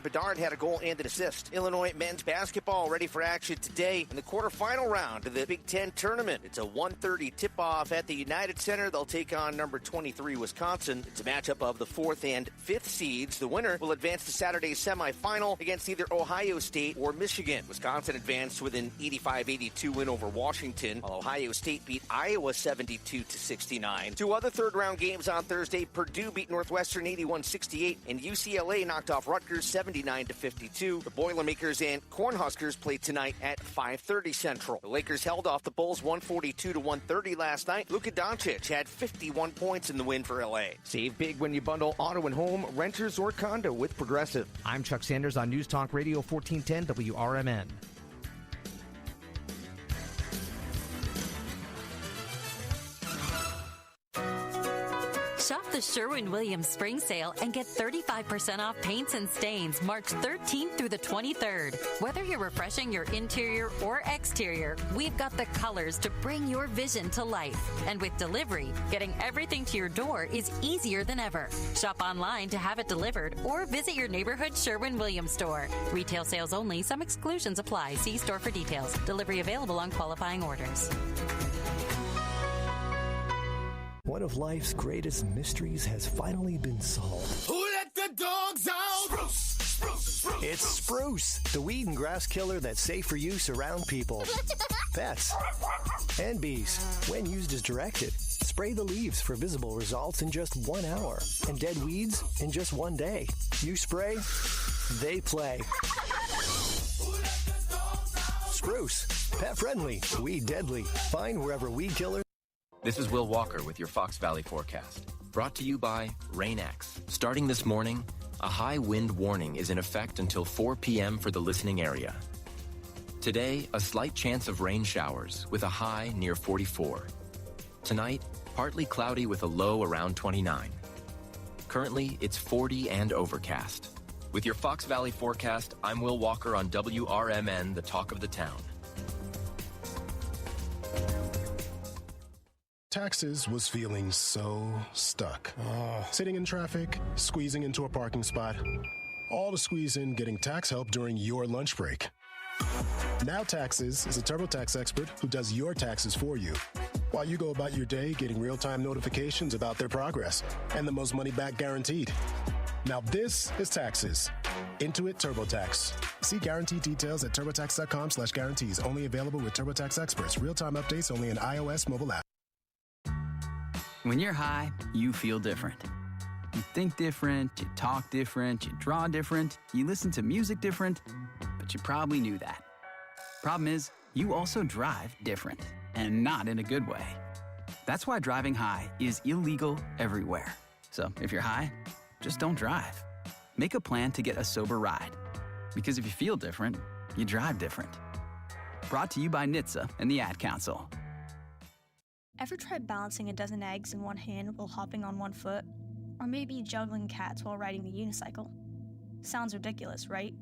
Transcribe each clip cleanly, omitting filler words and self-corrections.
Bedard had a goal and an assist. Illinois men's basketball ready for action today in the quarterfinal round of the Big Ten tournament. It's a 1:30 tip-off at the United Center. They'll take on number 23 Wisconsin. It's a matchup of the 4th and 5th seeds. The winner will advance to Saturday's semifinal against either Ohio State or Michigan. Wisconsin advanced with an 85-82 win over Washington, while Ohio State beat Iowa 72-69. Two other third-round games on Thursday. Purdue beat Northwestern 81-68, and UCLA knocked off Rutgers 79-52. The Boilermakers and Cornhuskers play tonight at 5:30 Central. The Lakers held off the Bulls 142-130 last night. Luka Doncic had 51 points in the win for LA. Save big when you bundle auto and home, renters, or condo with Progressive. I'm Chuck Sanders on News Talk Radio 1410 WRMN. Shop the Sherwin-Williams Spring Sale and get 35% off paints and stains March 13th through the 23rd. Whether you're refreshing your interior or exterior, we've got the colors to bring your vision to life. And with delivery, getting everything to your door is easier than ever. Shop online to have it delivered or visit your neighborhood Sherwin-Williams store. Retail sales only. Some exclusions apply. See store for details. Delivery available on qualifying orders. One of life's greatest mysteries has finally been solved. Who let the dogs out? Spruce, spruce, spruce. It's Spruce, the weed and grass killer that's safe for use around people, pets, and bees. When used as directed, spray the leaves for visible results in just 1 hour and dead weeds in just 1 day. You spray, they play. Spruce, pet friendly, weed deadly. Find wherever weed killers. This is Will Walker with your Fox Valley forecast. Brought to you by Rain-X. Starting this morning, a high wind warning is in effect until 4 p.m. for the listening area. Today, a slight chance of rain showers with a high near 44. Tonight, partly cloudy with a low around 29. Currently, it's 40 and overcast. With your Fox Valley forecast, I'm Will Walker on WRMN, the talk of the town. Taxes was feeling so stuck. Sitting in traffic, squeezing into a parking spot, all to squeeze in getting tax help during your lunch break. Now Taxes is a TurboTax expert who does your taxes for you, while you go about your day getting real-time notifications about their progress and the most money back guaranteed. Now this is Taxes. Intuit TurboTax. See guarantee details at turbotax.com/guarantees. Only available with TurboTax experts. Real-time updates only in iOS mobile app. When you're high, you feel different. You think different, you talk different, you draw different, you listen to music different, but you probably knew that. Problem is, you also drive different, and not in a good way. That's why driving high is illegal everywhere. So if you're high, just don't drive. Make a plan to get a sober ride. Because if you feel different, you drive different. Brought to you by NHTSA and the Ad Council. Ever tried balancing a dozen eggs in one hand while hopping on one foot? Or maybe juggling cats while riding the unicycle? Sounds ridiculous, right?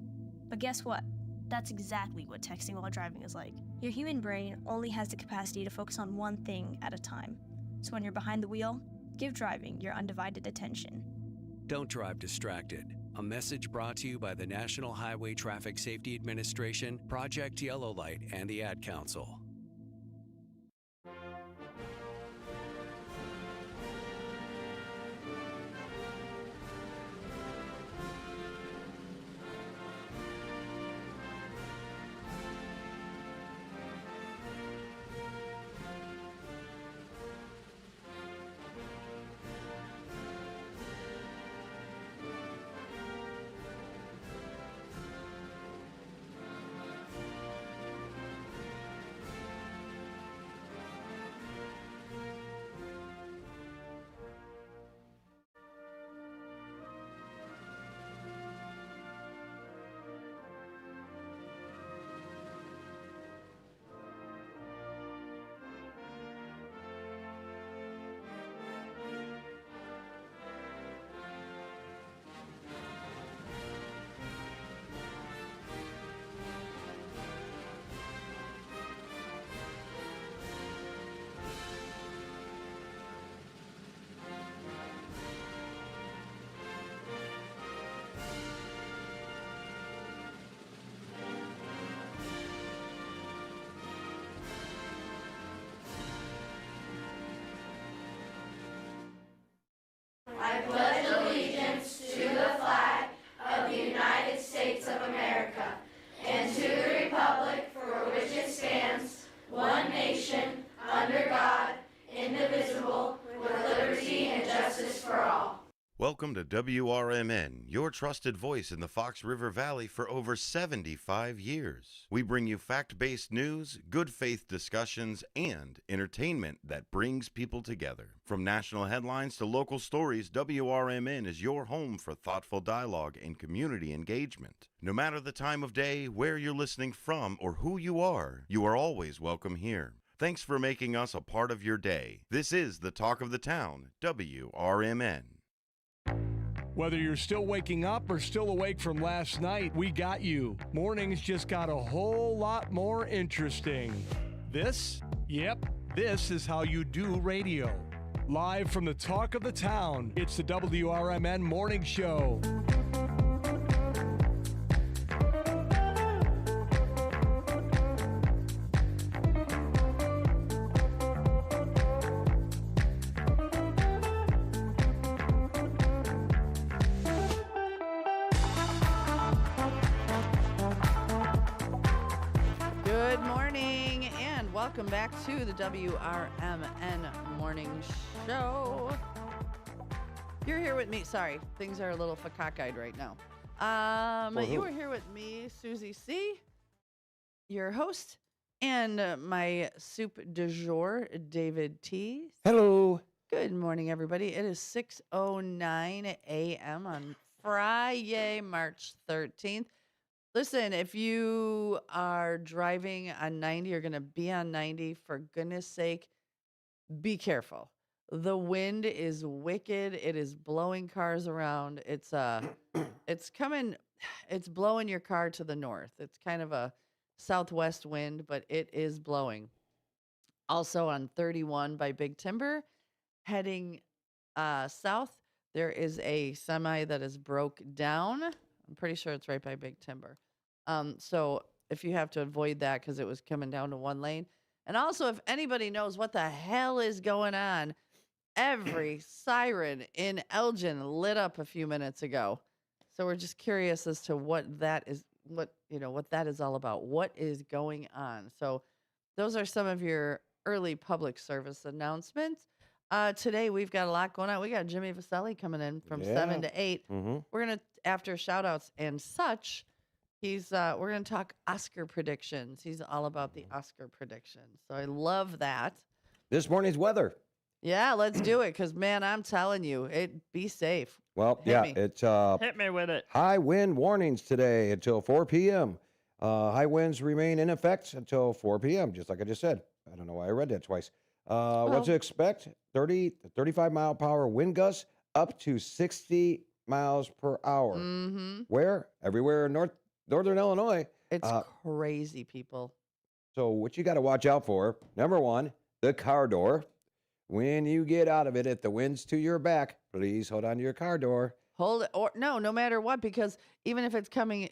But guess what? That's exactly what texting while driving is like. Your human brain only has the capacity to focus on one thing at a time. So when you're behind the wheel, give driving your undivided attention. Don't drive distracted. A message brought to you by the National Highway Traffic Safety Administration, Project Yellow Light, and the Ad Council. to WRMN, your trusted voice in the Fox River Valley for over 75 years. We bring you fact-based news, good faith discussions, and entertainment that brings people together. From national headlines to local stories, WRMN is your home for thoughtful dialogue and community engagement. No matter the time of day, where you're listening from, or who you are always welcome here. Thanks for making us a part of your day. This is the Talk of the Town, WRMN. Whether you're still waking up or still awake from last night, we got you. Mornings just got a whole lot more interesting. This is how you do radio. Live from the Talk of the Town, it's the WRMN Morning Show. Welcome back to the WRMN Morning Show. You're here with me. Sorry, things are a little cockeyed right now. You were here with me, Susie C., your host, and my soup du jour, David T. Hello. Good morning, everybody. It is 6:09 a.m. on Friday, March 13th. Listen, if you are driving on 90, you're going to be on 90, for goodness sake, be careful. The wind is wicked. It is blowing cars around. It's blowing your car to the north. It's kind of a southwest wind, but it is blowing. Also on 31 by Big Timber, heading south, there is a semi that is broke down. I'm pretty sure it's right by Big Timber. So if you have to avoid that because it was coming down to one lane. And also, if anybody knows what the hell is going on, every siren in Elgin lit up a few minutes ago. So we're just curious as to what that is all about. What is going on? So those are some of your early public service announcements. Today we've got a lot going on. We got Jimmy Vaselli coming in from 7 to 8. Mm-hmm. We're going to, after shout outs and such, we're going to talk Oscar predictions. He's all about the Oscar predictions. So I love that. This morning's weather. Yeah, let's do it. Because, man, I'm telling you, be safe. Well, it's hit me with it. High wind warnings today until 4 p.m. High winds remain in effect until 4 p.m., just like I just said. I don't know why I read that twice. What to expect? 30 to 35 mile per hour wind gusts up to 60 miles per hour. Mm-hmm. Where? Everywhere in northern Illinois. It's crazy, people. So what you got to watch out for, number one, the car door. When you get out of it, if the wind's to your back, please hold on to your car door. Hold it, or no matter what, because even if it's coming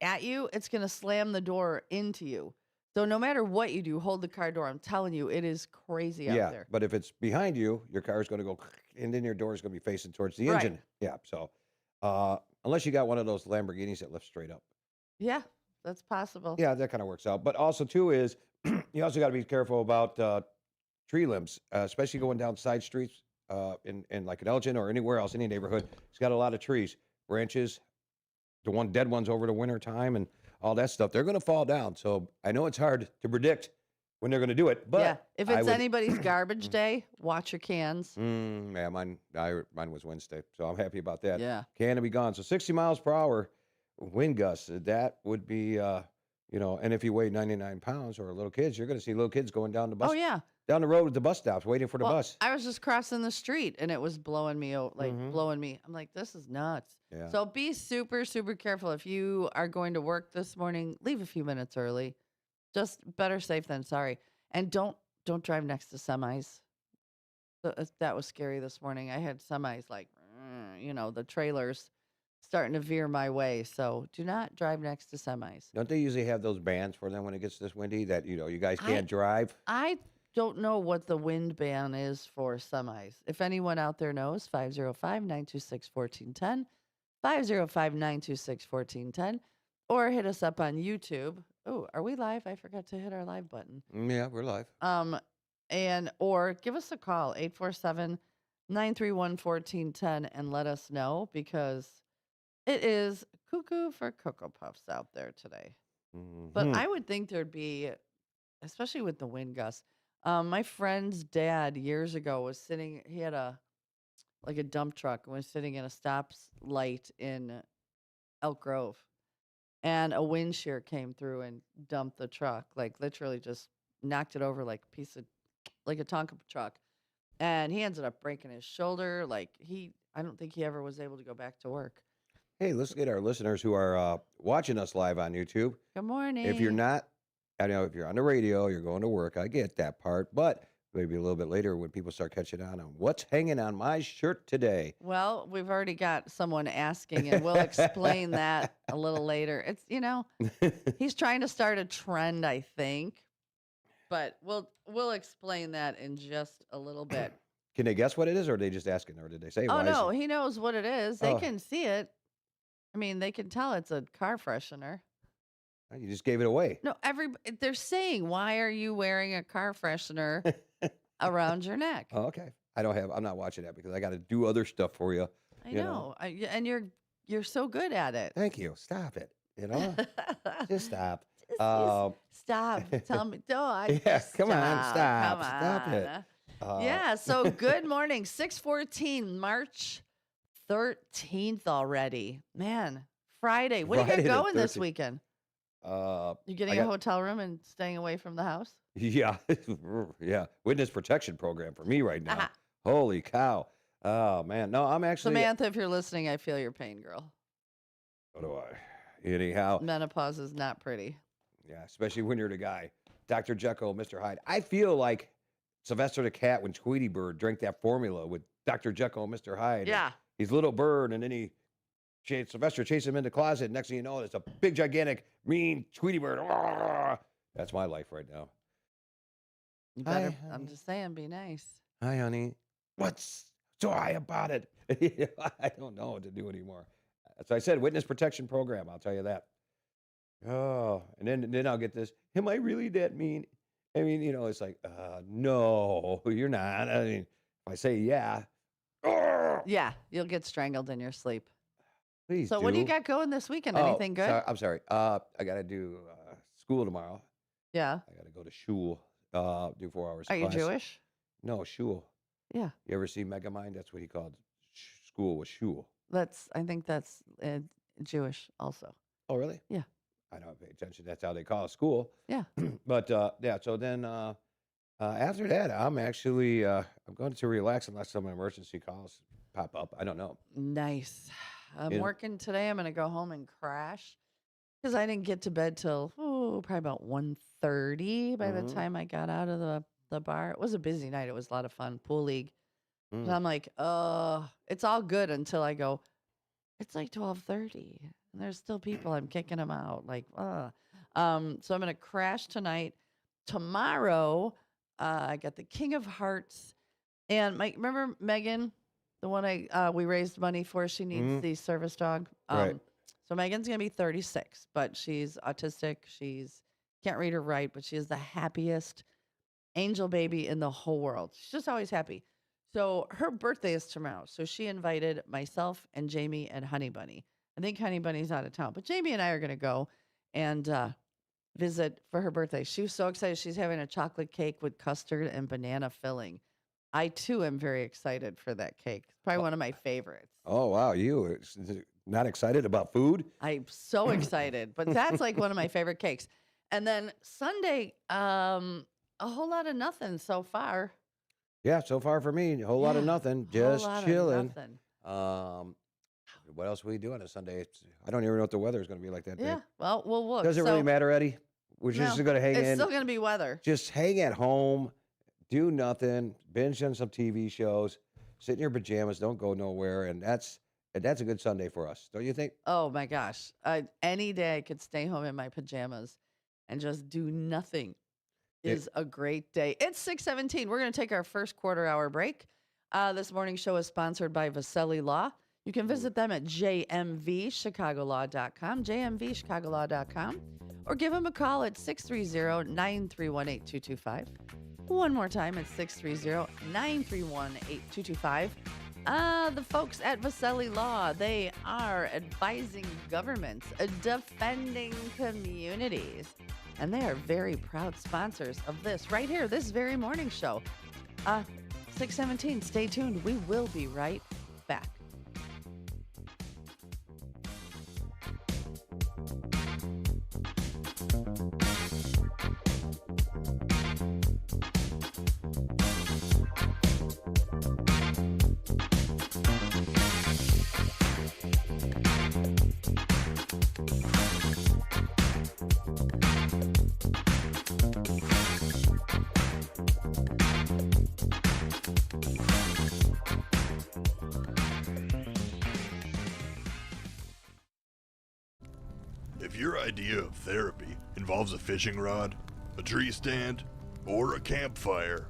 at you, it's going to slam the door into you. So no matter what you do, hold the car door. I'm telling you, it is crazy out there. But if it's behind you, your car is going to go, and then your door is going to be facing towards the engine. Yeah, so unless you got one of those Lamborghinis that lift straight up. Yeah, that's possible. Yeah, that kind of works out. But also, too, is you also got to be careful about tree limbs, especially going down side streets in like in Elgin or anywhere else, any neighborhood. It's got a lot of trees, branches, the dead ones over the winter time and all that stuff. They're going to fall down. So I know it's hard to predict when they're going to do it. But yeah, if it's anybody's garbage day, watch your cans. Yeah, mine was Wednesday, so I'm happy about that. Yeah. Can be gone. So 60 miles per hour wind gusts, that would be, and if you weigh 99 pounds or little kids, you're going to see little kids going down the bus. Oh, yeah. Down the road with the bus stops, waiting for the bus. I was just crossing the street, and it was blowing me out, blowing me. I'm like, this is nuts. Yeah. So be super, super careful. If you are going to work this morning, leave a few minutes early. Just better safe than sorry. And don't drive next to semis. That was scary this morning. I had semis the trailers starting to veer my way. So do not drive next to semis. Don't they usually have those bans for them when it gets this windy that, you guys can't drive? I don't know what the wind ban is for semis. If anyone out there knows, 505-926-1410, 505-926-1410, or hit us up on YouTube. Oh, are we live? I forgot to hit our live button. Yeah, we're live. Or give us a call, 931-1410 and let us know, because it is cuckoo for Cocoa Puffs out there today. But I would think there'd be, especially with the wind gusts. My friend's dad years ago was sitting, he had a dump truck and was sitting in a stop light in Elk Grove. And a wind shear came through and dumped the truck, like literally just knocked it over like a Tonka truck. And he ended up breaking his shoulder. I don't think he ever was able to go back to work. Hey, let's get our listeners who are watching us live on YouTube. Good morning. If you're not, I know if you're on the radio, you're going to work. I get that part. But maybe a little bit later when people start catching on what's hanging on my shirt today. Well, we've already got someone asking, and we'll explain that a little later. It's, he's trying to start a trend, I think. But we'll explain that in just a little bit. Can they guess what it is, or are they just asking, or did they say? Oh, no, he knows what it is. They can see it. I mean, they can tell it's a car freshener. You just gave it away. No, they're saying, why are you wearing a car freshener around your neck? Oh, okay. I'm not watching that because I got to do other stuff for you. I know. And you're so good at it. Thank you. Stop it. Just stop. Stop. Tell me. Don't. Yeah, come on. Stop. Come Stop on. it. Yeah. So good morning. 6:14, March 13th already. Man, Friday. What are you Friday got the going this 13th. weekend? You getting a hotel room and staying away from the house? Yeah. Yeah. Witness protection program for me right now. Holy cow. Oh, man. No, I'm actually. Samantha, if you're listening, I feel your pain, girl. So do I. Anyhow. Menopause is not pretty. Yeah, especially when you're the guy. Dr. Jekyll, Mr. Hyde. I feel like Sylvester the Cat when Tweety Bird drank that formula with Dr. Jekyll and Mr. Hyde. Yeah. He's little bird, and then Sylvester chases him in the closet. Next thing you know, it's a big, gigantic, mean Tweety Bird. That's my life right now. You better, I'm just saying, be nice. Hi, honey. What's so high about it? I don't know what to do anymore. So I said, witness protection program. I'll tell you that. Oh, and then I'll get this. Am I really that mean? I mean, it's like, no, you're not. I mean, if I say yeah. Yeah, you'll get strangled in your sleep. Please So what do you got going this weekend? Anything good? I'm sorry. I got to do school tomorrow. Yeah. I got to go to shul, do 4 hours Are class. you Jewish? No, shul. Yeah. You ever see Megamind? That's what he called school was shul. I think that's Jewish also. Oh, really? Yeah. I don't pay attention. That's how they call it school. Yeah. But yeah, so then after that, I'm actually I'm going to relax unless some emergency calls pop up. I don't know. Nice. I'm working today. I'm going to go home and crash because I didn't get to bed till probably about 1:30 by the time I got out of the bar. It was a busy night. It was a lot of fun. Pool league. And I'm like, it's all good until I go, it's like 12:30. And there's still people. I'm kicking them out. Like, So I'm going to crash tonight. Tomorrow, I got the King of Hearts. And remember Megan, the one we raised money for? She needs the service dog. Right. So Megan's going to be 36, but she's autistic. She's can't read or write, but she is the happiest angel baby in the whole world. She's just always happy. So her birthday is tomorrow. So she invited myself and Jamie and Honey Bunny. I think Honey Bunny's out of town, but Jamie and I are going to go and visit for her birthday. She was so excited. She's having a chocolate cake with custard and banana filling. I, too, am very excited for that cake. It's probably one of my favorites. Oh, wow. You not excited about food? I'm so excited, but that's like one of my favorite cakes. And then Sunday, a whole lot of nothing so far. Yeah, so far for me, a whole lot of nothing. Just chilling. What else will we do on a Sunday? I don't even know what the weather is going to be like that day. Yeah, well, we'll look. Doesn't really matter, Eddie. We're just going to hang in. It's still going to be weather. Just hang at home, do nothing, binge on some TV shows, sit in your pajamas, don't go nowhere, and that's a good Sunday for us, don't you think? Oh, my gosh. Any day I could stay home in my pajamas and just do nothing is a great day. It's 6:17. We're going to take our first quarter-hour break. This morning's show is sponsored by Vasselli Law. You can visit them at jmvchicagolaw.com, jmvchicagolaw.com, or give them a call at 630-931-8225. One more time, it's 630-931-8225. The folks at Vaselli Law, they are advising governments, defending communities, and they are very proud sponsors of this right here, this very morning show. 617, stay tuned. We will be right back. If your idea of therapy involves a fishing rod, a tree stand, or a campfire,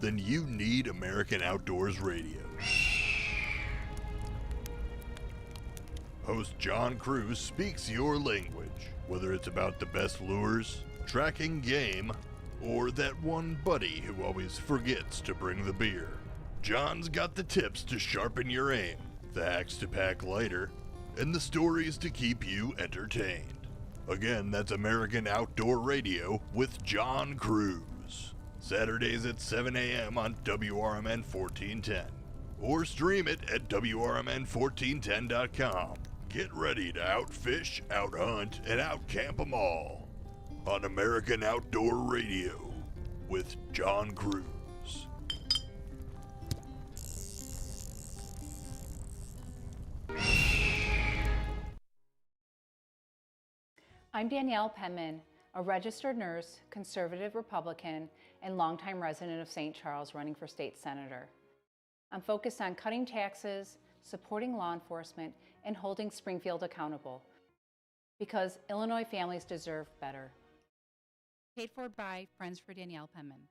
then you need American Outdoors Radio. Host John Cruz speaks your language, whether it's about the best lures, tracking game, or that one buddy who always forgets to bring the beer. John's got the tips to sharpen your aim, the hacks to pack lighter, and the stories to keep you entertained. Again, that's American Outdoor Radio with John Cruz. Saturdays at 7 a.m. on WRMN 1410. Or stream it at WRMN1410.com. Get ready to outfish, outhunt, and outcamp them all on American Outdoor Radio with John Cruz. I'm Danielle Penman, a registered nurse, conservative Republican, and longtime resident of St. Charles running for state senator. I'm focused on cutting taxes, supporting law enforcement, and holding Springfield accountable, because Illinois families deserve better. Paid for by Friends for Danielle Penman.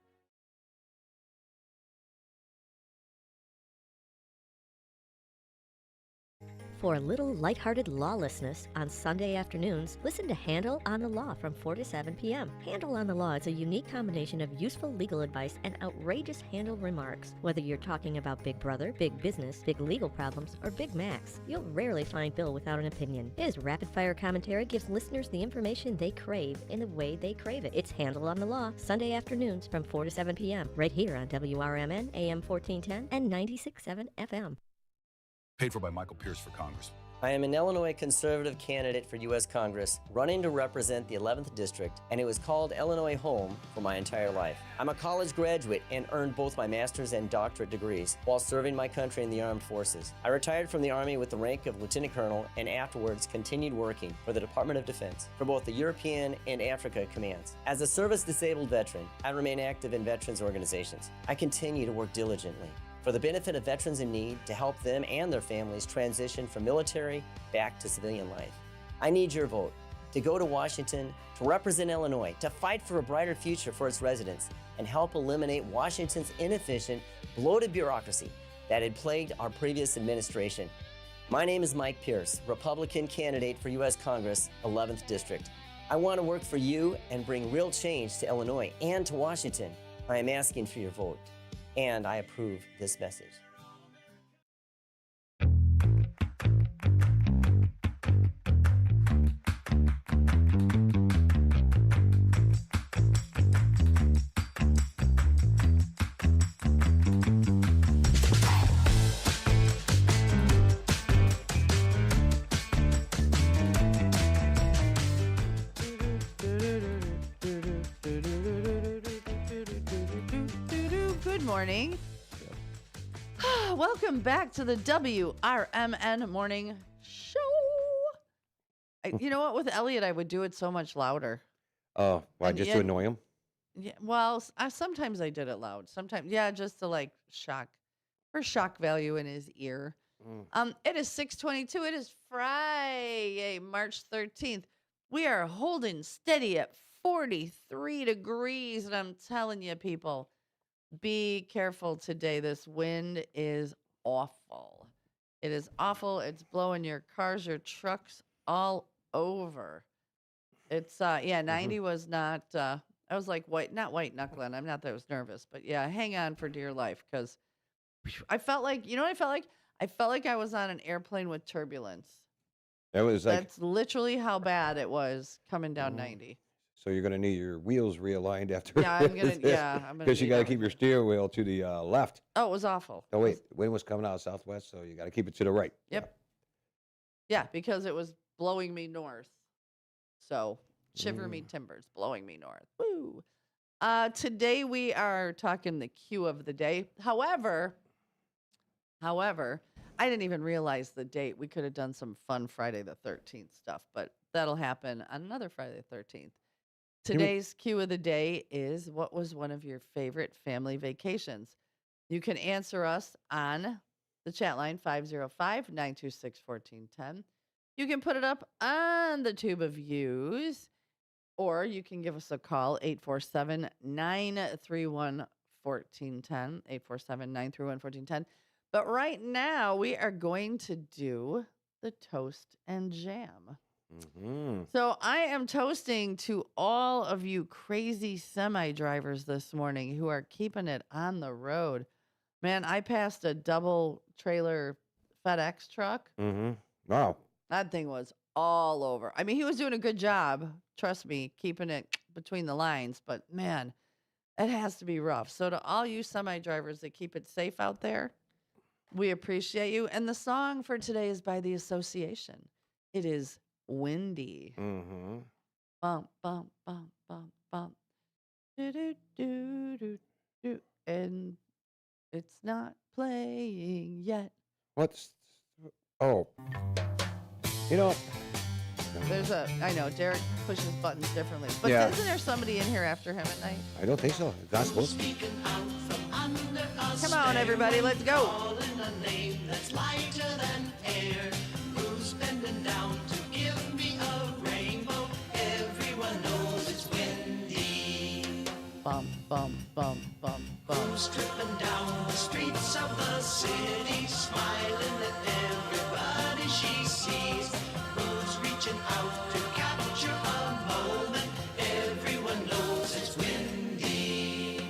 For a little lighthearted lawlessness on Sunday afternoons, listen to Handle on the Law from 4 to 7 p.m. Handle on the Law is a unique combination of useful legal advice and outrageous handle remarks. Whether you're talking about Big Brother, big business, big legal problems, or Big Macs, you'll rarely find Bill without an opinion. His rapid-fire commentary gives listeners the information they crave in the way they crave it. It's Handle on the Law, Sunday afternoons from 4 to 7 p.m. right here on WRMN, AM 1410 and 96.7 FM. Paid for by Michael Pierce for Congress. I am an Illinois conservative candidate for U.S. Congress, running to represent the 11th District, and it was called Illinois home for my entire life. I'm a college graduate and earned both my master's and doctorate degrees while serving my country in the armed forces. I retired from the Army with the rank of Lieutenant Colonel and afterwards continued working for the Department of Defense for both the European and Africa commands. As a service-disabled veteran, I remain active in veterans organizations. I continue to work diligently for the benefit of veterans in need to help them and their families transition from military back to civilian life. I need your vote to go to Washington to represent Illinois, to fight for a brighter future for its residents, and help eliminate Washington's inefficient, bloated bureaucracy that had plagued our previous administration. My name is Mike Pierce, Republican candidate for U.S. Congress, 11th District. I want to work for you and bring real change to Illinois and to Washington. I am asking for your vote. And I approve this message. Morning. Welcome back to the WRMN Morning Show. You know what? With Elliot, I would do it so much louder. Oh, why? Just to annoy him? Yeah. Well, sometimes I did it loud. Sometimes, yeah, just to like for shock value in his ear. It is 6:22. It is Friday, March 13th. We are holding steady at 43 degrees, and I'm telling you, people, be careful today. This wind is awful. It is awful. It's blowing your cars, your trucks all over. It's 90 was not I was like not white knuckling. I'm not that I was nervous, but yeah, hang on for dear life because I felt like, you know what I felt like? I felt like I was on an airplane with turbulence. It was like, That's literally how bad it was coming down 90. so you're going to need your wheels realigned after. Yeah, I'm gonna Because you need got to keep your everything. steering wheel to the left. Oh, it was awful. Oh, wait. Wind was coming out southwest, so you got to keep it to the right. Yep. Yeah, because it was blowing me north. So shiver me timbers, blowing me north. Woo. Today we are talking the cue of the day. However, I didn't even realize the date. We could have done some fun Friday the 13th stuff, but that'll happen on another Friday the 13th. Today's cue of the day is, what was one of your favorite family vacations? You can answer us on the chat line 505-926-1410. You can put it up on the tube of views, or you can give us a call 847-931-1410, 847-931-1410. But right now we are going to do the toast and jam. So I am toasting to all of you crazy semi drivers this morning who are keeping it on the road. Man, I passed a double trailer FedEx truck. Wow. That thing was all over. I mean, he was doing a good job, trust me, keeping it between the lines. But man, it has to be rough. So to all you semi drivers that keep it safe out there, we appreciate you. And the song for today is by The Association. It is Windy. Bump, bump, bump, bump, bump. Do, do, do, do, do. And it's not playing yet. What's. Oh. You know. I know, Derek pushes buttons differently. But Yeah. isn't there somebody in here after him at night? I don't think so. It's not supposed to. Come on, everybody, let's go. Calling a name that's lighter than air. Who's bending down to give me a rainbow? Everyone knows it's windy. Bump, bump, bump, bump, bump. Who's tripping down the streets of the city, smiling at everybody she sees? Who's reaching out to capture a moment? Everyone knows it's windy.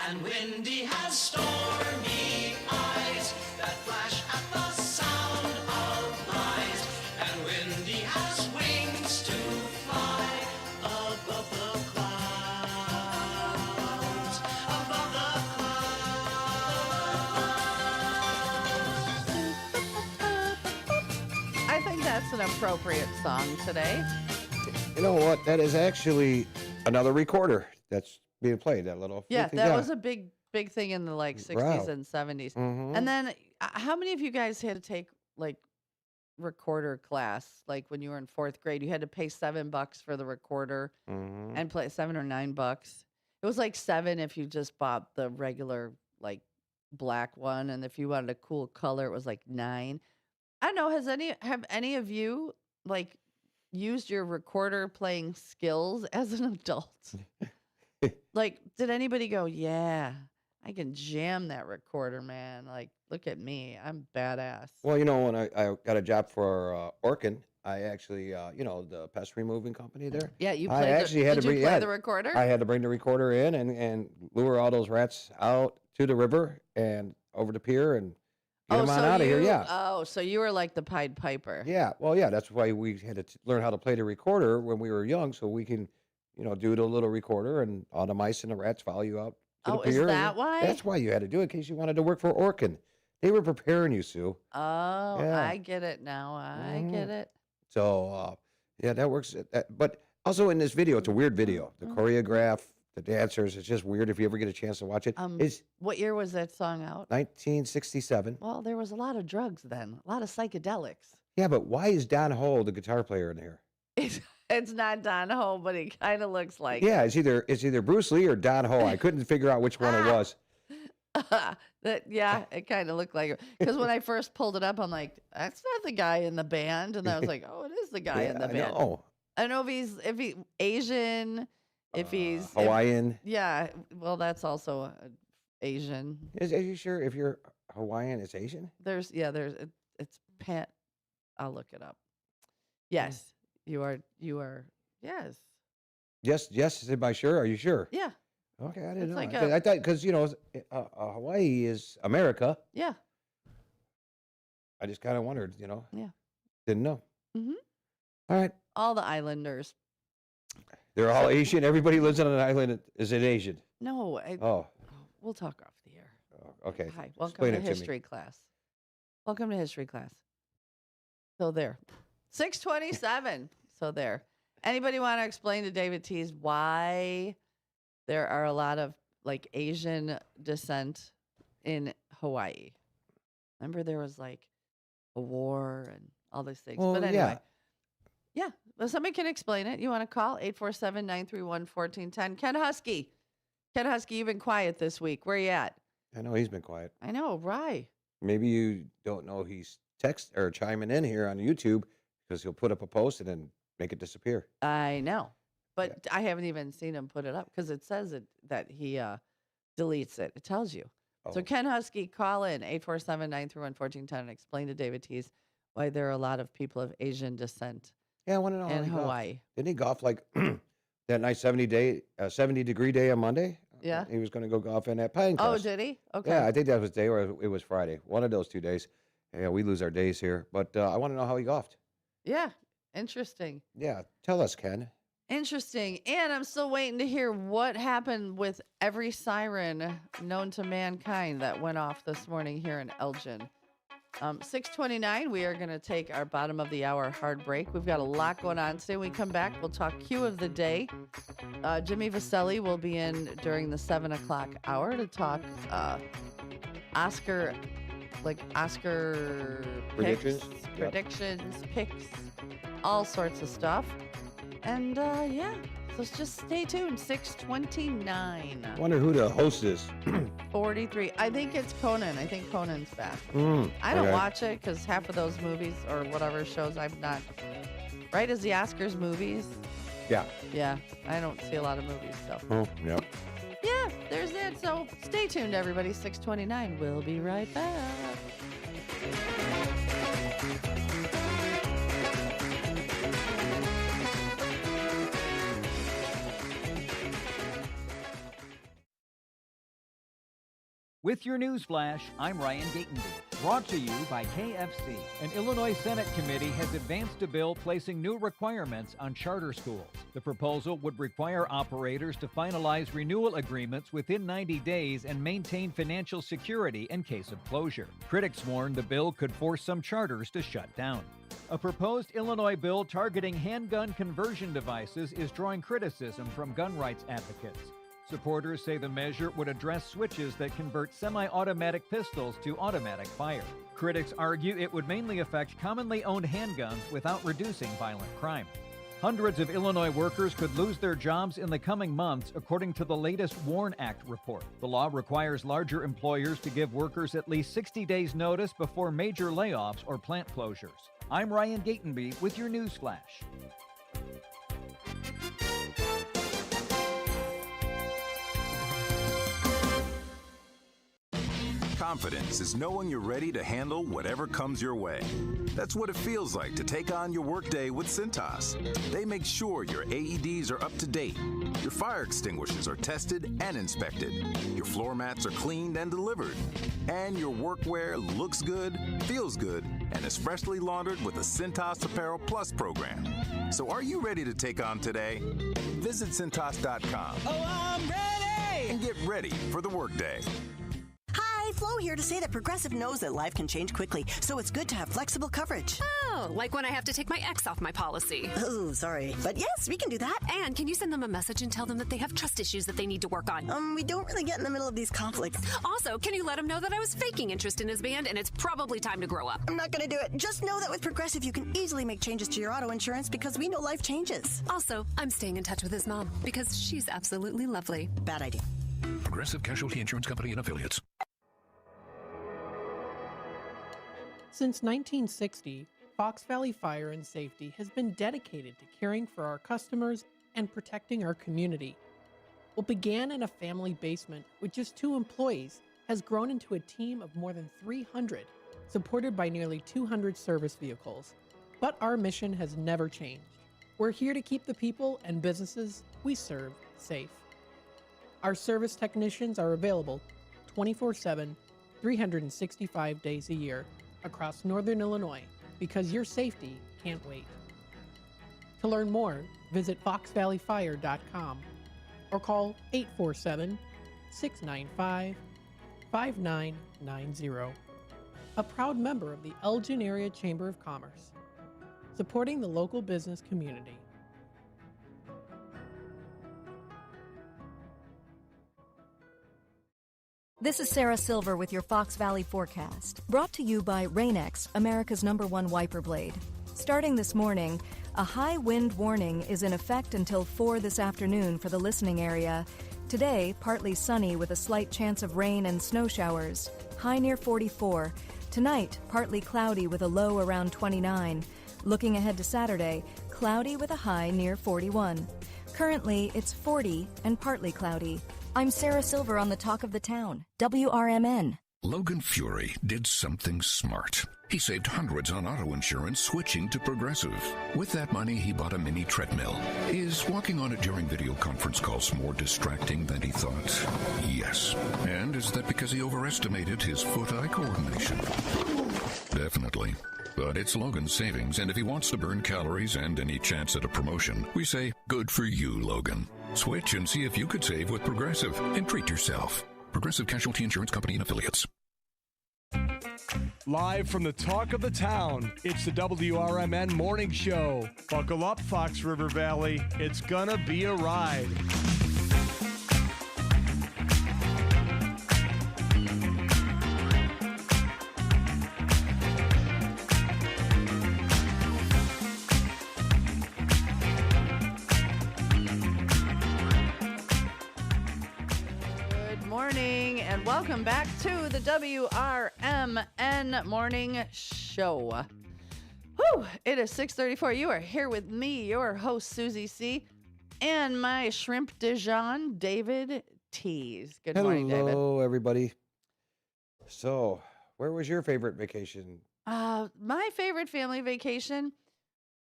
And windy has stormy eyes that flash at the sound of lies. And windy has wings to fly above the clouds, above the clouds. I think that's an appropriate song today. You know what? That is actually another recorder that's being played. That little. Yeah, thing. that was a big thing in the 60s Wow. and 70s. Mhm. And then how many of you guys had to take like recorder class? Like when you were in 4th grade, you had to pay $7 for the recorder and play $7 or $9. It was like 7 if you just bought the regular like black one, and if you wanted a cool color, it was like 9. I don't know. Have any of you like used your recorder playing skills as an adult? Like, did anybody go, yeah, I can jam that recorder, man? Like, look at me. I'm badass. Well, you know, when I got a job for Orkin, I actually, the pest removing company there. Yeah, you I played actually had did to you bring, play yeah, the recorder? I had to bring the recorder in and lure all those rats out to the river and over the pier and get them on out of here. Yeah. Oh, so you were like the Pied Piper. Yeah. Well, yeah, that's why we had to learn how to play the recorder when we were young, so we can, do the little recorder and all the mice and the rats follow you out to the Oh, is pier. that why? That's why you had to do it, in case you wanted to work for Orkin. They were preparing you, Sue. Oh, Yeah. I get it now. I get it. So, yeah, that works. But also in this video, it's a weird video. The choreograph, the dancers, it's just weird if you ever get a chance to watch it. It's What year was that song out? 1967. Well, there was a lot of drugs then, a lot of psychedelics. Yeah, but why is Don Ho the guitar player in here? It's not Don Ho, but he kind of looks like Yeah, it's either Bruce Lee or Don Ho. I couldn't figure out which one it was. it kind of looked like it. Because when I first pulled it up, I'm like, that's not the guy in the band. And I was like, oh, it is the guy in the band. I don't know if he's Asian, if he's Hawaiian. Yeah, well, that's also Asian. Are you sure if you're Hawaiian, it's Asian? It's Pat. I'll look it up. Yes, you are. Yes. Yes, am I sure? Are you sure? Yeah. Okay, I didn't know. like I thought, because, Hawaii is America. Yeah. I just kind of wondered, Yeah. Didn't know. Mm-hmm. All right. All the islanders. They're all Asian. Everybody lives on an island is an Asian. No. We'll talk off the air. Okay. Hi. Welcome Explain to it to me. history class. Welcome to history class. So there. 627. So there. Anybody want to explain to David Tease why there are a lot of like Asian descent in Hawaii? Remember there was like a war and all these things. Well, but anyway. Yeah. Well, somebody can explain it. You want to call 847-931-1410. Ken Husky. Ken Husky, you've been quiet this week. Where you at? I know he's been quiet. I know, right. Maybe you don't know he's chiming in here on YouTube because he'll put up a post and then make it disappear. I know. But I haven't even seen him put it up because it says that he deletes it. It tells you. So Ken Husky, call in 847-931-1410 and explain to David Tease why there are a lot of people of Asian descent. Yeah, I want to know. In Hawaii. Didn't he golf like that nice 70-degree day on Monday? Yeah. He was going to go golf in at Pinecrest. Oh, did he? Okay. Yeah, I think that was the day or it was Friday. One of those 2 days. Yeah, we lose our days here. But I want to know how he golfed. Yeah. Interesting. Yeah, tell us, Ken. Interesting. And I'm still waiting to hear what happened with every siren known to mankind that went off this morning here in Elgin. 6:29, we are going to take our bottom of the hour hard break. We've got a lot going on today. When we come back, we'll talk Q of the day. Jimmy Vaselli will be in during the 7 o'clock hour to talk Oscar predictions, picks, all sorts of stuff. And so just stay tuned. 6:29. I wonder who the host is. 43. I think it's Conan. I think Conan's back. I don't watch it because half of those movies or whatever shows I'm not. Right? As the Oscars movies? Yeah. Yeah. I don't see a lot of movies. So. Oh, yeah. Yeah, there's that. So stay tuned, everybody. 6:29. We'll be right back. With your news flash, I'm Ryan Gatenby. Brought to you by KFC. An Illinois Senate committee has advanced a bill placing new requirements on charter schools. The proposal would require operators to finalize renewal agreements within 90 days and maintain financial security in case of closure. Critics warn the bill could force some charters to shut down. A proposed Illinois bill targeting handgun conversion devices is drawing criticism from gun rights advocates. Supporters say the measure would address switches that convert semi-automatic pistols to automatic fire. Critics argue it would mainly affect commonly owned handguns without reducing violent crime. Hundreds of Illinois workers could lose their jobs in the coming months, according to the latest WARN Act report. The law requires larger employers to give workers at least 60 days notice before major layoffs or plant closures. I'm Ryan Gatenby with your news flash. Confidence is knowing you're ready to handle whatever comes your way. That's what it feels like to take on your workday with Cintas. They make sure your AEDs are up to date, your fire extinguishers are tested and inspected, your floor mats are cleaned and delivered, and your workwear looks good, feels good, and is freshly laundered with the Cintas Apparel Plus program. So are you ready to take on today? Visit Cintas.com. Oh, I'm ready! And get ready for the workday. Hi, Flo here to say that Progressive knows that life can change quickly, so it's good to have flexible coverage. Oh, like when I have to take my ex off my policy. Oh, sorry. But yes, we can do that. And can you send them a message and tell them that they have trust issues that they need to work on? We don't really get in the middle of these conflicts. Also, can you let them know that I was faking interest in his band and it's probably time to grow up? I'm not going to do it. Just know that with Progressive, you can easily make changes to your auto insurance because we know life changes. Also, I'm staying in touch with his mom because she's absolutely lovely. Bad idea. Progressive Casualty Insurance Company and Affiliates. Since 1960, Fox Valley Fire and Safety has been dedicated to caring for our customers and protecting our community. What began in a family basement with just 2 employees has grown into a team of more than 300, supported by nearly 200 service vehicles. But our mission has never changed. We're here to keep the people and businesses we serve safe. Our service technicians are available 24/7, 365 days a year across Northern Illinois because your safety can't wait. To learn more, visit foxvalleyfire.com or call 847-695-5990. A proud member of the Elgin Area Chamber of Commerce, supporting the local business community. This is Sarah Silver with your Fox Valley forecast, brought to you by Rain-X, America's #1 wiper blade. Starting this morning, a high wind warning is in effect until 4 this afternoon for the listening area. Today, partly sunny with a slight chance of rain and snow showers, high near 44. Tonight, partly cloudy with a low around 29. Looking ahead to Saturday, cloudy with a high near 41. Currently, it's 40 and partly cloudy. I'm Sarah Silver on the Talk of the Town, WRMN. Logan Fury did something smart. He saved hundreds on auto insurance switching to Progressive. With that money, he bought a mini treadmill. Is walking on it during video conference calls more distracting than he thought? Yes. And is that because he overestimated his foot-eye coordination? Definitely. But it's Logan's savings, and if he wants to burn calories and any chance at a promotion, we say, good for you, Logan. Switch and see if you could save with Progressive and treat yourself. Progressive Casualty Insurance Company and Affiliates. Live from the Talk of the Town, it's the WRMN Morning Show. Buckle up, Fox River Valley. It's gonna be a ride. And welcome back to the WRMN Morning Show. Whew, it is 6:34. You are here with me, your host, Susie C., and my shrimp Dijon, David Tees. Good morning, David. Hello, everybody. So, where was your favorite vacation? My favorite family vacation,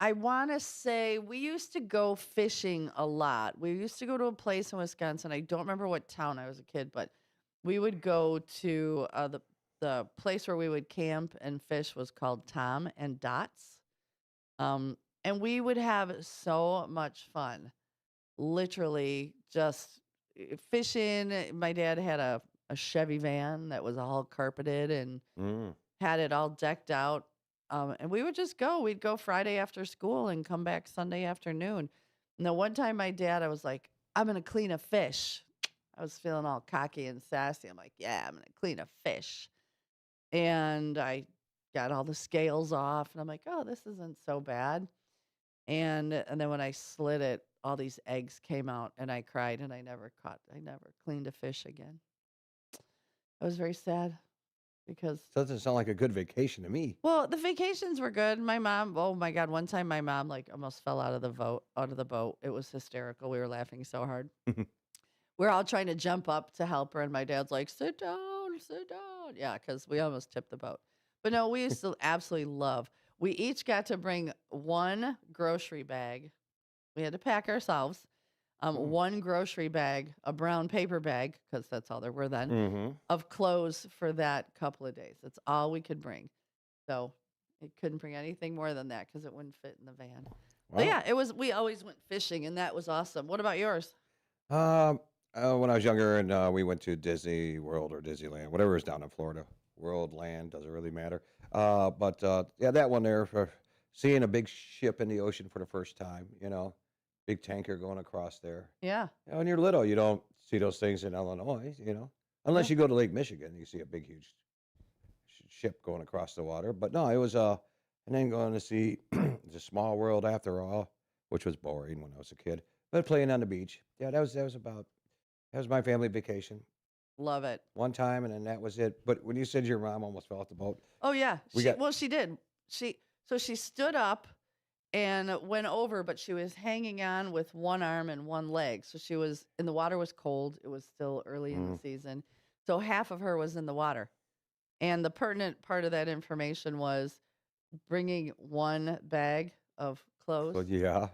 I want to say we used to go fishing a lot. We used to go to a place in Wisconsin. I don't remember what town I was a kid, but we would go to the place where we would camp and fish was called Tom and Dot's. And we would have so much fun. Literally just fishing. My dad had a Chevy van that was all carpeted and had it all decked out. And we would just go. We'd go Friday after school and come back Sunday afternoon. And the one time I was like, I'm going to clean a fish. I was feeling all cocky and sassy. I'm like, yeah, I'm going to clean a fish. And I got all the scales off. And I'm like, oh, this isn't so bad. And then when I slid it, all these eggs came out. And I cried. And I never cleaned a fish again. I was very sad. Because doesn't sound like a good vacation to me. Well, the vacations were good. My mom, oh my God, one time my mom almost fell out of the boat. It was hysterical. We were laughing so hard. We're all trying to jump up to help her, and my dad's like, sit down, sit down. Yeah, because we almost tipped the boat. But no, we used to absolutely love. We each got to bring one grocery bag. We had to pack ourselves. One grocery bag, a brown paper bag, because that's all there were then, of clothes for that couple of days. That's all we could bring. So it couldn't bring anything more than that because it wouldn't fit in the van. Wow. But yeah, we always went fishing, and that was awesome. What about yours? When I was younger, and we went to Disney World or Disneyland, whatever is down in Florida. World, land, doesn't really matter. But yeah, that one there for seeing a big ship in the ocean for the first time, big tanker going across there. Yeah. When you're little, you don't see those things in Illinois, unless you go to Lake Michigan, you see a big, huge ship going across the water. But no, it was, and then going to see the small world after all, which was boring when I was a kid, but playing on the beach. Yeah, that was my family vacation. Love it. One time, and then that was it. But when you said your mom almost fell off the boat. Oh, yeah. She did. She stood up and went over, but she was hanging on with one arm and one leg. So the water was cold. It was still early in the season. So half of her was in the water. And the pertinent part of that information was bringing one bag of clothes. Well, yeah.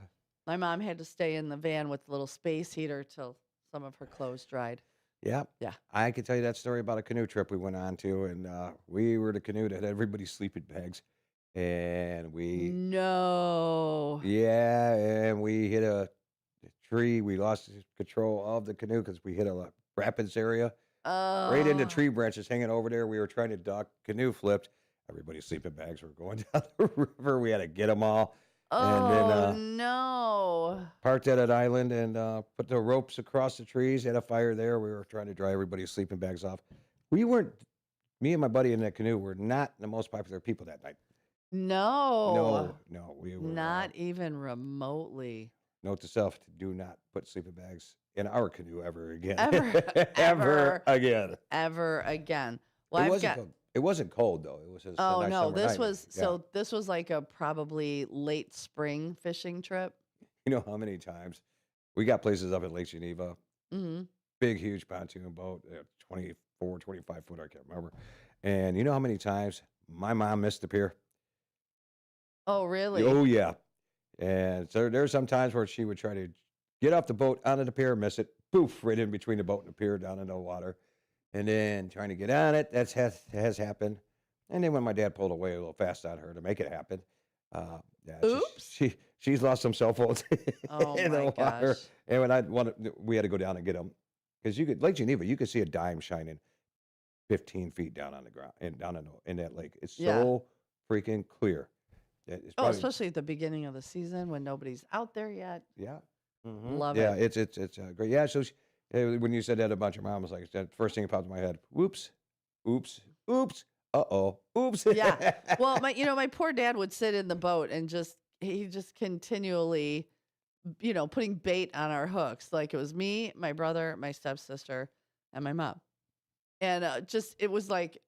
My mom had to stay in the van with the little space heater till some of her clothes dried. Yeah. Yeah. I could tell you that story about a canoe trip we went on to, and we were the canoe that had everybody's sleeping bags. And No. yeah, and we hit a tree. We lost control of the canoe because we hit a rapids area. Right into Oh. tree branches hanging over there. We were trying to dock. Canoe flipped. Everybody's sleeping bags were going down the river. We had to get them all. And Oh, then no. parked at an island and put the ropes across the trees. Had a fire there. We were trying to dry everybody's sleeping bags off. We weren't, me and my buddy in that canoe were not the most popular people that night. No. No, we were. Not even remotely. Note to self: do not put sleeping bags in our canoe ever again. Ever. Ever again. Ever again. Well, It I've wasn't got. cold. It wasn't cold though. It was just a Oh nice no, summer this night. was Yeah. this was like a probably late spring fishing trip. You know how many times we got places up at Lake Geneva, Hmm. big, huge pontoon boat, 24, 25 foot, I can't remember. And you know how many times my mom missed the pier? Oh really? Oh, yeah. And so there's some times where she would try to get off the boat onto the pier, miss it, poof, right in between the boat and the pier down in the water. And then trying to get on it, has happened. And then when my dad pulled away a little fast on her to make it happen, yeah, Oops. she's lost some cell phones Oh in my the water. gosh. And when we had to go down and get them because you could Lake Geneva, you could see a dime shining 15 feet down on the ground and down in that lake. It's Yeah. so freaking clear. It's Oh, probably, especially at the beginning of the season when nobody's out there yet. yeah. Love Yeah, it. it's great. Yeah, so when you said that about your mom, I was like, the first thing that popped in my head, whoops, oops, oops, uh-oh, oops. Yeah. Well, my poor dad would sit in the boat and he just continually, putting bait on our hooks. Like it was me, my brother, my stepsister, and my mom. And it was like,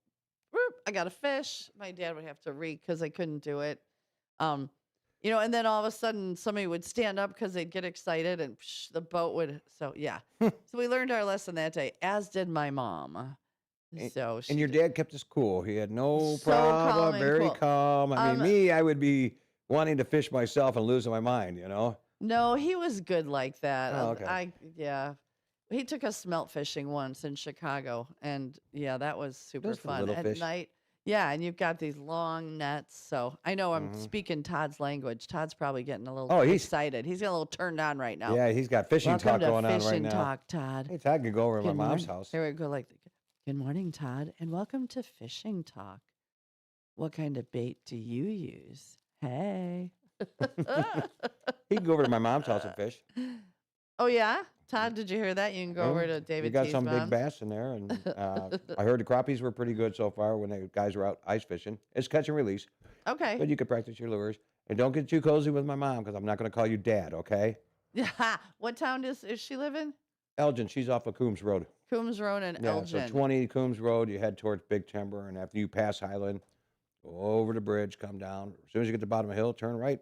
"Whoop, I got a fish." My dad would have to reek because I couldn't do it. And then all of a sudden somebody would stand up because they'd get excited and the boat would. So yeah. So we learned our lesson that day, as did my mom. So And your dad kept us cool. He had no So calm problem, and very cool. calm. I mean, Um, I would be wanting to fish myself and losing my mind, No, he was good like that. Oh, okay. Yeah. He took us smelt fishing once in Chicago, and yeah, that was super Just the fun little at fish. night. Yeah, and you've got these long nets. So I know I'm speaking Todd's language. Todd's probably getting a little Oh, he's- excited. He's getting a little turned on right now. Yeah, he's got fishing Welcome talk to going on right Fishing now. Talk, Todd. Hey, Todd could go over to my Good mom's morning. house. Here we go. Good morning, Todd, and welcome to Fishing Talk. What kind of bait do you use? Hey. He can go over to my mom's house and fish. Oh yeah, Todd, did you hear that? You can go over to David. We got T's some big mom's. bass in there, and I heard the crappies were pretty good so far when the guys were out ice fishing. It's catch and release, Okay. but you could practice your lures. And don't get too cozy with my mom because I'm not going to call you dad, okay? Yeah. What town does she live in? Elgin, she's off of Coombs Road. Coombs Road and Yeah, Elgin. so 20 Coombs Road, you head towards Big Timber, and after you pass Highland, go over the bridge, come down. As soon as you get to the bottom of the hill, turn right.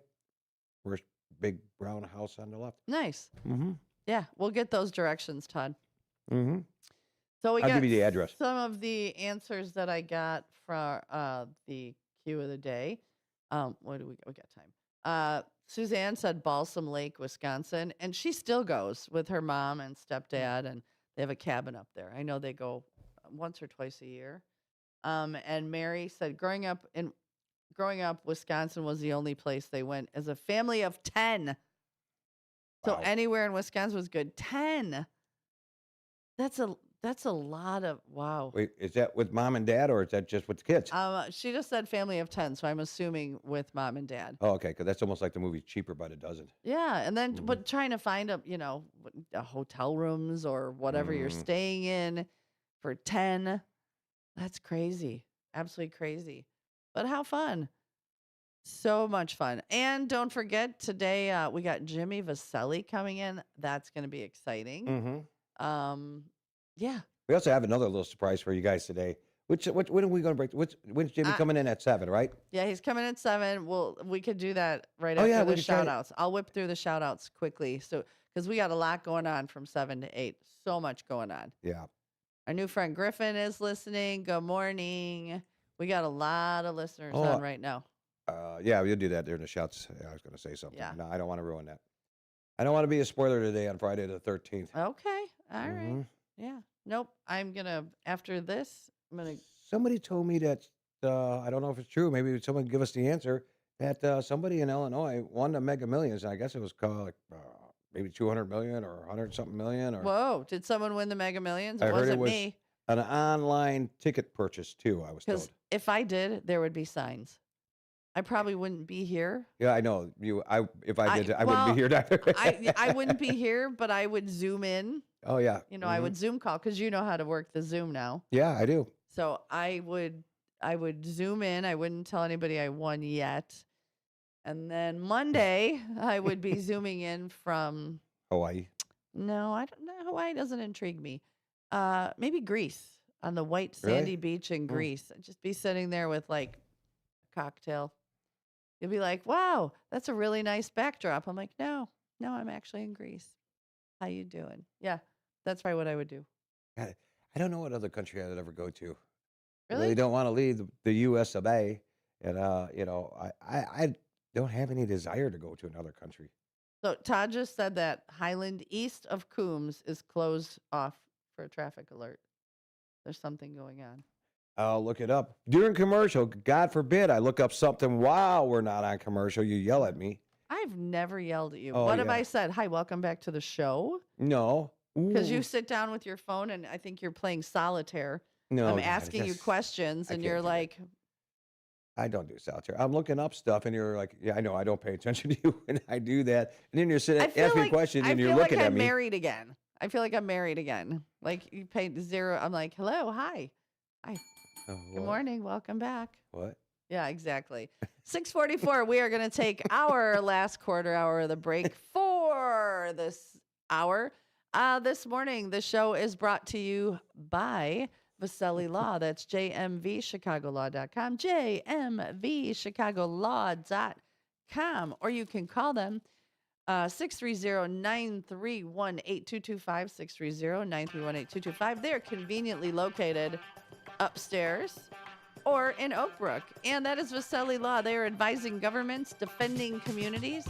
First big brown house on the left. Nice. Mm-hmm. Yeah, we'll get those directions, Todd. Mm-hmm. So we I'll got give you the address. some of the answers that I got from the Q of the day. What do we got? We got time. Suzanne said Balsam Lake, Wisconsin, and she still goes with her mom and stepdad, and they have a cabin up there. I know they go once or twice a year. And Mary said growing up, Wisconsin was the only place they went as a family of 10. So Wow. anywhere in Wisconsin was good. 10. That's a lot of wow. Wait, is that with mom and dad, or is that just with the kids? She just said family of 10, so I'm assuming with mom and dad. Oh, okay, because that's almost like the movie Cheaper by the Dozen. Yeah, and then but trying to find a hotel rooms or whatever you're staying in for 10, that's crazy. Absolutely crazy. But how fun. So much fun. And don't forget, today we got Jimmy Vaselli coming in. That's going to be exciting. Mm-hmm. Yeah. We also have another little surprise for you guys today. When are we going to break? When's Jimmy coming in at 7, right? Yeah, he's coming at 7. We could do that right Oh, after yeah, we the could try shout it. outs. I'll whip through the shout outs quickly. So, because we got a lot going on from 7 to 8. So much going on. Yeah. Our new friend Griffin is listening. Good morning. We got a lot of listeners on right now. Yeah, we'll do that during the shouts. I was going to say something. Yeah. No, I don't want to ruin that. I don't want to be a spoiler today on Friday the 13th. Okay. All right. Yeah. Nope. I'm going to, after this, I'm going to. Somebody told me that, I don't know if it's true, maybe someone give us the answer, that somebody in Illinois won the Mega Millions. I guess it was called like maybe 200 million or 100 something million. Or Whoa. Did someone win the Mega Millions? It I heard wasn't it was me. an online ticket purchase too, I was told. Because if I did, there would be signs. I probably wouldn't be here. Yeah, I know. If I did, I wouldn't be here either. I wouldn't be here, but I would Zoom in. Oh, yeah. I would Zoom call because you know how to work the Zoom now. Yeah, I do. So I would Zoom in. I wouldn't tell anybody I won yet. And then Monday, I would be Zooming in from Hawaii. No, I don't know. Hawaii doesn't intrigue me. Maybe Greece, on the white sandy beach in Greece. I'd just be sitting there with like a cocktail. You'll be like, wow, that's a really nice backdrop. I'm like, no, I'm actually in Greece. How you doing? Yeah, that's probably what I would do. I don't know what other country I would ever go to. I Really? really don't want to leave the U.S. of A. And, I don't have any desire to go to another country. So Todd just said that Highland east of Coombs is closed off for a traffic alert. There's something going on. I'll look it up. During commercial, God forbid I look up something while we're not on commercial. You yell at me. I've never yelled at you. Oh, What have yeah. I said? Hi, welcome back to the show. No. Because you Ooh. sit down with your phone and I think you're playing solitaire. No, I'm God, asking you that's- questions I and can't you're do that. like, I don't do solitaire. I'm looking up stuff, and you're like, yeah, I know. I don't pay attention to you when I do that. And then you're sitting, ask me a question, and you're looking I'm at me. married again. I feel like I'm married again. Like you paid zero. I'm like, hello, hi. Oh, Good what? morning. Welcome back. What? Yeah, exactly. 6:44. We are going to take our last quarter hour of the break for this hour. This morning, the show is brought to you by Vasselli Law. That's jmvchicagolaw.com, jmvchicagolaw.com. Or you can call them 630-931-8225, 630-931-8225. They're conveniently located upstairs or in Oak Brook. And that is Vasselli Law. They are advising governments, defending communities,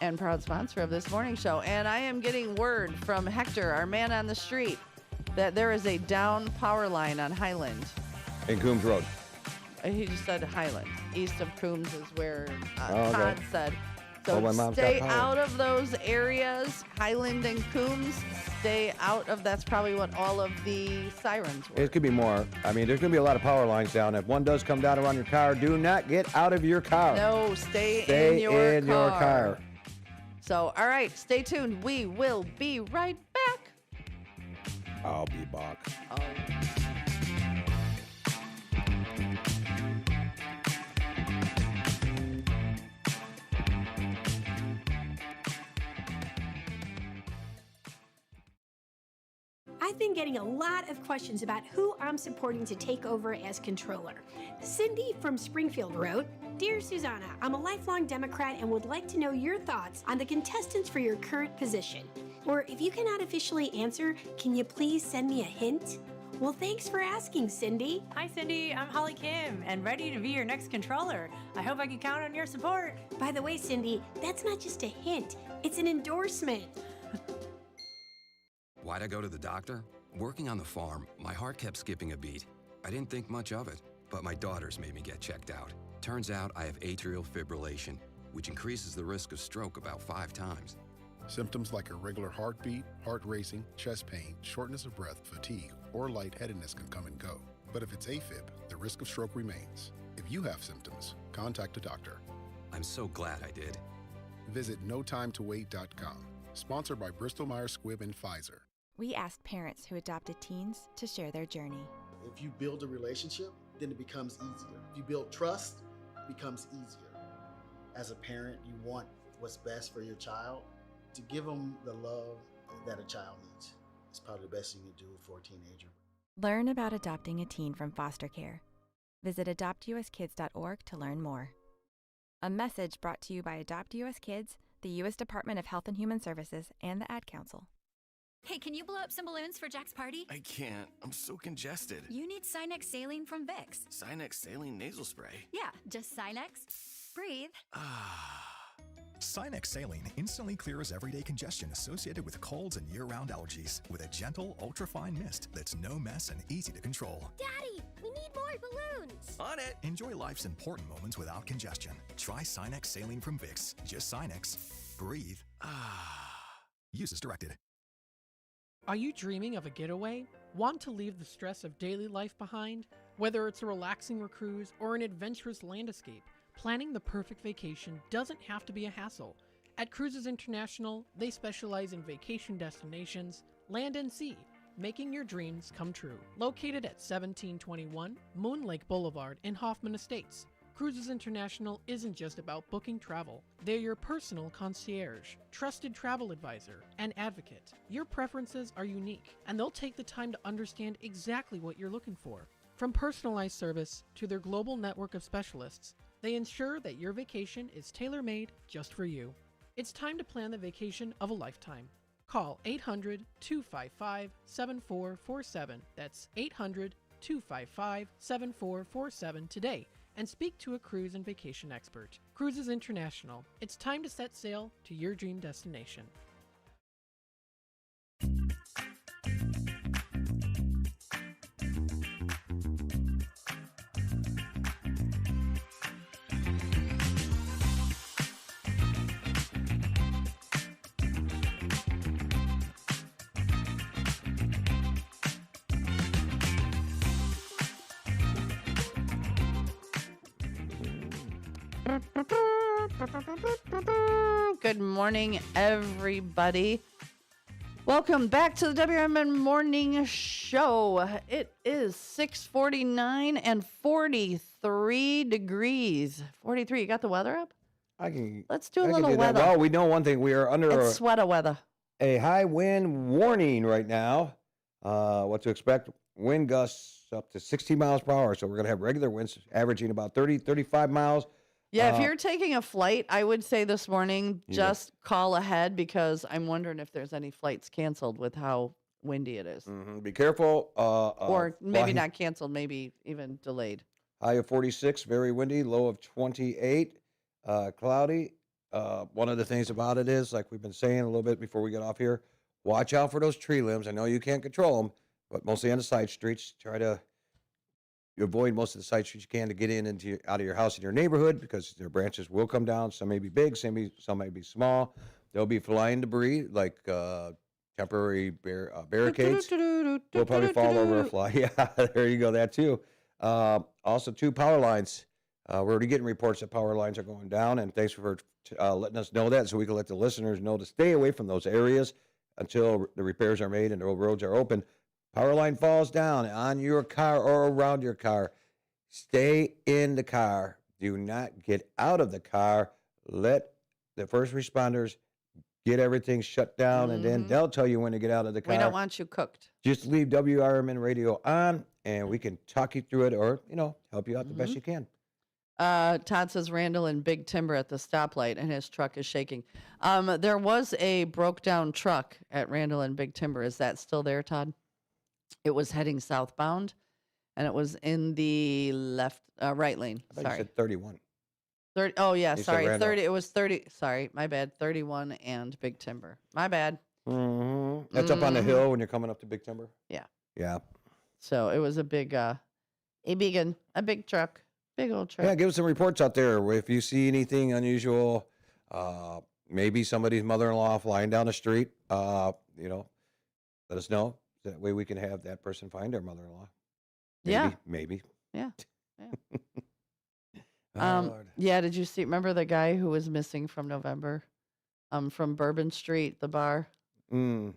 and proud sponsor of this morning show. And I am getting word from Hector, our man on the street, that there is a down power line on Highland. In Coombs Road. He just said Highland. East of Coombs is where okay. Todd said. Oh, my So mom's stay got power. out of those areas, Highland and Coombs. Stay out of, that's probably what all of the sirens were. It could be more. I mean, there's going to be a lot of power lines down. If one does come down around your car, do not get out of your car. No, stay Stay in your car. car. So, all right, stay tuned. We will be right back. I'll be back. I've been getting a lot of questions about who I'm supporting to take over as controller. Cindy from Springfield wrote, Dear Susanna, I'm a lifelong Democrat and would like to know your thoughts on the contestants for your current position. Or if you cannot officially answer, can you please send me a hint? Well, thanks for asking, Cindy. Hi, Cindy. I'm Holly Kim and ready to be your next controller. I hope I can count on your support. By the way, Cindy, that's not just a hint, it's an endorsement. Why'd I go to the doctor? Working on the farm, my heart kept skipping a beat. I didn't think much of it, but my daughters made me get checked out. Turns out I have atrial fibrillation, which increases the risk of stroke about 5 times. Symptoms like irregular heartbeat, heart racing, chest pain, shortness of breath, fatigue, or lightheadedness can come and go. But if it's AFib, the risk of stroke remains. If you have symptoms, contact a doctor. I'm so glad I did. Visit notimetowait.com. Sponsored by Bristol Myers Squibb and Pfizer. We asked parents who adopted teens to share their journey. If you build a relationship, then it becomes easier. If you build trust, it becomes easier. As a parent, you want what's best for your child. To give them the love that a child needs is probably the best thing you can do for a teenager. Learn about adopting a teen from foster care. Visit adoptuskids.org to learn more. A message brought to you by Adopt US Kids, the U.S. Department of Health and Human Services, and the Ad Council. Hey, can you blow up some balloons for Jack's party? I can't. I'm so congested. You need Sinex Saline from Vicks. Sinex Saline Nasal Spray. Yeah, just Sinex. Breathe. Sinex Saline instantly clears everyday congestion associated with colds and year-round allergies with a gentle, ultra-fine mist that's no mess and easy to control. Daddy, we need more balloons. On it! Enjoy life's important moments without congestion. Try Sinex Saline from Vicks. Just Sinex. Breathe. Use as directed. Are you dreaming of a getaway? Want to leave the stress of daily life behind? Whether it's a relaxing cruise or an adventurous land escape, planning the perfect vacation doesn't have to be a hassle. At Cruises International, they specialize in vacation destinations, land and sea, making your dreams come true. Located at 1721 Moon Lake Boulevard in Hoffman Estates, Cruises International isn't just about booking travel. They're your personal concierge, trusted travel advisor, and advocate. Your preferences are unique, and they'll take the time to understand exactly what you're looking for. From personalized service to their global network of specialists, they ensure that your vacation is tailor-made just for you. It's time to plan the vacation of a lifetime. Call 800-255-7447. That's 800-255-7447 today and speak to a cruise and vacation expert. Cruises International. It's time to set sail to your dream destination. Good morning, everybody. Welcome back to the WRMN Morning Show. It is 6:49 and 43 degrees. 43. You got the weather up? Let's do a little weather. Well, we know one thing. We are under It's sweater weather. a high wind warning right now. What to expect? Wind gusts up to 60 miles per hour. So we're going to have regular winds averaging about 30, 35 miles. Yeah, if you're taking a flight, I would say this morning, just call ahead because I'm wondering if there's any flights canceled with how windy it is. Be careful. Or maybe flying. not canceled, maybe even delayed. High of 46, very windy. Low of 28, cloudy. One of the things about it is, like we've been saying a little bit before we get off here, watch out for those tree limbs. I know you can't control them, but mostly on the side streets. Try to avoid most of the side streets you can to get in into out of your house in your neighborhood because their branches will come down. Some may be big, some may be small. There'll be flying debris like temporary barricades. Will probably fall over a fly. Yeah, there you go. That too. Also, two power lines. We're already getting reports that power lines are going down, and thanks for letting us know that so we can let the listeners know to stay away from those areas until the repairs are made and the roads are open. Power line falls down on your car or around your car. Stay in the car. Do not get out of the car. Let the first responders get everything shut down, and then they'll tell you when to get out of the car. We don't want you cooked. Just leave WRMN radio on, and we can talk you through it or, help you out the best you can. Todd says Randall in Big Timber at the stoplight, and his truck is shaking. There was a broke-down truck at Randall and Big Timber. Is that still there, Todd? It was heading southbound, and it was in the right lane. I thought you said 31. 30. Oh, yeah, You said sorry. Randall. 30. It was 30. Sorry, my bad. 31 and Big Timber. My bad. That's up on the hill when you're coming up to Big Timber? Yeah. Yeah. So it was a big truck. Big old truck. Yeah, give us some reports out there. If you see anything unusual, maybe somebody's mother-in-law flying down the street, let us know. That way we can have that person find their mother-in-law. Maybe. Yeah. Lord. Yeah, did you remember the guy who was missing from November? From Bourbon Street, the bar? No.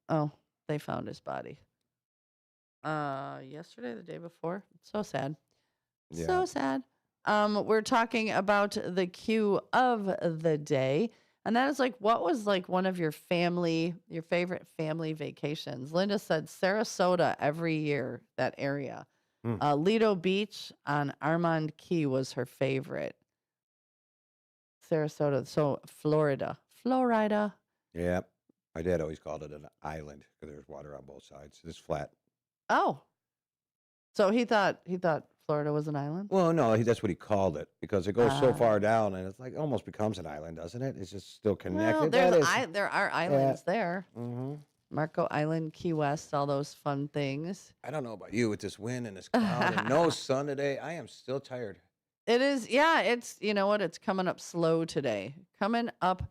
Oh, they found his body. Yesterday, the day before. So sad. Yeah. So sad. We're talking about the cue of the day. And that is what was one of your favorite family vacations? Linda said Sarasota every year, that area. Lido Beach on Armand Key was her favorite. Sarasota, so Florida. Yeah. My dad always called it an island because there's water on both sides. It's flat. Oh. So he thought Florida was an island? Well, no, that's what he called it because it goes so far down and it's like almost becomes an island, doesn't it? It's just still connected. Well, there are islands there. Mm-hmm. Marco Island, Key West, all those fun things. I don't know about you with this wind and this cloud and no sun today. I am still tired. It is, yeah, it's, you know what? It's coming up slow today. Coming up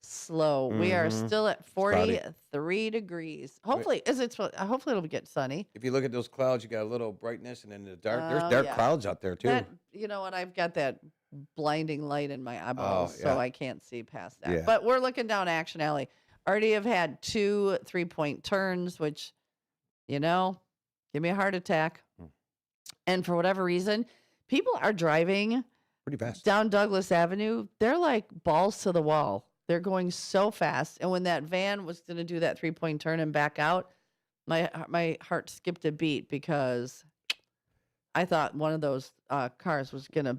slow. We are still at 43 degrees. Hopefully, hopefully it'll get sunny. If you look at those clouds, you got a little brightness and then the dark. There's dark clouds out there too. You know what? I've got that blinding light in my eyeballs, so I can't see past that. Yeah. But we're looking down Action Alley. Already have had 2 3-point turns, which, you know, give me a heart attack. And for whatever reason, people are driving pretty fast down Douglas Avenue. They're like balls to the wall. They're going so fast. And when that van was going to do that 3-point turn and back out, my heart skipped a beat because I thought one of those cars was going to,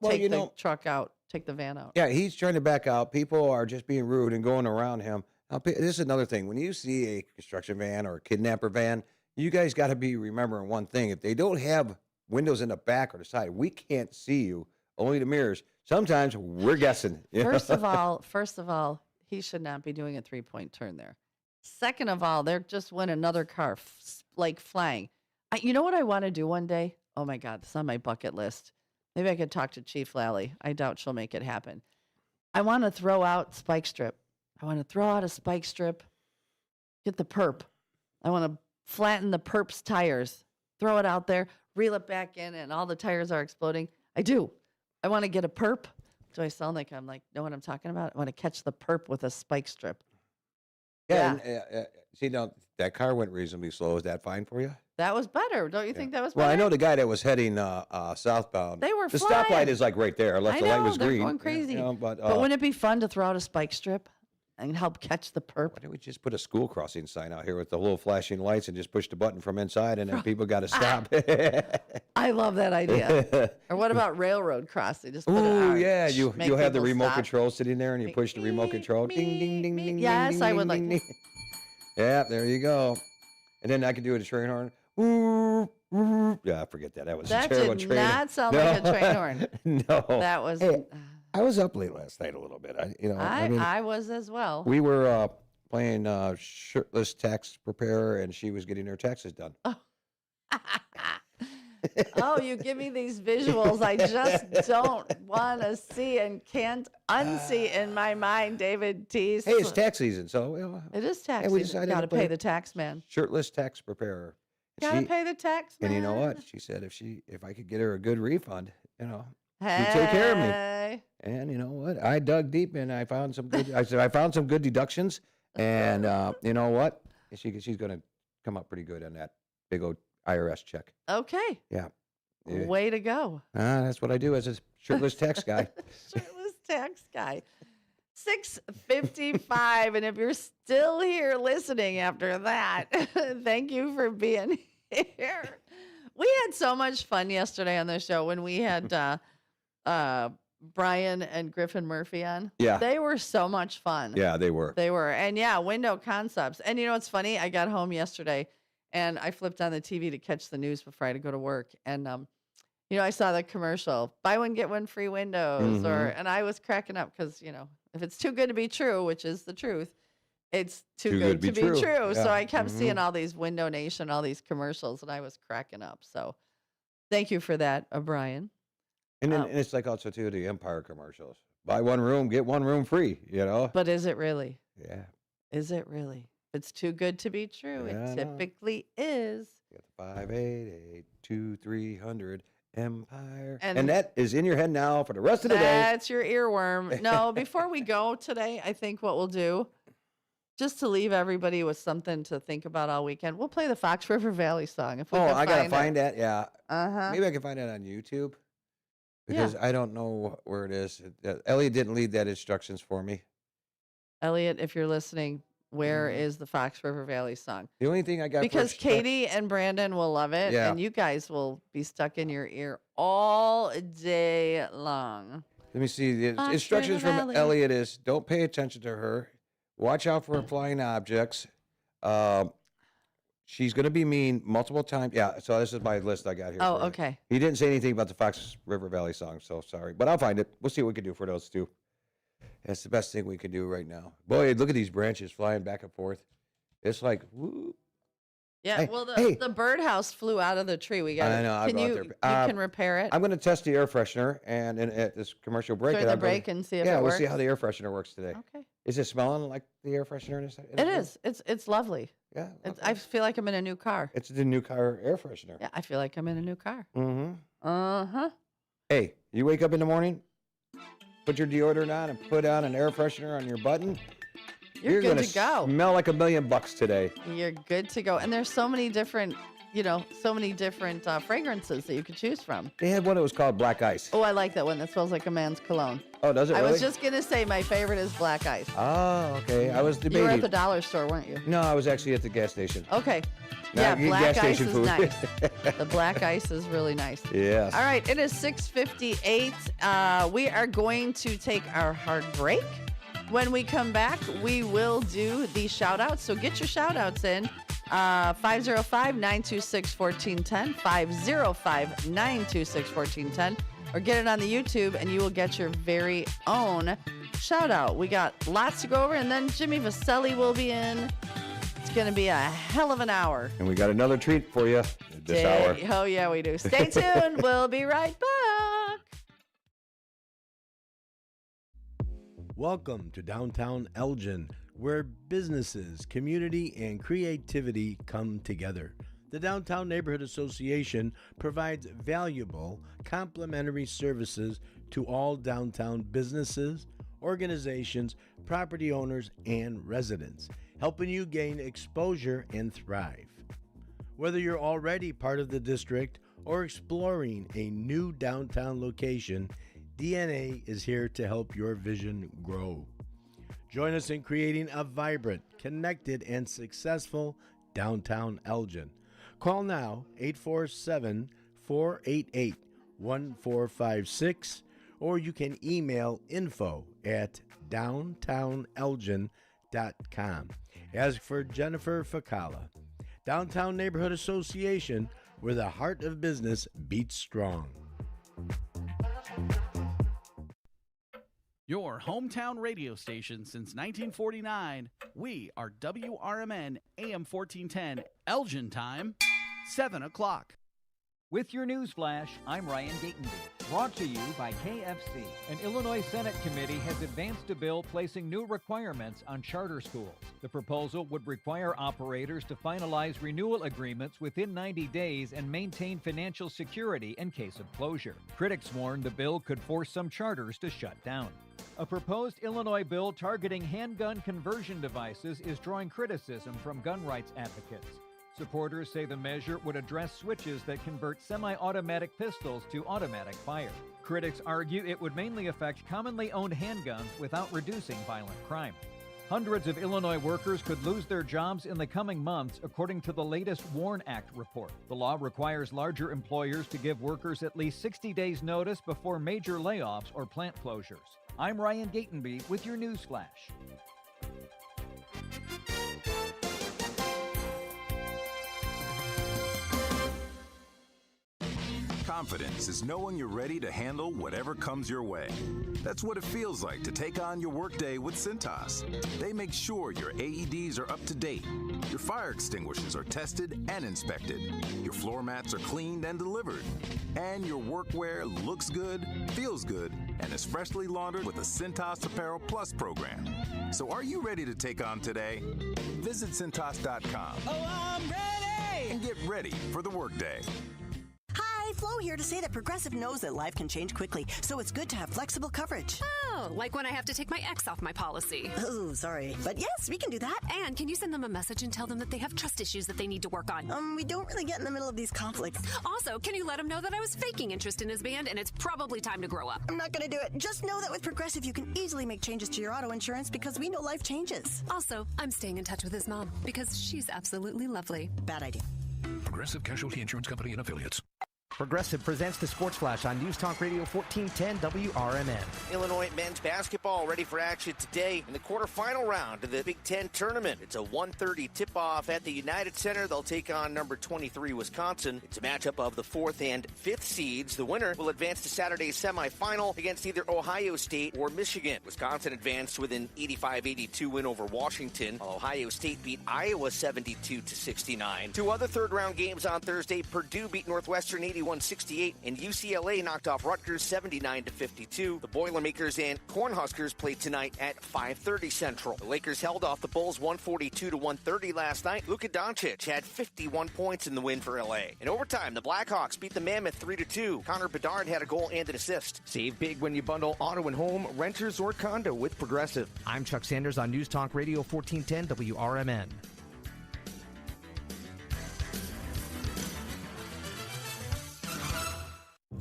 take the truck out, take the van out. Yeah, he's trying to back out. People are just being rude and going around him. Now, this is another thing. When you see a construction van or a kidnapper van, you guys got to be remembering one thing. If they don't have windows in the back or the side, we can't see you, only the mirrors. Sometimes we're guessing. First of all, he should not be doing a 3-point turn there. Second of all, there just went another car flying. You know what I want to do one day? Oh my God, it's on my bucket list. Maybe I could talk to Chief Lally. I doubt she'll make it happen. I want to throw out spike strip. I want to throw out a spike strip, get the perp. I want to flatten the perp's tires, throw it out there, reel it back in, and all the tires are exploding. I do. I want to get a perp. Do I sound like know what I'm talking about? I want to catch the perp with a spike strip. Yeah. And, see, now that car went reasonably slow. Is that fine for you? That was better. Don't you think that was better? Well, I know the guy that was heading southbound. They were the flying. stoplight is like right there, unless the light was they're green. Going crazy. But wouldn't it be fun to throw out a spike strip and help catch the perp? Why don't we just put a school crossing sign out here with the little flashing lights and just push the button from inside, and then people got to stop. I love that idea. Or what about railroad crossing? Just put yeah, you'll have the remote control sitting there, and you push the remote control. Ding, ding, ding, ding. Yes, ding, I ding, would ding, like. Ding. Yeah, there you go. And then I could do it a train horn. Yeah, forget that. That was a terrible train. That did not sound like a train horn. No, that was. Hey, I was up late last night a little bit. I was as well. We were playing shirtless tax preparer, and she was getting her taxes done. Oh, you give me these visuals I just don't want to see and can't unsee in my mind, David Teese. Hey, it's tax season, so it is tax season. Got to pay the tax man. Shirtless tax preparer. Got to pay the tax man. And you know what? She said if I could get her a good refund, she'd take care of me. And you know what? I dug deep and I found some good. I said I found some good deductions, and you know what? She's going to come up pretty good on that big old IRS check. Okay. Yeah. Way to go. That's what I do as a shirtless tax guy. Shirtless tax guy. 6:55, and if you're still here listening after that, thank you for being here. We had so much fun yesterday on the show when we had Brian and Griffin Murphy on. Yeah. They were so much fun. Yeah, they were. They were. And yeah, Window Concepts. And you know what's funny? I got home yesterday and I flipped on the TV to catch the news before I had to go to work. And, I saw the commercial, buy one, get one free windows. And I was cracking up because, if it's too good to be true, which is the truth, it's too good to be true. Yeah. So I kept seeing all these Window Nation, all these commercials, and I was cracking up. So thank you for that, Brian. And then it's like also, too, the Empire commercials. Buy one room, get one room free, But is it really? Yeah. Is it really? If it's too good to be true, it typically is. 588-2300 Empire. And that is in your head now for the rest of the day. That's your earworm. No, before we go today, I think what we'll do, just to leave everybody with something to think about all weekend, we'll play the Fox River Valley song. If we can I got to find that. Yeah. Uh-huh. Maybe I can find it on YouTube because I don't know where it is. Elliot didn't leave that instructions for me. Elliot, if you're listening, where is the Fox River Valley song? The only thing I got because Katie and Brandon will love it, and you guys will be stuck in your ear all day long. Let me see. The instructions from Elliot is: don't pay attention to her. Watch out for flying objects. She's going to be mean multiple times. Yeah, so this is my list I got here. Oh, for you. okay. He didn't say anything about the Fox River Valley song, so sorry. But I'll find it. We'll see what we can do for those two. That's the best thing we can do right now. Boy, look at these branches flying back and forth. It's like, woo. Yeah, Hey, well, hey. the birdhouse flew out of the tree. We got. I know. Can you can repair it? I'm going to test the air freshener and at this commercial break. During the break and see if it we'll works? see how the air freshener works today. Okay. Is it smelling like the air freshener? It is. It's lovely. Yeah. I feel like I'm in a new car. It's the new car air freshener. Yeah, I feel like I'm in a new car. Mm-hmm. Uh-huh. Hey, you wake up in the morning, put your deodorant on, and put on an air freshener on your button. You're good gonna to go. Smell like $1 million today. You're good to go. And there's so many different, fragrances that you could choose from. They had one that was called Black Ice. Oh, I like that one. That smells like a man's cologne. Oh, does it really? I was just going to say my favorite is Black Ice. Oh, okay. I was debating. You were at the dollar store, weren't you? No, I was actually at the gas station. Okay. Now, Yeah, you get Black gas Ice station is food. nice. The Black Ice is really nice. Yes. All right, it is 6:58. We are going to take our hard break. When we come back, we will do the shout-outs. So get your shout-outs in. 505-926-1410, 505-926-1410, or get it on the YouTube, and you will get your very own shout-out. We got lots to go over, and then Jimmy Vaselli will be in. It's going to be a hell of an hour. And we got another treat for you this hour. Oh, yeah, we do. Stay tuned. We'll be right back. Welcome to downtown Elgin, where businesses, community, and creativity come together. The Downtown Neighborhood Association provides valuable, complimentary services to all downtown businesses, organizations, property owners, and residents, helping you gain exposure and thrive. Whether you're already part of the district or exploring a new downtown location, DNA is here to help your vision grow. Join us in creating a vibrant, connected, and successful downtown Elgin. Call now 847-488-1456, or you can email info@downtownelgin.com. Ask for Jennifer Facala. Downtown Neighborhood Association, where the heart of business beats strong. Your hometown radio station since 1949. We are WRMN AM 1410, Elgin time, 7 o'clock. With your news flash, I'm Ryan Gatenby. Brought to you by KFC. An Illinois Senate committee has advanced a bill placing new requirements on charter schools. The proposal would require operators to finalize renewal agreements within 90 days and maintain financial security in case of closure. Critics warn the bill could force some charters to shut down. A proposed Illinois bill targeting handgun conversion devices is drawing criticism from gun rights advocates. Supporters say the measure would address switches that convert semi-automatic pistols to automatic fire. Critics argue it would mainly affect commonly owned handguns without reducing violent crime. Hundreds of Illinois workers could lose their jobs in the coming months, according to the latest WARN Act report. The law requires larger employers to give workers at least 60 days notice before major layoffs or plant closures. I'm Ryan Gatenby with your news flash. Confidence is knowing you're ready to handle whatever comes your way. That's what it feels like to take on your workday with Cintas. They make sure your AEDs are up to date, your fire extinguishers are tested and inspected, your floor mats are cleaned and delivered, and your workwear looks good, feels good, and is freshly laundered with the Cintas Apparel Plus program. So are you ready to take on today? Visit Cintas.com. Oh, I'm ready! And get ready for the workday. Hi, Flo here to say that Progressive knows that life can change quickly, so it's good to have flexible coverage. Oh, like when I have to take my ex off my policy. Oh, sorry. But yes, we can do that. And can you send them a message and tell them that they have trust issues that they need to work on? We don't really get in the middle of these conflicts. Also, can you let him know that I was faking interest in his band and it's probably time to grow up? I'm not going to do it. Just know that with Progressive, you can easily make changes to your auto insurance because we know life changes. Also, I'm staying in touch with his mom because she's absolutely lovely. Bad idea. Progressive Casualty Insurance Company and Affiliates. Progressive presents the Sports Flash on News Talk Radio 1410 WRMN. Illinois men's basketball ready for action today in the quarterfinal round of the Big Ten tournament. It's a 1:30 tip-off at the United Center. They'll take on number 23 Wisconsin. It's a matchup of the 4th and 5th seeds. The winner will advance to Saturday's semifinal against either Ohio State or Michigan. Wisconsin advanced with an 85-82 win over Washington, while Ohio State beat Iowa 72-69. Two other third-round games on Thursday. Purdue beat Northwestern 81-68, and UCLA knocked off Rutgers 79-52. The Boilermakers and Cornhuskers played tonight at 5:30 Central. The Lakers held off the Bulls 142-130 last night. Luka Doncic had 51 points in the win for LA. In overtime, the Blackhawks beat the Mammoth 3-2. Connor Bedard had a goal and an assist. Save big when you bundle auto and home, renters, or condo with Progressive. I'm Chuck Sanders on News Talk Radio 1410 WRMN.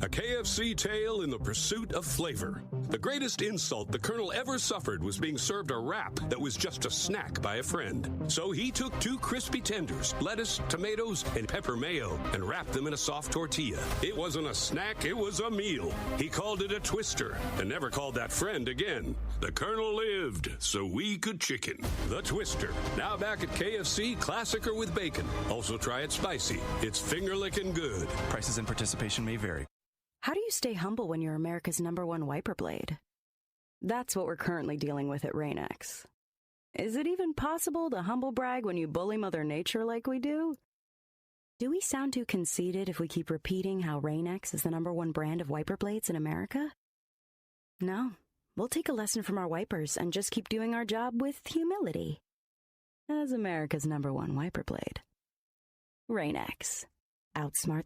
A KFC tale in the pursuit of flavor. The greatest insult the Colonel ever suffered was being served a wrap that was just a snack by a friend. So he took 2 crispy tenders, lettuce, tomatoes, and pepper mayo, and wrapped them in a soft tortilla. It wasn't a snack, it was a meal. He called it a twister, and never called that friend again. The Colonel lived, so we could chicken. The Twister, now back at KFC, classic or with bacon. Also try it spicy. It's finger-licking good. Prices and participation may vary. How do you stay humble when you're America's #1 wiper blade? That's what we're currently dealing with at Rain-X. Is it even possible to humble brag when you bully Mother Nature like we do? Do we sound too conceited if we keep repeating how Rain-X is the #1 brand of wiper blades in America? No, we'll take a lesson from our wipers and just keep doing our job with humility. As America's #1 wiper blade. Rain-X. Outsmart.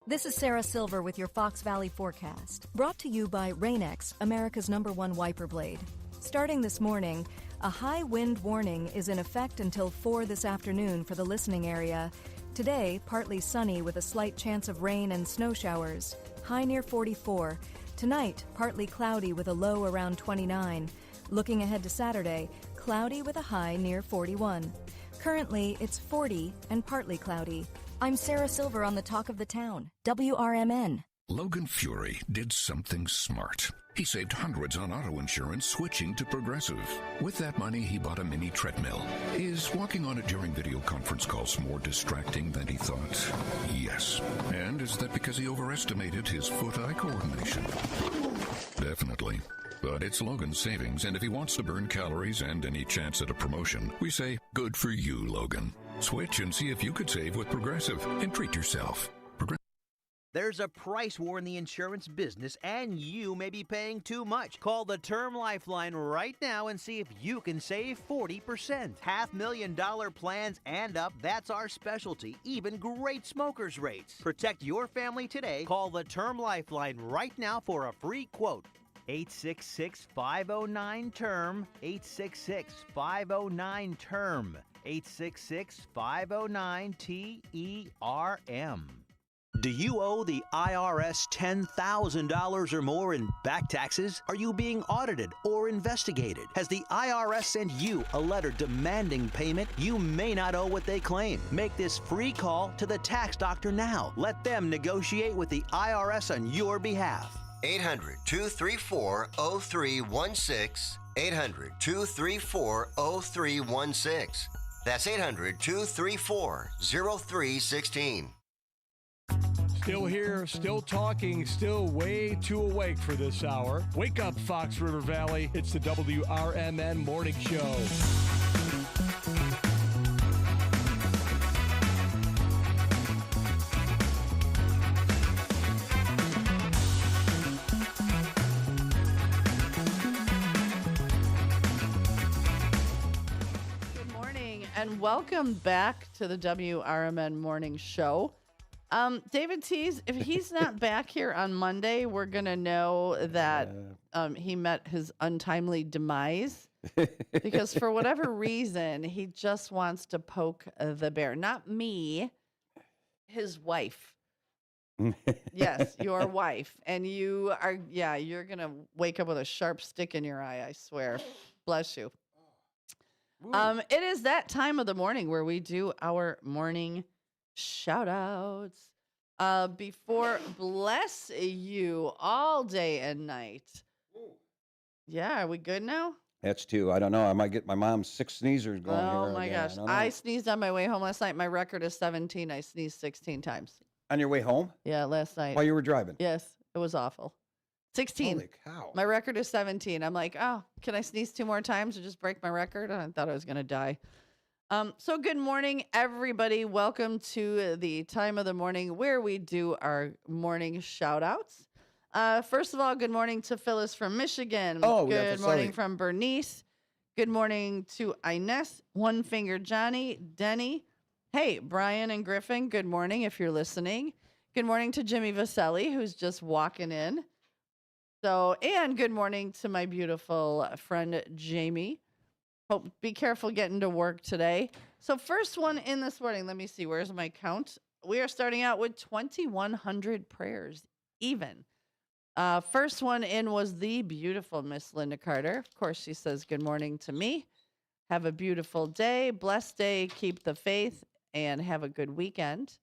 This is Sarah Silver with your Fox Valley forecast, brought to you by Rain-X, America's #1 wiper blade. Starting this morning, a high wind warning is in effect until 4 this afternoon for the listening area. Today, partly sunny with a slight chance of rain and snow showers, high near 44. Tonight, partly cloudy with a low around 29. Looking ahead to Saturday, cloudy with a high near 41. Currently, it's 40 and partly cloudy. I'm Sarah Silver on the Talk of the Town, WRMN. Logan Fury did something smart. He saved hundreds on auto insurance switching to Progressive. With that money, he bought a mini treadmill. Is walking on it during video conference calls more distracting than he thought? Yes. And is that because he overestimated his foot-eye coordination? Definitely. But it's Logan's savings, and if he wants to burn calories and any chance at a promotion, we say, good for you, Logan. Switch and see if you could save with Progressive and treat yourself. There's a price war in the insurance business, and you may be paying too much. Call the Term Lifeline right now and see if you can save 40%. $500,000 plans and up, that's our specialty. Even great smokers' rates. Protect your family today. Call the Term Lifeline right now for a free quote. 866-509-TERM. 866-509-TERM. 866-509-TERM. Do you owe the IRS $10,000 or more in back taxes? Are you being audited or investigated? Has the IRS sent you a letter demanding payment? You may not owe what they claim. Make this free call to the tax doctor now. Let them negotiate with the IRS on your behalf. 800-234-0316. 800-234-0316. That's 800-234-0316. Still here, still talking, still way too awake for this hour. Wake up, Fox River Valley. It's the WRMN Morning Show. Good morning and welcome back to the WRMN Morning Show. David Tease, if he's not back here on Monday, we're going to know that he met his untimely demise because for whatever reason, he just wants to poke the bear. Not me, his wife. Yes, your wife. And you are, you're going to wake up with a sharp stick in your eye, I swear. Bless you. It is that time of the morning where we do our morning shout outs. Before bless you all day and night. Yeah, are we good now? That's 2. I don't know. I might get my mom's 6 sneezers going here. Oh my again. gosh. I don't know. I sneezed on my way home last night. My record is 17. I sneezed 16 times. On your way home? Yeah, last night. While you were driving? Yes, it was awful. 16. Holy cow. My record is 17. I'm like, oh, can I sneeze 2 more times or just break my record? I thought I was going to die. So good morning, everybody. Welcome to the time of the morning where we do our morning shout outs. First of all, good morning to Phyllis from Michigan. Oh, good morning from Bernice. Good morning to Ines, One Finger Johnny, Denny. Hey, Brian and Griffin, good morning if you're listening. Good morning to Jimmy Vaselli, who's just walking in. And good morning to my beautiful friend, Jamie. Be careful getting to work today. So first one in this morning, let me see, where's my count? We are starting out with 2,100 prayers, even. First one in was the beautiful Miss Linda Carter. Of course, she says good morning to me. Have a beautiful day, blessed day, keep the faith, and have a good weekend.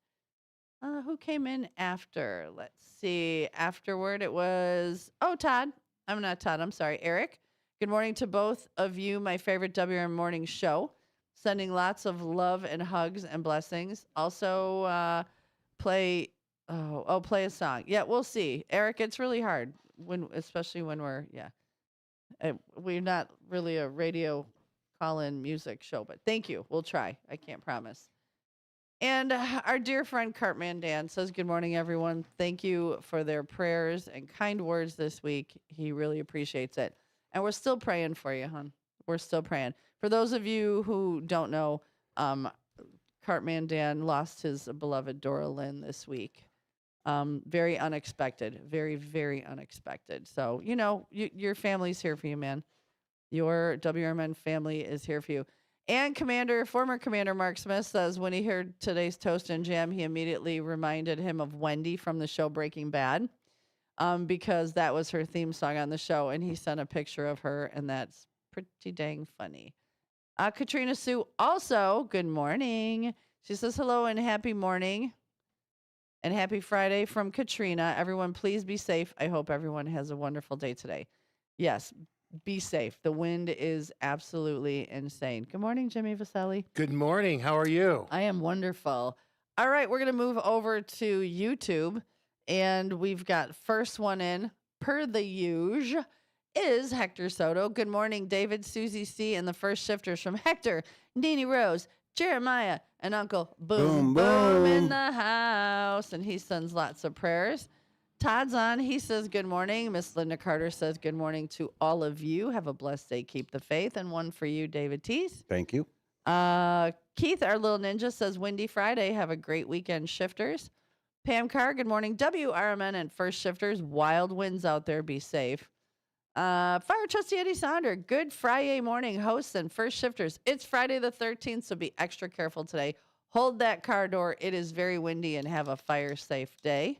Who came in after? Let's see. Afterward, it was, Todd. I'm not Todd. I'm sorry, Eric. Good morning to both of you, my favorite WRMN morning show. Sending lots of love and hugs and blessings. Also, play a song. Yeah, we'll see. Eric, it's really hard, especially when we're not really a radio call-in music show, but thank you. We'll try. I can't promise. And our dear friend Cartman Dan says, good morning, everyone. Thank you for their prayers and kind words this week. He really appreciates it. And we're still praying for you, hon. We're still praying. For those of you who don't know, Cartman Dan lost his beloved Dora Lynn this week. Very unexpected. Very, very unexpected. So, your family's here for you, man. Your WRMN family is here for you. And former Commander Mark Smith says when he heard today's Toast and Jam, he immediately reminded him of Wendy from the show Breaking Bad, because that was her theme song on the show, and he sent a picture of her, and that's pretty dang funny. Katrina Sue also, good morning. She says hello and happy morning and happy Friday from Katrina. Everyone, please be safe. I hope everyone has a wonderful day today. Yes, be safe. The wind is absolutely insane. Good morning, Jimmy Vaselli. Good morning. How are you? I am wonderful. All right, we're going to move over to YouTube, and we've got first one in, per the usual, is Hector Soto. Good morning, David, Susie C., and the first shifters from Hector, Nene Rose, Jeremiah, and Uncle Boom Boom in the house. And he sends lots of prayers. Todd's on. He says good morning. Miss Linda Carter says good morning to all of you. Have a blessed day. Keep the faith. And one for you, David Teese. Thank you. Keith, our little ninja, says Windy Friday. Have a great weekend, shifters. Pam Carr, good morning. WRMN and first shifters. Wild winds out there. Be safe. Fire Trustee Eddie Sonder, good Friday morning, hosts and first shifters. It's Friday the 13th, so be extra careful today. Hold that car door. It is very windy, and have a fire safe day.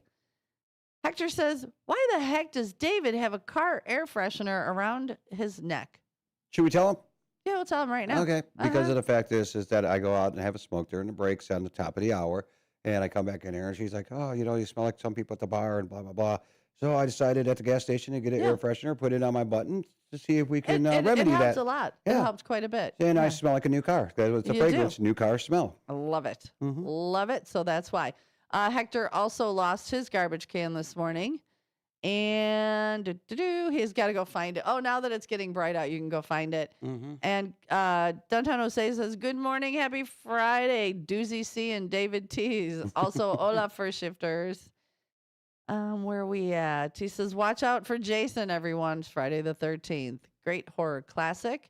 Hector says, why the heck does David have a car air freshener around his neck? Should we tell him? Yeah, we'll tell him right now. Okay, because of the fact is that I go out and have a smoke during the breaks on the top of the hour, and I come back in here, and she's like, oh, you smell like some people at the bar and blah, blah, blah. So I decided at the gas station to get an air freshener, put it on my button to see if we can remedy that. It helps a lot. Yeah. It helps quite a bit. And I smell like a new car. It's a fragrance, new car smell. I love it. Love it. So that's why. Hector also lost his garbage can this morning. And he's got to go find it. Oh, now that it's getting bright out, you can go find it. And Downtown Jose says, good morning, happy Friday, Doozy C and David T's. Also, hola first shifters. Where are we at? He says, watch out for Jason, everyone. It's Friday the 13th. Great horror classic.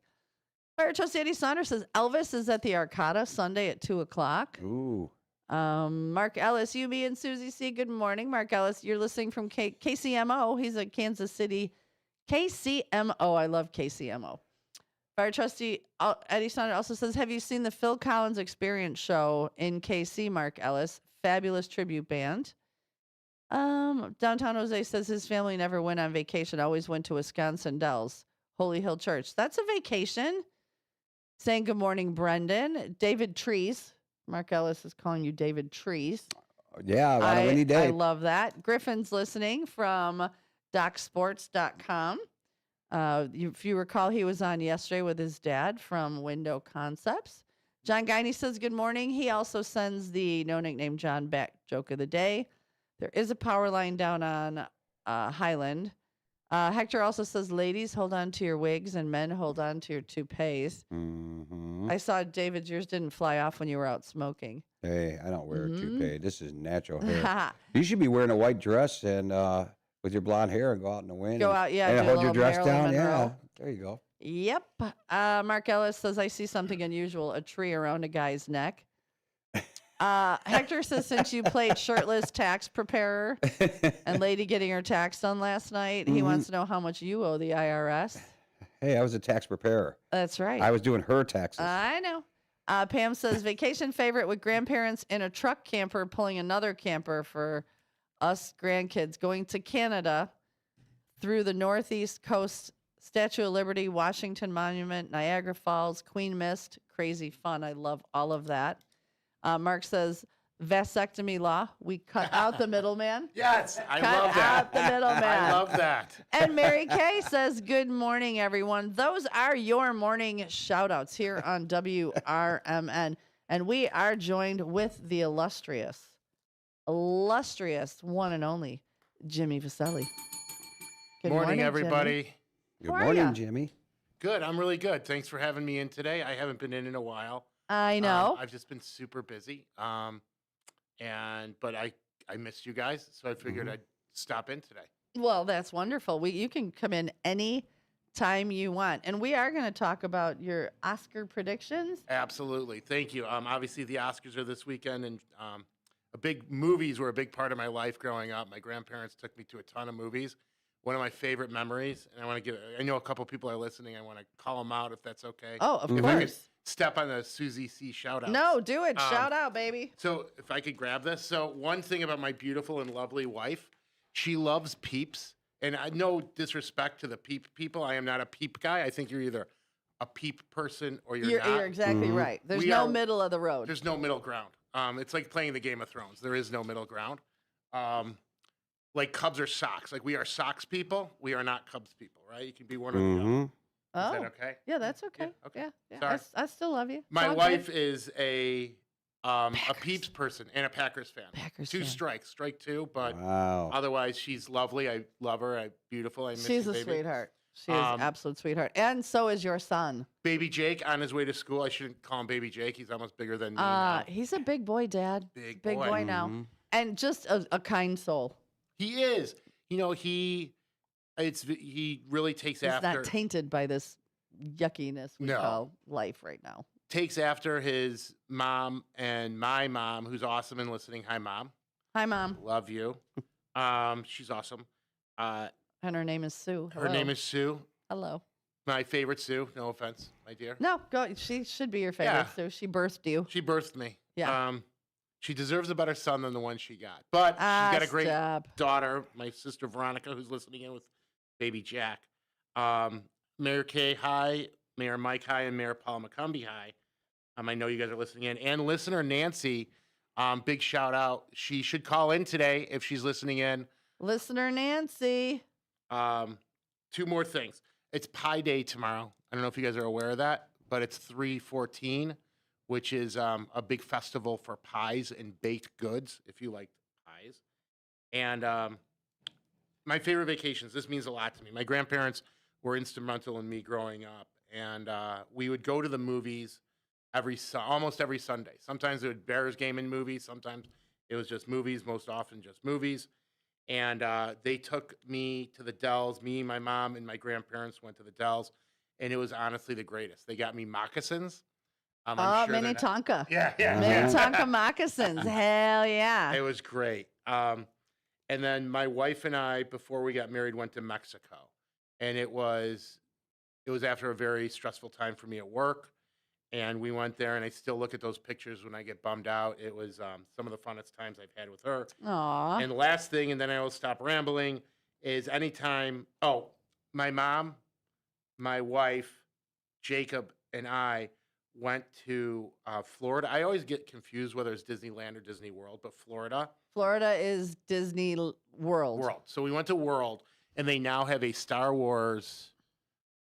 Fire Trustee Eddie Saunders says, Elvis is at the Arcada Sunday at 2 o'clock. Ooh. Mark Ellis, you, me, and Susie C. Good morning, Mark Ellis. You're listening from KCMO. He's at Kansas City. KCMO. I love KCMO. Fire Trustee Eddie Saunders also says, have you seen the Phil Collins Experience show in KC, Mark Ellis? Fabulous tribute band. Downtown Jose says his family never went on vacation, always went to Wisconsin Dells, Holy Hill Church. That's a vacation. Saying good morning, Brendan. David Trees. Mark Ellis is calling you David Trees. Yeah, on a windy day. I love that. Griffin's listening from DocSports.com. If you recall, he was on yesterday with his dad from Window Concepts. John Guiney says good morning. He also sends the no nickname John back joke of the day. There is a power line down on Highland. Hector also says, ladies, hold on to your wigs, and men, hold on to your toupees. Mm-hmm. I saw, David, yours didn't fly off when you were out smoking. Hey, I don't wear a toupee. This is natural hair. You should be wearing a white dress and with your blonde hair and go out in the wind. Go out, yeah. And do a hold your little dress Marilyn down. Monroe. Yeah, there you go. Yep. Mark Ellis says, I see something unusual, a tree around a guy's neck. Hector says, since you played shirtless tax preparer and lady getting her tax done last night, he wants to know how much you owe the IRS. Hey, I was a tax preparer. That's right. I was doing her taxes. I know. Pam says, vacation favorite with grandparents in a truck camper pulling another camper for us grandkids going to Canada through the Northeast Coast, Statue of Liberty, Washington Monument, Niagara Falls, Queen Mist. Crazy fun. I love all of that. Mark says, vasectomy law. We cut out the middleman. Yes, I cut love that. out the middleman. I love that. And Mary Kay says, good morning, everyone. Those are your morning shout-outs here on WRMN. And we are joined with the illustrious one and only Jimmy Vaselli. Good morning, everybody. Jimmy. Good morning, Jimmy. Good. I'm really good. Thanks for having me in today. I haven't been in a while. I know. I've just been super busy. But I missed you guys, so I figured I'd stop in today. Well, that's wonderful. You can come in any time you want. And we are going to talk about your Oscar predictions. Thank you. Obviously, the Oscars are this weekend, and movies were a big part of my life growing up. My grandparents took me to a ton of movies. One of my favorite memories, and I know a couple people are listening. I want to call them out if that's okay. Oh, of if I could course. step on the Susie C shout out. No, do it. Shout out, baby. So if I could grab this. So one thing about my beautiful and lovely wife, she loves Peeps. And no disrespect to the Peep people. I am not a Peep guy. I think you're either a Peep person or you're not. You're exactly right. There's no middle of the road. There's no middle ground. It's like playing the Game of Thrones. There is no middle ground. Like Cubs or Sox. Like we are Sox people. We are not Cubs people, right? You can be one or the other. Is that okay? Yeah, that's okay. Yeah, okay. Yeah. Sorry. I still love you. My wife is a Peeps person and a Packers fan. Two strikes, strike two, but otherwise she's lovely. I love her. Beautiful. I miss She's you, a baby. sweetheart. She is an absolute sweetheart. And so is your son. Baby Jake on his way to school. I shouldn't call him Baby Jake. He's almost bigger than me now. He's a big boy, Dad. Big boy now. And just a kind soul. He is. You know, he really takes He's after. not tainted by this yuckiness we call life right now. Takes after his mom and my mom, who's awesome and listening. Hi, Mom. Hi, Mom. Love you. She's awesome. And her name is Sue. Her name is Sue. Hello. My favorite Sue. No offense, my dear. No, go. She should be your favorite, Sue. She birthed you. She birthed me. Yeah. She deserves a better son than the one she got. But she's got a great daughter, my sister Veronica, who's listening in with baby Jack. Mayor Kay, hi. Mayor Mike, hi. And Mayor Paul McCumbee, hi. I know you guys are listening in. And listener Nancy, big shout out. She should call in today if she's listening in. Listener Nancy. Two more things. It's Pie Day tomorrow. I don't know if you guys are aware of that, but it's 3/14, which is a big festival for pies and baked goods, if you like pies. And my favorite vacations, this means a lot to me. My grandparents were instrumental in me growing up, and we would go to the movies almost every Sunday. Sometimes it would Bears game and movies. Sometimes it was just movies, most often just movies. And they took me to the Dells. Me, my mom, and my grandparents went to the Dells, and it was honestly the greatest. They got me moccasins. Minnetonka. Yeah. Minnetonka moccasins. Hell yeah. It was great. And then my wife and I, before we got married, went to Mexico. And it was after a very stressful time for me at work. And we went there, and I still look at those pictures when I get bummed out. It was some of the funnest times I've had with her. Aww. And the last thing, and then I will stop rambling, is anytime, my mom, my wife, Jacob, and I went to Florida. I always get confused whether it's Disneyland or Disney World, but Florida. Florida is Disney World. So we went to World, and they now have a Star Wars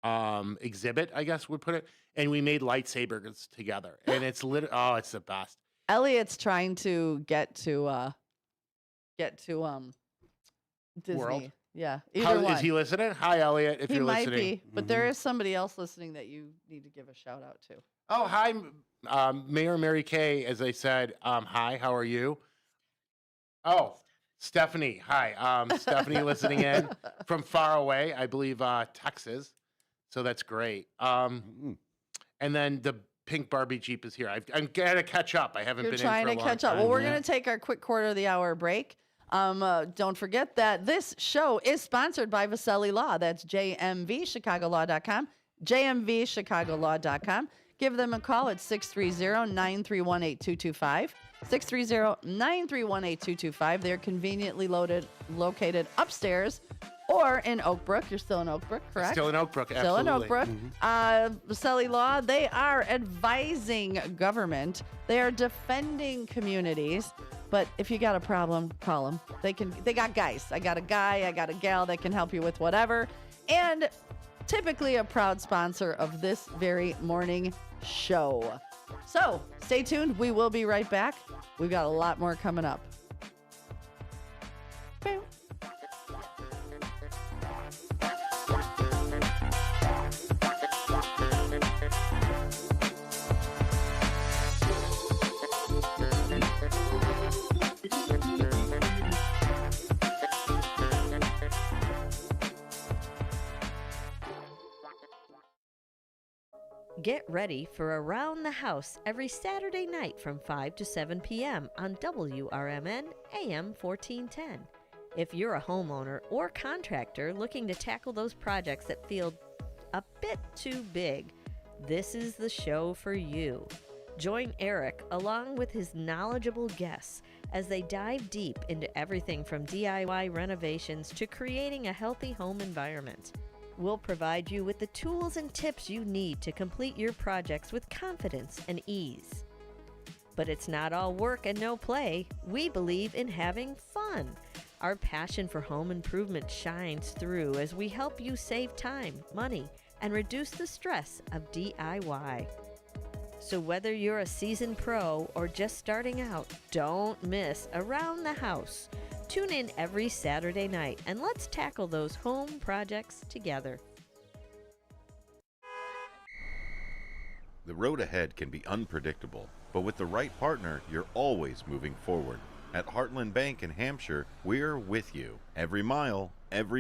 exhibit, I guess we'd put it, and we made lightsabers together, and it's it's the best. Elliot's trying to get to Disney. World? Yeah. Either one. Is he listening? Hi, Elliot, if he you're might listening. be, but there is somebody else listening that you need to give a shout out to. Oh, hi, Mayor Mary Kay, as I said. Hi, how are you? Oh, Stephanie. Hi. Stephanie listening in from far away, I believe Texas. So that's great. And then the pink Barbie Jeep is here. I'm going to catch up. I haven't You're been trying in for a to long catch time. up. Well, we're going to take our quick quarter of the hour break. Don't forget that this show is sponsored by Vaselli Law. That's jmvchicagolaw.com, jmvchicagolaw.com. Give them a call at 630-931-8225, 630-931-8225. They're conveniently located upstairs or in Oak Brook. You're still in Oak Brook, correct? Still in Oak Brook, Still in Oak absolutely. Brook. Vaselli Law, they are advising government. They are defending communities. But if you got a problem, call them. They got guys. I got a guy, I got a gal that can help you with whatever. And typically a proud sponsor of this very morning show. So stay tuned. We will be right back. We've got a lot more coming up. Boom. Get ready for Around the House every Saturday night from 5 to 7 p.m. on WRMN AM 1410. If you're a homeowner or contractor looking to tackle those projects that feel a bit too big, this is the show for you. Join Eric along with his knowledgeable guests as they dive deep into everything from DIY renovations to creating a healthy home environment. We'll provide you with the tools and tips you need to complete your projects with confidence and ease. But it's not all work and no play. We believe in having fun. Our passion for home improvement shines through as we help you save time, money, and reduce the stress of DIY. So whether you're a seasoned pro or just starting out, don't miss Around the House. Tune in every Saturday night and let's tackle those home projects together. The road ahead can be unpredictable, but with the right partner, you're always moving forward. At Heartland Bank in Hampshire, we're with you. Every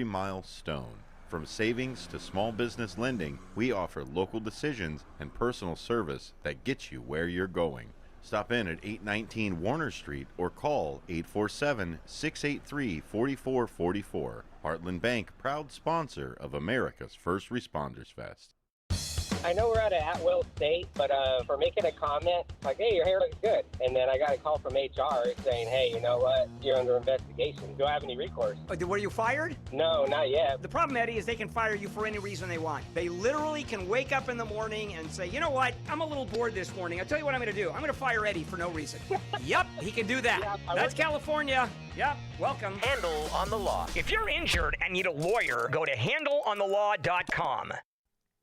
milestone. From savings to small business lending, we offer local decisions and personal service that gets you where you're going. Stop in at 819 Warner Street or call 847-683-4444. Heartland Bank, proud sponsor of America's First Responders Fest. I know we're at an at-will state, but for making a comment, like, hey, your hair looks good. And then I got a call from HR saying, hey, you know what? You're under investigation. Do I have any recourse? Were you fired? No, not yet. The problem, Eddie, is they can fire you for any reason they want. They literally can wake up in the morning and say, you know what? I'm a little bored this morning. I'll tell you what I'm going to do. I'm going to fire Eddie for no reason. Yep, he can do that. Yeah, that's California. Yep, welcome. Handle on the Law. If you're injured and need a lawyer, go to handleonthelaw.com.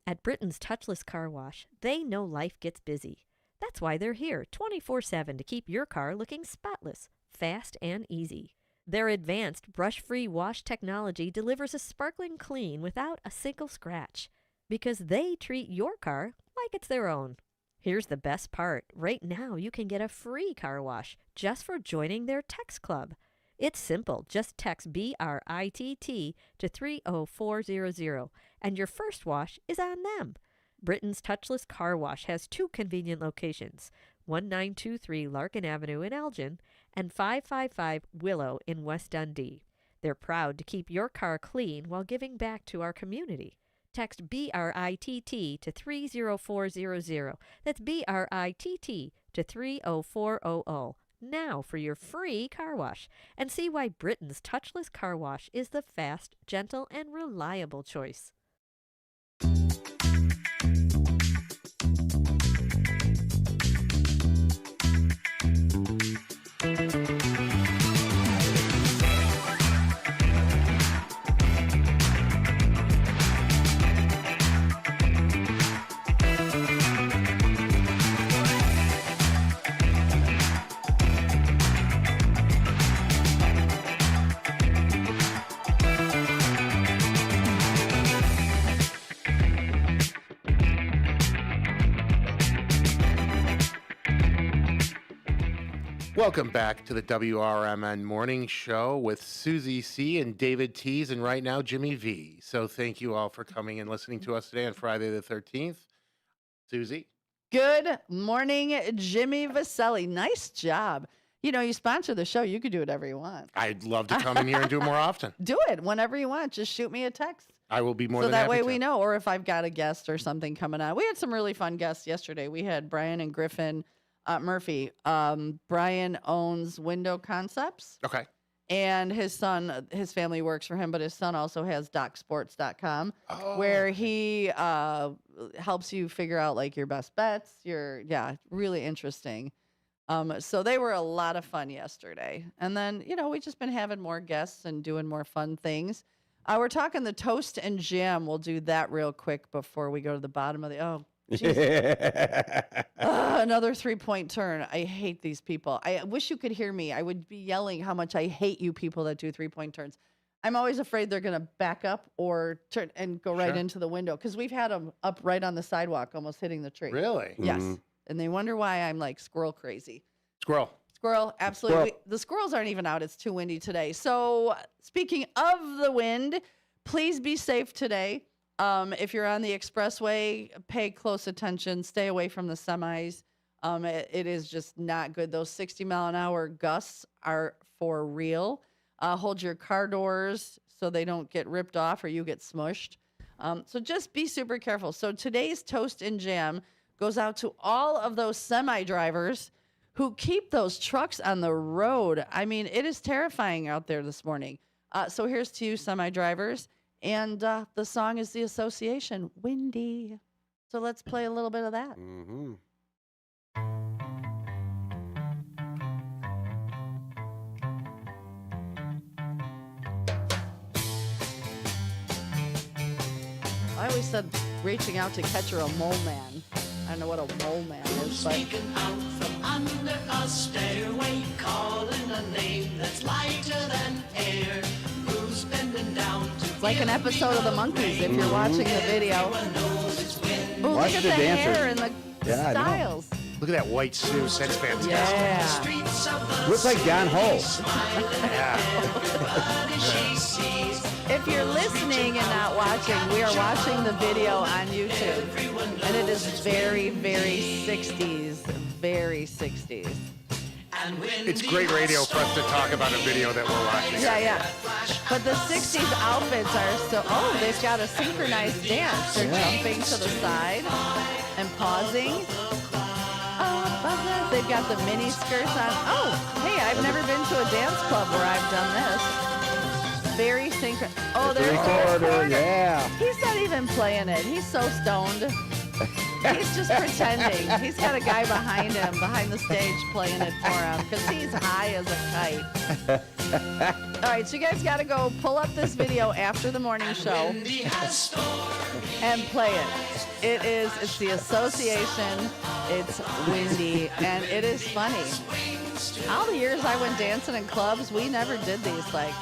At Britain's Touchless Car Wash, they know life gets busy. That's why they're here 24/7 to keep your car looking spotless, fast, and easy. Their advanced brush-free wash technology delivers a sparkling clean without a single scratch, because they treat your car like it's their own. Here's the best part. Right now, you can get a free car wash just for joining their text club. It's simple. Just text BRITT to 30400, and your first wash is on them. Britain's Touchless Car Wash has two convenient locations, 1923 Larkin Avenue in Elgin and 555 Willow in West Dundee. They're proud to keep your car clean while giving back to our community. Text BRITT to 30400. That's BRITT to 30400. Now for your free car wash, and see why Britain's Touchless Car Wash is the fast, gentle, and reliable choice. Welcome back to the WRMN Morning Show with Susie C. and David Tees, and right now Jimmy V. So thank you all for coming and listening to us today on Friday the 13th. Susie? Good morning, Jimmy Vaselli. Nice job. You know, you sponsor the show. You could do whatever you want. I'd love to come in here and do it more often. Do it whenever you want. Just shoot me a text. I will be more so than that happy way to. we know, or if I've got a guest or something coming on. We had some really fun guests yesterday. We had Brian and Griffin Murphy. Brian owns Window Concepts. Okay. And his son, his family works for him, but his son also has DocSports.com, where he helps you figure out like your best bets. Really interesting. So they were a lot of fun yesterday. And then, you know, we've just been having more guests and doing more fun things. We're talking the toast and jam. We'll do that real quick before we go to the bottom of the, another 3-point turn. I hate these people. I wish you could hear me. I would be yelling how much I hate you people that do 3-point turns. I'm always afraid they're going to back up or turn and go right into the window because we've had them up right on the sidewalk, almost hitting the tree. Really? Yes. And they wonder why I'm like squirrel crazy. Squirrel, absolutely. The squirrels aren't even out. It's too windy today. So speaking of the wind, please be safe today. If you're on the expressway, pay close attention. Stay away from the semis. It is just not good. Those 60-mile-an-hour gusts are for real. Hold your car doors so they don't get ripped off or you get smushed. So just be super careful. So today's toast and jam goes out to all of those semi-drivers who keep those trucks on the road. I mean, it is terrifying out there this morning. So here's to you, semi-drivers. And the song is The Association, Windy. So let's play a little bit of that. Mm-hmm. I always said reaching out to catch her a mole man. I don't know what a mole man is, but... Speaking out from under a stairway, calling a name that's lighter than air. Who's bending down to It's like an episode of The Monkees if you're watching the video. Oh, look at the hair and the styles. Look at that white suit. That's fantastic. Yeah. Looks like John Ho. If you're listening and not watching, we are watching the video on YouTube. And it is very, very 60s. Very 60s. It's great radio for us to talk about a video that we're watching. Yeah. But the 60s outfits are so... Oh, they've got a synchronized dance. They're jumping to the side and pausing. They've got the mini skirts on. Oh, hey, I've never been to a dance club where I've done this. Very synchronous. Oh, there's the recorder. Yeah. He's not even playing it. He's so stoned. He's just pretending. He's got a guy behind him, behind the stage, playing it for him because he's high as a kite. All right, so you guys got to go pull up this video after the morning show and play it. It's The Association. It's windy, and it is funny. All the years I went dancing in clubs, we never did these, like,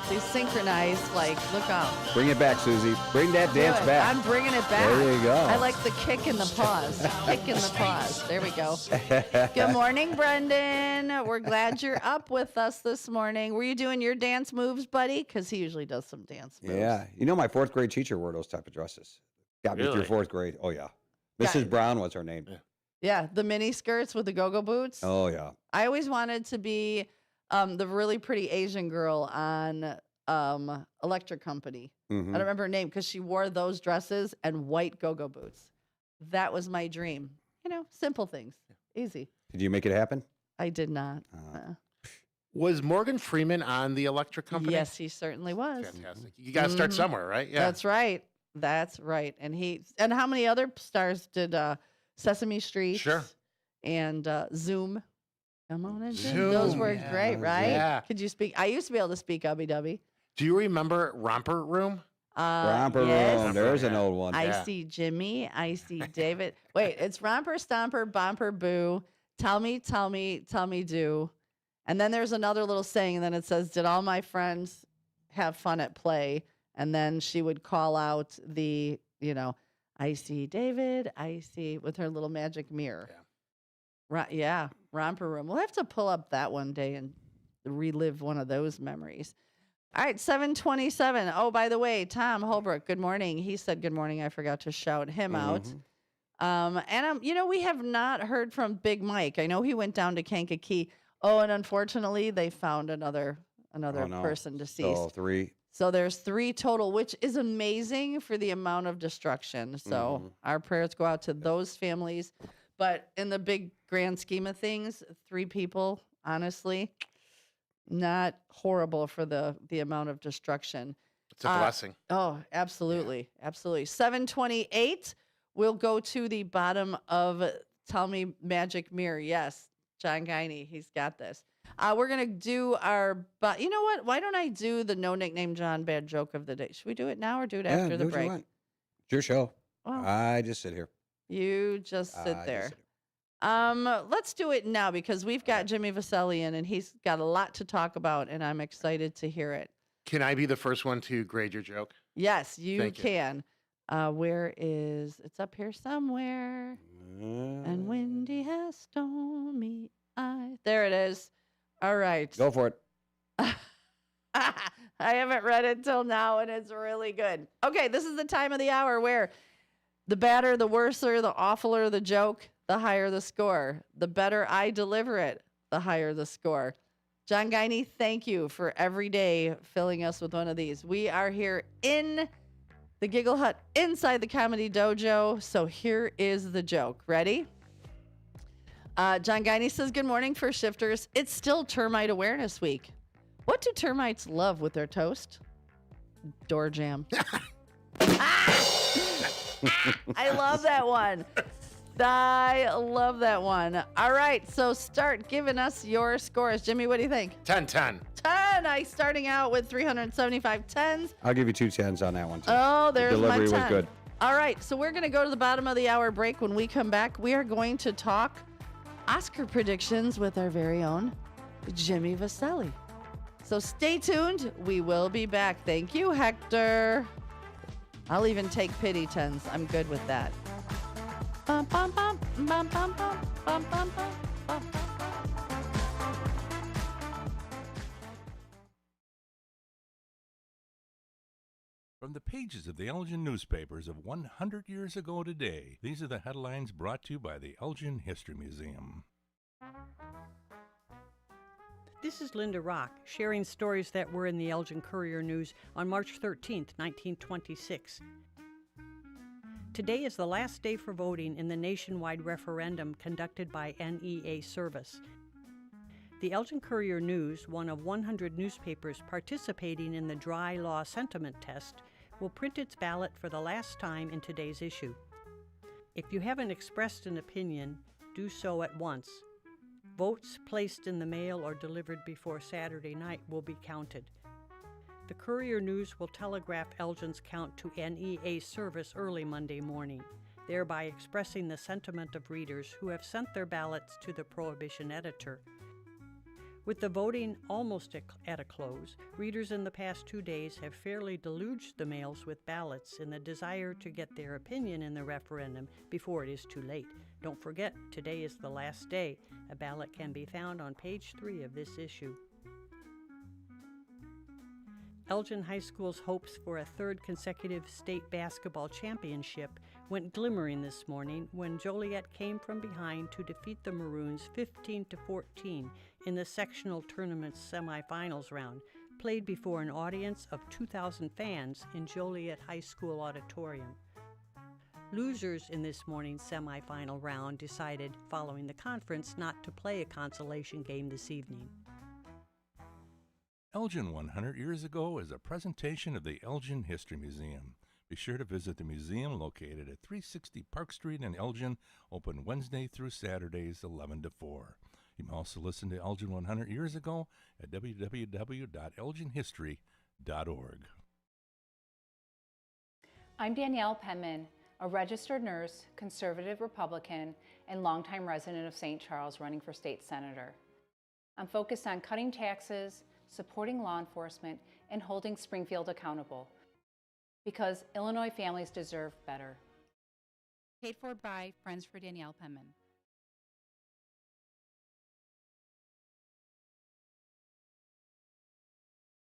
these synchronized, like, look out. Bring it back, Susie. Bring that dance back. I'm bringing it back. There you go. I like the kick and the pause. Kick and the pause. There we go. Good morning, Brendan. We're glad you're up with us this morning. Were you doing your dance moves, buddy? Because he usually does some dance moves. Yeah. You know, my fourth grade teacher wore those type of dresses. Got me through fourth grade. Oh, yeah. Mrs. Brown was her name. Yeah, the mini skirts with the go-go boots. Oh, yeah. I always wanted to be the really pretty Asian girl on Electric Company. Mm-hmm. I don't remember her name because she wore those dresses and white go-go boots. That was my dream. You know, simple things. Easy. Did you make it happen? I did not. Was Morgan Freeman on the Electric Company? Yes, he certainly was. Fantastic. You got to start somewhere, right? Yeah. That's right. That's right. And how many other stars did Sesame Street? Sure. And Zoom. Come on in, Zoom. Those were great, right? Yeah. Could you speak? I used to be able to speak ubby-dubby. Do you remember Romper Room? Romper yes. Room. There's an old one. I see Jimmy. I see David. Wait, it's Romper, Stomper, Bomper, Boo. Tell me, do. And then there's another little saying, and then it says, did all my friends have fun at play? And then she would call out the, I see David, I see, with her little magic mirror. Yeah. Yeah, romper room. We'll have to pull up that one day and relive one of those memories. All right, 727. Oh, by the way, Tom Holbrook, good morning. He said good morning. I forgot to shout him out. We have not heard from Big Mike. I know he went down to Kankakee. Oh, and unfortunately, they found another person deceased. So 3. So there's 3 total, which is amazing for the amount of destruction. So our prayers go out to those families. But in the big grand scheme of things, 3 people, honestly, not horrible for the amount of destruction. It's a blessing. Oh, absolutely. Yeah. Absolutely. 728. We'll go to the bottom of Tell Me Magic Mirror. Yes, John Guiney. He's got this. We're going to do but you know what? Why don't I do the No Nickname John Bad Joke of the Day? Should we do it now or do it after the do what break? you want. It's your show. Well, I just sit here. You just sit there. Let's do it now because we've got Jimmy Vasselli in and he's got a lot to talk about and I'm excited to hear it. Can I be the first one to grade your joke? Yes, you can. Where is it's up here somewhere? And windy has stormy eyes. There it is. All right. Go for it. I haven't read it till now and it's really good. Okay, this is the time of the hour where the badder, the worser, the awfuler the joke, the higher the score. The better I deliver it, the higher the score. John Guiney, thank you for every day filling us with one of these. We are here in the Giggle Hut inside the Comedy Dojo. So here is the joke. Ready? John Guiney says, good morning, First Shifters. It's still Termite Awareness Week. What do termites love with their toast? Door jam. I love that one. I love that one. All right, so start giving us your scores. Jimmy, what do you think? 10-10. 10. I starting out with 375 tens. I'll give you 2 10s on that one, too. Oh, there's the delivery my 10. was good. All right, so we're going to go to the bottom of the hour break. When we come back, we are going to talk Oscar predictions with our very own Jimmy Vasselli. So stay tuned. We will be back. Thank you, Hector. I'll even take pity tens. I'm good with that. Bum, bum, bum, bum, bum, bum, bum, bum, bum. From the pages of the Elgin newspapers of 100 years ago today, these are the headlines brought to you by the Elgin History Museum. This is Linda Rock, sharing stories that were in the Elgin Courier News on March 13th, 1926. Today is the last day for voting in the nationwide referendum conducted by NEA Service. The Elgin Courier News, one of 100 newspapers participating in the dry law sentiment test, will print its ballot for the last time in today's issue. If you haven't expressed an opinion, do so at once. Votes placed in the mail or delivered before Saturday night will be counted. The Courier News will telegraph Elgin's count to NEA Service early Monday morning, thereby expressing the sentiment of readers who have sent their ballots to the Prohibition editor. With the voting almost at a close, readers in the past 2 days have fairly deluged the mails with ballots in the desire to get their opinion in the referendum before it is too late. Don't forget, today is the last day. A ballot can be found on page 3 of this issue. Elgin High School's hopes for a third consecutive state basketball championship went glimmering this morning when Joliet came from behind to defeat the Maroons 15-14 in the sectional tournament's semifinals round, played before an audience of 2,000 fans in Joliet High School auditorium. Losers in this morning's semifinal round decided, following the conference, not to play a consolation game this evening. Elgin 100 Years Ago is a presentation of the Elgin History Museum. Be sure to visit the museum located at 360 Park Street in Elgin, open Wednesday through Saturdays 11 to 4. You can also listen to Elgin 100 Years Ago at www.elginhistory.org. I'm Danielle Penman, a registered nurse, conservative Republican, and longtime resident of St. Charles running for state senator. I'm focused on cutting taxes, supporting law enforcement, and holding Springfield accountable. Because Illinois families deserve better. Paid for by Friends for Danielle Penman.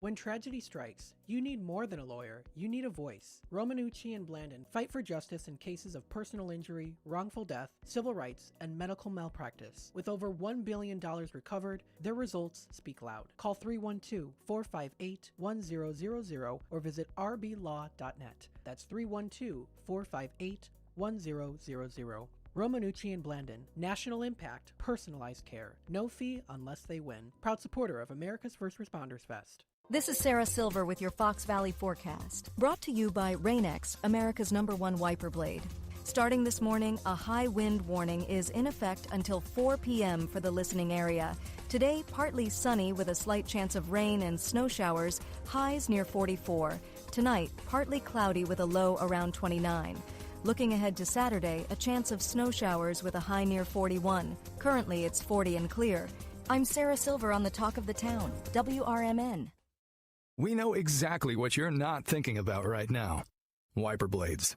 When tragedy strikes, you need more than a lawyer, you need a voice. Romanucci and Blandon fight for justice in cases of personal injury, wrongful death, civil rights, and medical malpractice. With over $1 billion recovered, their results speak loud. Call 312-458-1000 or visit rblaw.net. That's 312-458-1000. Romanucci and Blandon, national impact, personalized care. No fee unless they win. Proud supporter of America's First Responders Fest. This is Sarah Silver with your Fox Valley forecast. Brought to you by Rain-X, America's #1 wiper blade. Starting this morning, a high wind warning is in effect until 4 p.m. for the listening area. Today, partly sunny with a slight chance of rain and snow showers, highs near 44. Tonight, partly cloudy with a low around 29. Looking ahead to Saturday, a chance of snow showers with a high near 41. Currently, it's 40 and clear. I'm Sarah Silver on the Talk of the Town, WRMN. We know exactly what you're not thinking about right now. Wiper blades.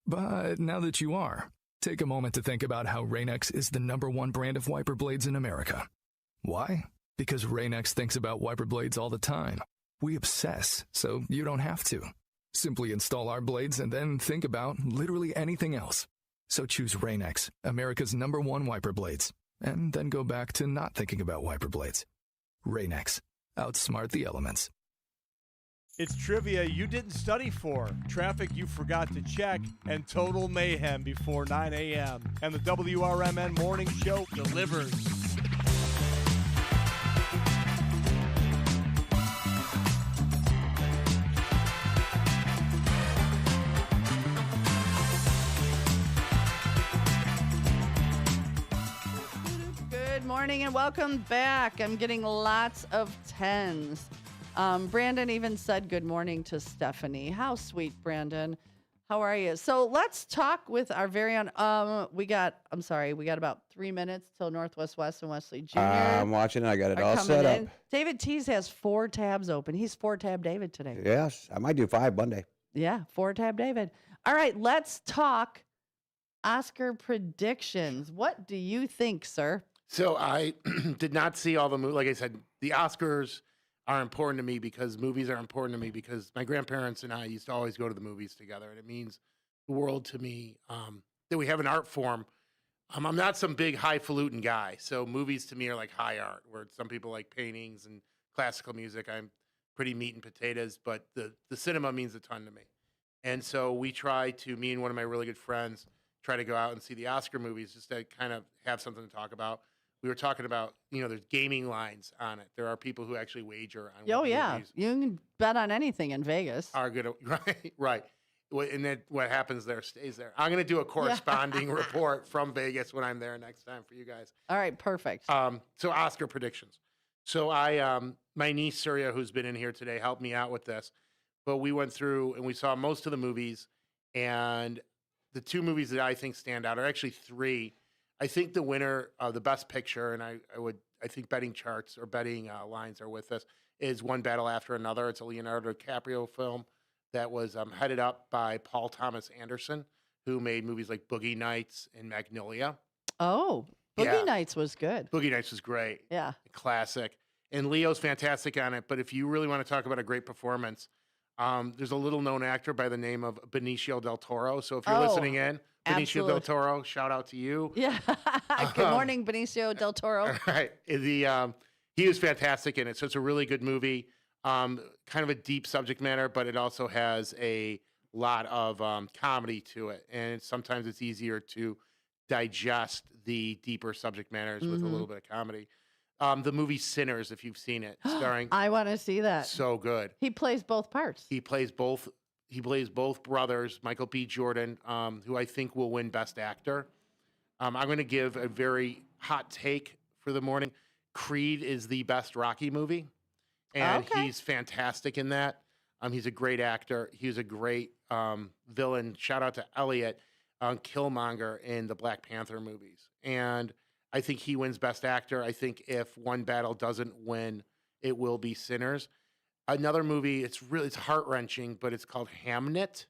But now that you are, take a moment to think about how Rain-X is the #1 brand of wiper blades in America. Why? Because Rain-X thinks about wiper blades all the time. We obsess, so you don't have to. Simply install our blades and then think about literally anything else. So choose Rain-X, America's #1 wiper blades, and then go back to not thinking about wiper blades. Rain-X. Outsmart the elements. It's trivia you didn't study for, traffic you forgot to check, and total mayhem before 9 a.m. And the WRMN Morning Show delivers. Good morning and welcome back. I'm getting lots of 10s. Brandon even said good morning to Stephanie. How sweet, Brandon. How are you? So let's talk with our very own. We got about 3 minutes till Northwest West and Wesley Jr. I'm watching it. I got it all set up. David Tease has 4 tabs open. He's 4-tab David today. Yes, I might do 5 Monday. Yeah, 4-tab David. All right, let's talk Oscar predictions. What do you think, sir? So I did not see all the movies. Like I said, the Oscars are important to me because movies are important to me because my grandparents and I used to always go to the movies together, and it means the world to me that we have an art form. I'm not some big highfalutin guy, so movies to me are like high art, where some people like paintings and classical music. I'm pretty meat and potatoes, but the cinema means a ton to me. And so we me and one of my really good friends, try to go out and see the Oscar movies just to kind of have something to talk about. We were talking about, there's gaming lines on it. There are people who actually wager on Oh, yeah. Movies you can bet on anything in Vegas. Are good, right. And then what happens there stays there. I'm going to do a corresponding report from Vegas when I'm there next time for you guys. All right, perfect. So Oscar predictions. So my niece, Surya, who's been in here today, helped me out with this. But we went through and we saw most of the movies. And the 2 movies that I think stand out are actually 3. I think the winner of the Best Picture, and I think betting charts or betting lines are with us, is One Battle After Another. It's a Leonardo DiCaprio film that was headed up by Paul Thomas Anderson, who made movies like Boogie Nights and Magnolia. Oh, Boogie Nights was good. Boogie Nights was great. Yeah. Classic. And Leo's fantastic on it. But if you really want to talk about a great performance, there's a little-known actor by the name of Benicio del Toro. So if you're listening in, Benicio del Toro, shout out to you. Yeah. Good morning, Benicio del Toro. Right. He was fantastic in it. So it's a really good movie. Kind of a deep subject matter, but it also has a lot of comedy to it. And sometimes it's easier to digest the deeper subject matters with a little bit of comedy. The movie Sinners, if you've seen it, starring. I want to see that. So good. He plays both parts. He plays both brothers, Michael B. Jordan, who I think will win Best Actor. I'm going to give a very hot take for the morning. Creed is the best Rocky movie, and he's fantastic in that. He's a great actor. He's a great villain. Shout out to Elliot Killmonger in the Black Panther movies. And I think he wins Best Actor. I think if One Battle doesn't win, it will be Sinners. Another movie, it's heart-wrenching, but it's called Hamnet.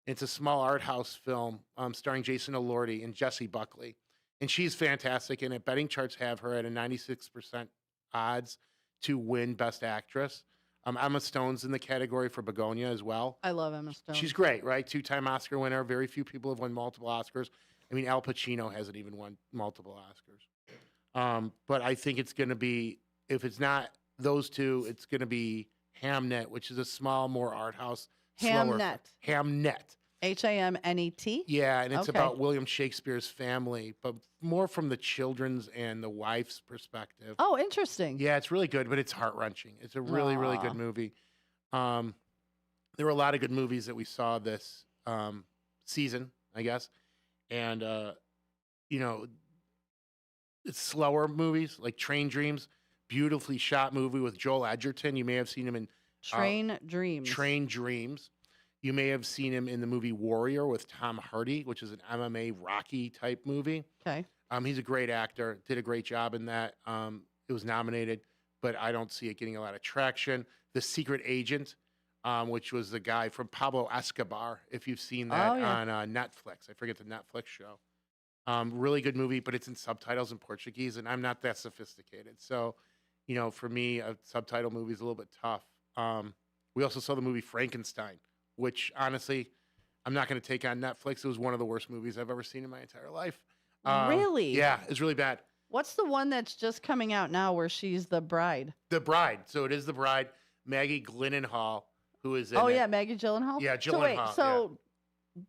It's a small art house film starring Jason Elordi and Jessie Buckley. And she's fantastic in it. Betting charts have her at a 96% odds to win Best Actress. Emma Stone's in the category for Begonia as well. I love Emma Stone. She's great, right? 2-time Oscar winner. Very few people have won multiple Oscars. I mean, Al Pacino hasn't even won multiple Oscars. But I think it's going to be, if it's not those two, it's going to be Hamnet, which is a small, more art house. Hamnet. Hamnet. Hamnet. Yeah, and it's Okay. about William Shakespeare's family, but more from the children's and the wife's perspective. Oh, interesting. Yeah, it's really good, but it's heart-wrenching. It's a really, really Aw. good movie. There were a lot of good movies that we saw this season, I guess. And, it's slower movies, like Train Dreams, beautifully shot movie with Joel Edgerton. You may have seen him in Train Dreams. Train Dreams. You may have seen him in the movie Warrior with Tom Hardy, which is an MMA Rocky type movie. Okay. He's a great actor, did a great job in that. It was nominated, but I don't see it getting a lot of traction. The Secret Agent, which was the guy from Pablo Escobar, if you've seen that on Netflix. I forget the Netflix show. Really good movie, but it's in subtitles in Portuguese, and I'm not that sophisticated. So, for me, a subtitle movie is a little bit tough. We also saw the movie Frankenstein, which honestly, I'm not going to take on Netflix. It was one of the worst movies I've ever seen in my entire life. Really? Yeah, it's really bad. What's the one that's just coming out now where she's the bride? The Bride. So it is The Bride. Maggie Gyllenhaal, who is in Oh, it. yeah, Maggie Gyllenhaal? Yeah, So wait, Gyllenhaal, so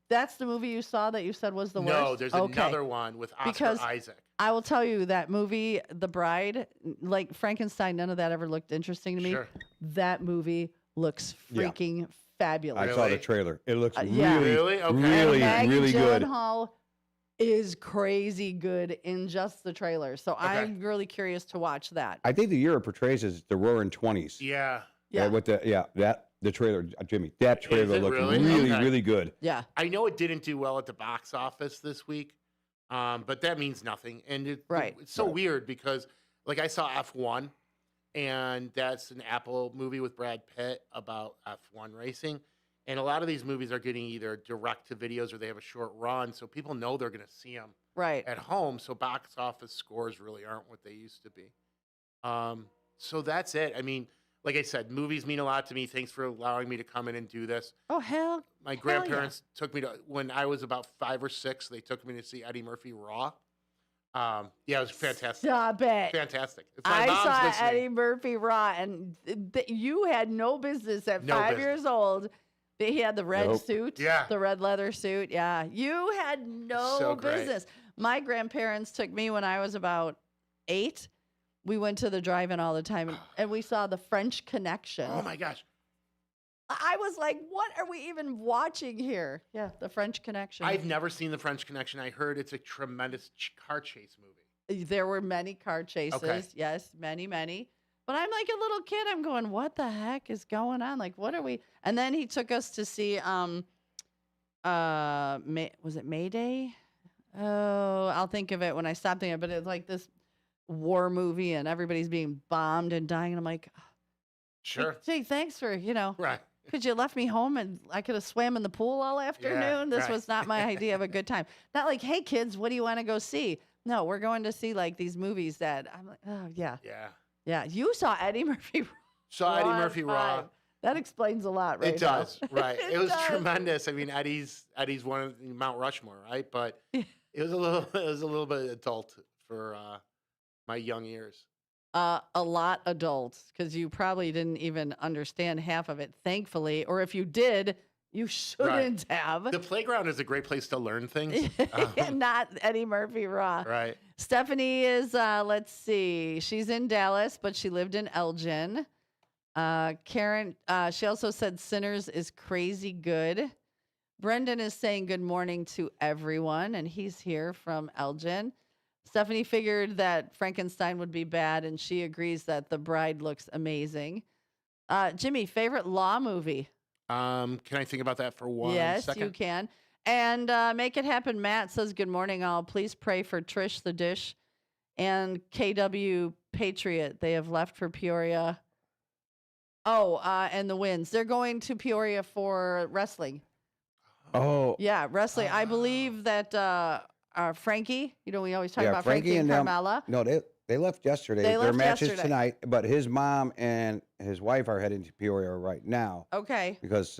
that's the movie you saw that you said was the worst? No, there's Okay. another one with Oscar Because Isaac. I will tell you that movie, The Bride, like Frankenstein, none of that ever looked interesting to me. Sure. That movie looks Yeah. freaking fabulous. I saw the trailer. It looks yeah. really, Okay. really, Maggie really good. Gyllenhaal is crazy good in just the trailer. So I'm really curious to watch that. I think the year it portrays is the Roaring '20s. Yeah. Yeah. With the trailer, Jimmy, that trailer it looked really? really, Okay. really good. Yeah. I know it didn't do well at the box office this week, but that means nothing. And it's so weird because, like, I saw F1, and that's an Apple movie with Brad Pitt about F1 racing. And a lot of these movies are getting either direct to videos or they have a short run, so people know they're going to see them right at home. So box office scores really aren't what they used to be. So that's it. I mean, like I said, movies mean a lot to me. Thanks for allowing me to come in and do this. Oh, hell. My grandparents took me to, when I was about 5 or 6, they took me to see Eddie Murphy Raw. Yeah, it was fantastic. Stop it. Fantastic. If my I mom's saw listening- Eddie Murphy Raw, and you had no business at No 5 business. years old. He had the red Nope. suit, Yeah. the red leather suit. Yeah, you had no So great. business. My grandparents took me when I was about 8. We went to the drive-in all the time, and we saw the French Connection. Oh my gosh. I was like, what are we even watching here? Yeah, the French Connection. I've never seen The French Connection. I heard it's a tremendous car chase movie. There were many car chases. Okay. Yes, many, many. But I'm like a little kid. I'm going, what the heck is going on? Like, what are we? And then he took us to see, was it Mayday? Oh, I'll think of it when I stop thinking. But it's like this war movie, and everybody's being bombed and dying. And I'm like, Sure. gee, thanks for, Right. because you left me home and I could have swam in the pool all afternoon. This right. was not my idea of a good time. Not like, hey, kids, what do you want to go see? No, we're going to see like these movies that I'm like, oh, yeah. Yeah. Yeah. You saw Eddie Murphy Saw Eddie Raw at Murphy Raw. 5. That explains a lot, right? It does, now. right? It was does. tremendous. I mean, Eddie's one of Mount Rushmore, right? But it was a little bit adult for my young ears. A lot adults, because you probably didn't even understand half of it, thankfully. Or if you did, you shouldn't have. The playground is a great place to learn things. Not Eddie Murphy Raw. Right. Stephanie is, let's see, she's in Dallas, but she lived in Elgin. Karen, she also said Sinners is crazy good. Brendan is saying good morning to everyone, and he's here from Elgin. Stephanie figured that Frankenstein would be bad, and she agrees that The Bride looks amazing. Jimmy, favorite Law movie? Can I think about that for one Yes, second? you can. And Make It Happen Matt says, good morning, all. Please pray for Trish the Dish and KW Patriot. They have left for Peoria. Oh, and the Winds. They're going to Peoria for wrestling. Oh, Yeah, wrestling. I believe that Frankie, we always talk about Frankie and them- Carmella. No, they They left yesterday. They Their left match is yesterday. tonight, but his mom and his wife are heading to Peoria right now. Okay. Because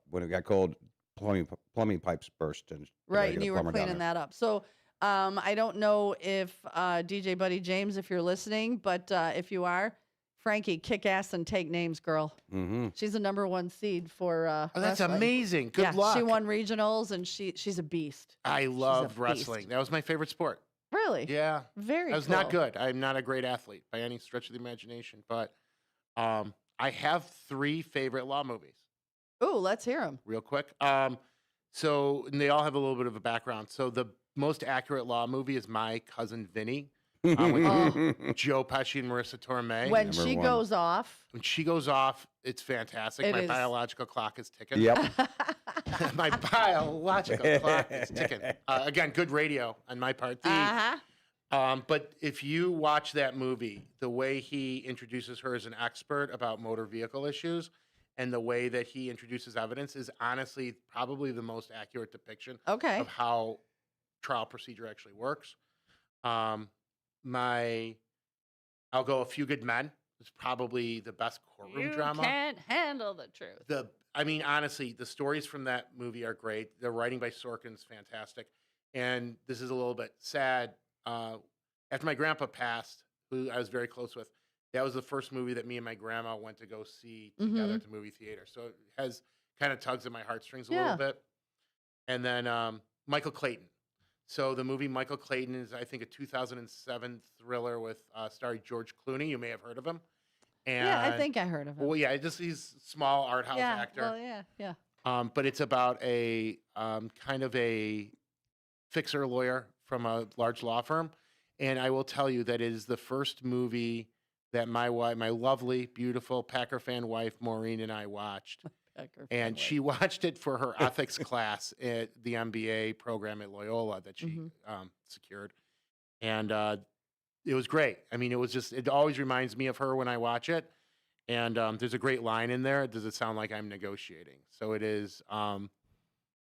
when it got cold, plumbing pipes burst. And they gotta Right, get and a you were plumber down cleaning there. that up. So I don't know if DJ Buddy James, if you're listening, but if you are, Frankie, kick ass and take names, girl. Mm-hmm. She's the #1 seed for Oh, that's wrestling. amazing. Good Yeah, luck. she won regionals, and she's a beast. I love beast. wrestling. That was my favorite sport. Really? Yeah. Very I was cool. not good. I'm not a great athlete by any stretch of the imagination, but I have 3 favorite law movies. Ooh, let's hear them. Real quick. So and they all have a little bit of a background. So the most accurate law movie is My Cousin Vinny. With Joe Pesci and Marissa Tomei. When she goes off. When she goes off, it's fantastic. It My is. biological clock is ticking. Yep. My biological clock is ticking. Again, good radio on my part. But if you watch that movie, the way he introduces her as an expert about motor vehicle issues and the way that he introduces evidence is honestly probably the most accurate depiction of how trial procedure actually works. I'll go A Few Good Men. It's probably the best courtroom drama. You can't handle the truth. Honestly, the stories from that movie are great. The writing by Sorkin's fantastic. And this is a little bit sad. After my grandpa passed, who I was very close with, that was the first movie that me and my grandma went to go see together at the movie theater. So it has kind of tugs at my heartstrings a little bit. And then Michael Clayton. So the movie Michael Clayton is, I think, a 2007 thriller with starring George Clooney. You may have heard of him. And, Yeah, I think I heard of him. Well, yeah, he's a small art house actor. Well, yeah. But it's about a kind of a fixer lawyer from a large law firm. And I will tell you that it is the first movie that my lovely, beautiful Packer fan wife, Maureen, and I watched. And she watched it for her ethics class at the MBA program at Loyola that she secured. And it was great. I mean, it always reminds me of her when I watch it. And there's a great line in there. Does it sound like I'm negotiating? So it is,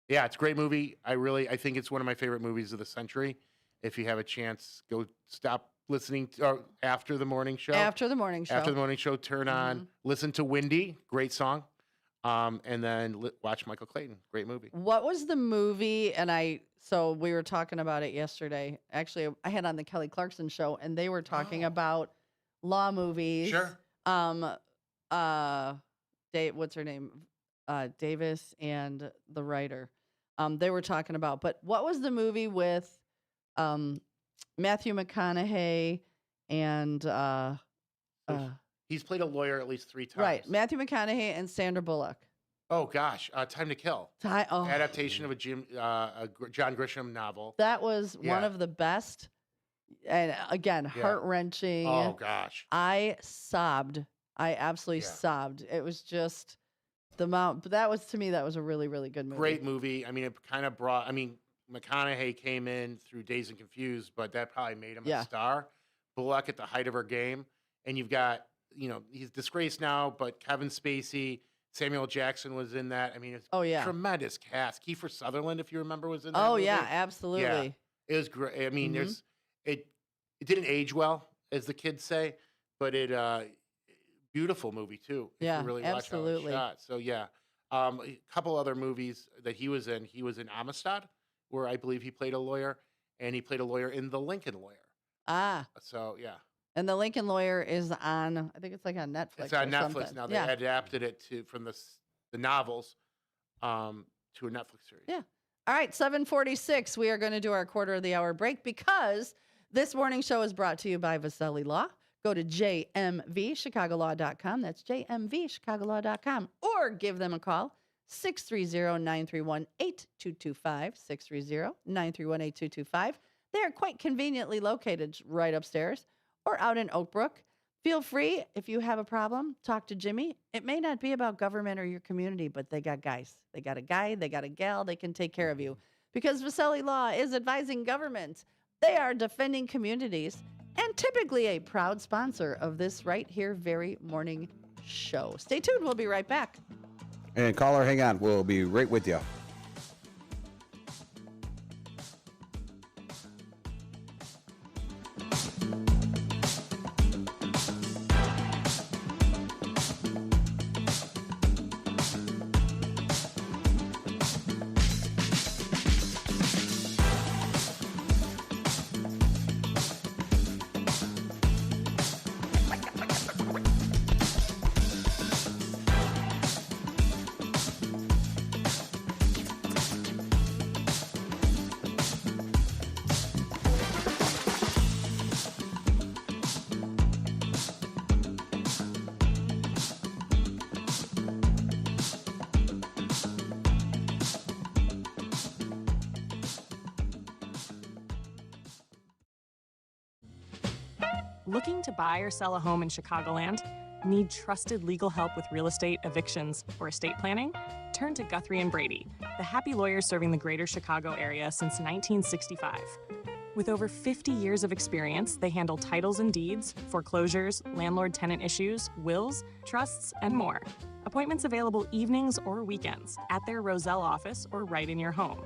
it's a great movie. I think it's one of my favorite movies of the century. If you have a chance, go stop listening after the morning show. After the morning show. After the morning show, turn on, listen to Windy, great song. And then watch Michael Clayton, great movie. What was the movie? So we were talking about it yesterday. Actually, I had on the Kelly Clarkson show, and they were talking about law movies. Sure. What's her name? Davis and the writer. They were talking about. But what was the movie with Matthew McConaughey and he's played a lawyer at least 3 times. right, Matthew McConaughey and Sandra Bullock. Oh gosh, Time to Kill. Adaptation of a John Grisham novel. That was one of the best, and again, heart-wrenching. Oh gosh, I sobbed. I absolutely sobbed. It was just the amount. But that was, to me, that was a really, really good movie. Great movie. I mean, it kind of brought. I mean, McConaughey came in through Dazed and Confused, but that probably made him a star. Bullock at the height of her game, and you've got, he's disgraced now, but Kevin Spacey. Samuel Jackson was in that. I mean, it's tremendous cast. Kiefer Sutherland, if you remember, was in that movie. Yeah, absolutely. Yeah, it was great. I mean, it didn't age well, as the kids say, but beautiful movie too. If you really watch how it's shot. So a couple other movies that he was in. He was in Amistad, where I believe he played a lawyer, and he played a lawyer in The Lincoln Lawyer. So yeah. And The Lincoln Lawyer is on, I think it's like on Netflix. It's on Netflix something. now. They adapted it from the novels to a Netflix series. Yeah. All right, 7:46. We are going to do our quarter of the hour break because this morning show is brought to you by Vasselli Law. Go to jmvchicagolaw.com. That's jmvchicagolaw.com. Or give them a call, 630-931-8225, 630-931-8225. They are quite conveniently located right upstairs or out in Oak Brook. Feel free, if you have a problem, talk to Jimmy. It may not be about government or your community, but they got guys. They got a guy, they got a gal, they can take care of you. Because Vasselli Law is advising government. They are defending communities and typically a proud sponsor of this right here very morning show. Stay tuned. We'll be right back. And caller, hang on. We'll be right with you. Looking to buy or sell a home in Chicagoland? Need trusted legal help with real estate, evictions, or estate planning? Turn to Guthrie and Brady, the happy lawyers serving the greater Chicago area since 1965. With over 50 years of experience, they handle titles and deeds, foreclosures, landlord-tenant issues, wills, trusts, and more. Appointments available evenings or weekends at their Roselle office or right in your home.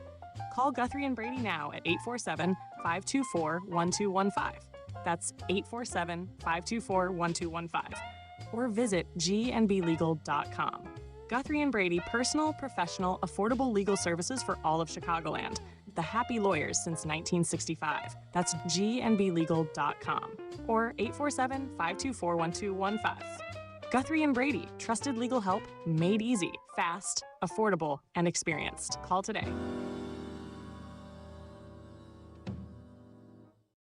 Call Guthrie and Brady now at 847-524-1215. That's 847-524-1215. Or visit gnblegal.com. Guthrie and Brady, personal, professional, affordable legal services for all of Chicagoland. The happy lawyers since 1965. That's gnblegal.com. Or 847-524-1215. Guthrie and Brady, trusted legal help made easy, fast, affordable, and experienced. Call today.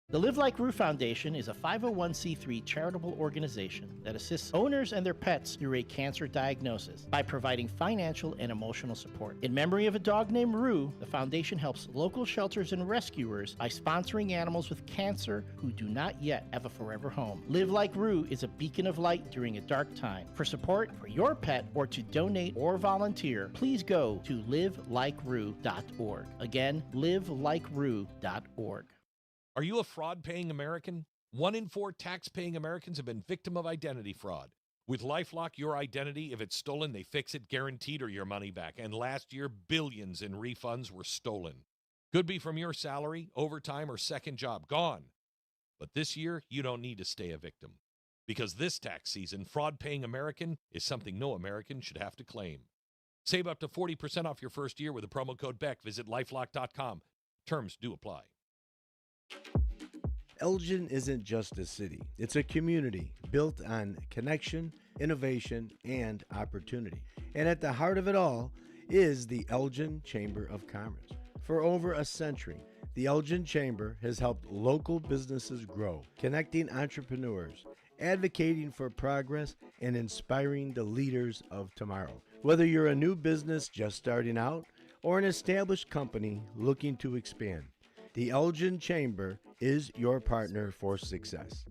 The Live Like Rue Foundation is a 501c3 charitable organization that assists owners and their pets through a cancer diagnosis by providing financial and emotional support. In memory of a dog named Rue, the foundation helps local shelters and rescuers by sponsoring animals with cancer who do not yet have a forever home. Live Like Rue is a beacon of light during a dark time. For support for your pet or to donate or volunteer, please go to livelikeRue.org. Again, livelikeRue.org. Are you a fraud-paying American? 1 in 4 tax-paying Americans have been victim of identity fraud. With LifeLock, your identity, if it's stolen, they fix it guaranteed or your money back. And last year, billions in refunds were stolen. Could be from your salary, overtime, or second job. Gone. But this year, you don't need to stay a victim. Because this tax season, fraud-paying American is something no American should have to claim. Save up to 40% off your first year with the promo code BECK. Visit lifelock.com. Terms do apply. Elgin isn't just a city. It's a community built on connection, innovation, and opportunity. And at the heart of it all is the Elgin Chamber of Commerce. For over a century, the Elgin Chamber has helped local businesses grow, connecting entrepreneurs, advocating for progress, and inspiring the leaders of tomorrow. Whether you're a new business just starting out or an established company looking to expand, the Elgin Chamber is your partner for success.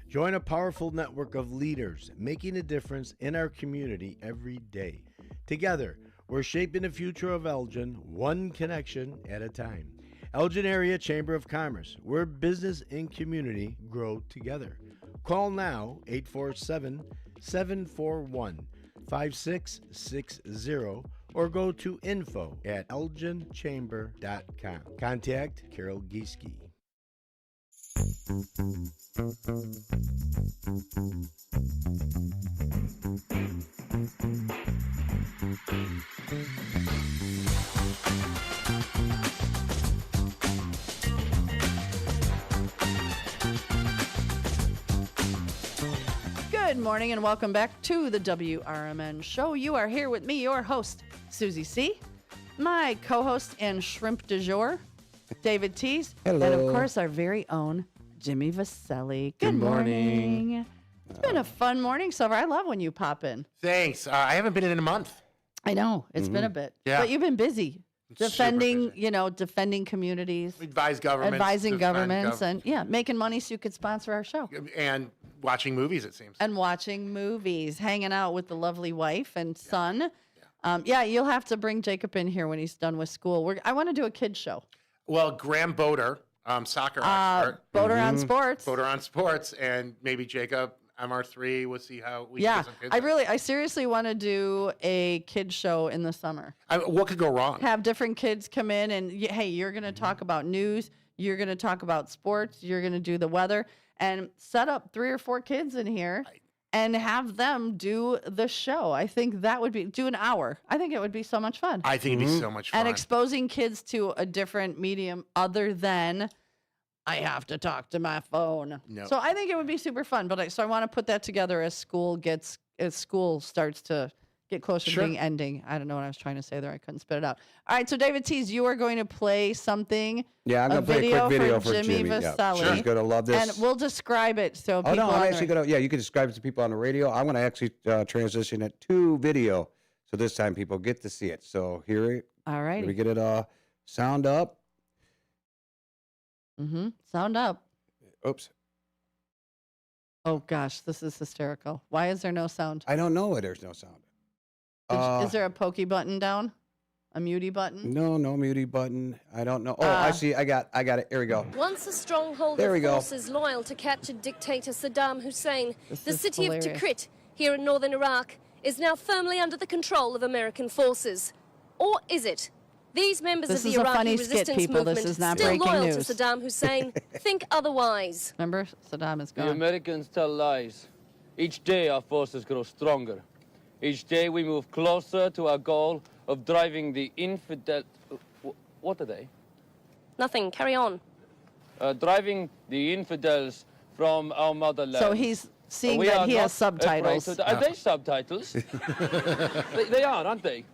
Join a powerful network of leaders making a difference in our community every day. Together, we're shaping the future of Elgin one connection at a time. Elgin Area Chamber of Commerce, where business and community grow together. Call now, 847-741-5660, or go to info@elginchamber.com. Contact Carol Gieske. Good morning and welcome back to the WRMN show. You are here with me, your host, Susie C., my co-host and shrimp du jour, David Teese, Hello. and of course our very own Jimmy Vaselli. Good morning. It's been a fun morning so far. I love when you pop in. Thanks. I haven't been in a month. I know. It's been a bit. Yeah. But you've been busy. Defending, defending communities. Advising governments and, making money so you could sponsor our show. And watching movies, it seems. And watching movies, hanging out with the lovely wife and son. You'll have to bring Jacob in here when he's done with school. I want to do a kids show. Well, Graham Boder, soccer expert. Boder on Sports. Boder on Sports, and maybe Jacob, MR3. We'll see how we can get some kids. I seriously want to do a kids show in the summer. What could go wrong? Have different kids come in and, hey, you're going to talk about news. You're going to talk about sports. You're going to do the weather. And set up 3 or 4 kids in here and have them do the show. I think that would do an hour. I think it would be so much fun. I think it'd be so much fun. And exposing kids to a different medium other than I have to talk to my phone. No. So I think it would be super fun. But I want to put that together as school starts to get closer to being ending. I don't know what I was trying to say there. I couldn't spit it out. All right. So David Teese, you are going to play something. Yeah, I'm going to play a quick video for Jimmy Jimmy. Vaselli. Yeah. She's going to love this. And we'll describe it. So I'm actually going to, you can describe it to people on the radio. I'm going to actually transition it to video. So this time people get to see it. So here, all right. We get it sound up. Sound up. Oops. Oh, gosh, this is hysterical. Why is there no sound? I don't know why there's no sound. Is there a pokey button down? A muty button? No muty button. I don't know. Oh, I see. I got it. Here we go. Once a stronghold There we of go. forces loyal to captured dictator Saddam Hussein, the is city hilarious. of Tikrit, here in northern Iraq, is now firmly under the control of American forces. Or is it? These members This of is the a Iraqi funny skit, resistance people. This movement, is not still breaking loyal news. to Saddam Hussein, think otherwise. Remember, Saddam is The gone. Americans tell lies. Each day our forces grow stronger. Each day we move closer to our goal of driving the infidel... What are they? Nothing, carry on. Driving the infidels from our motherland. So he's seeing We that are he has not afraid subtitles. Are they subtitles? they are, aren't they?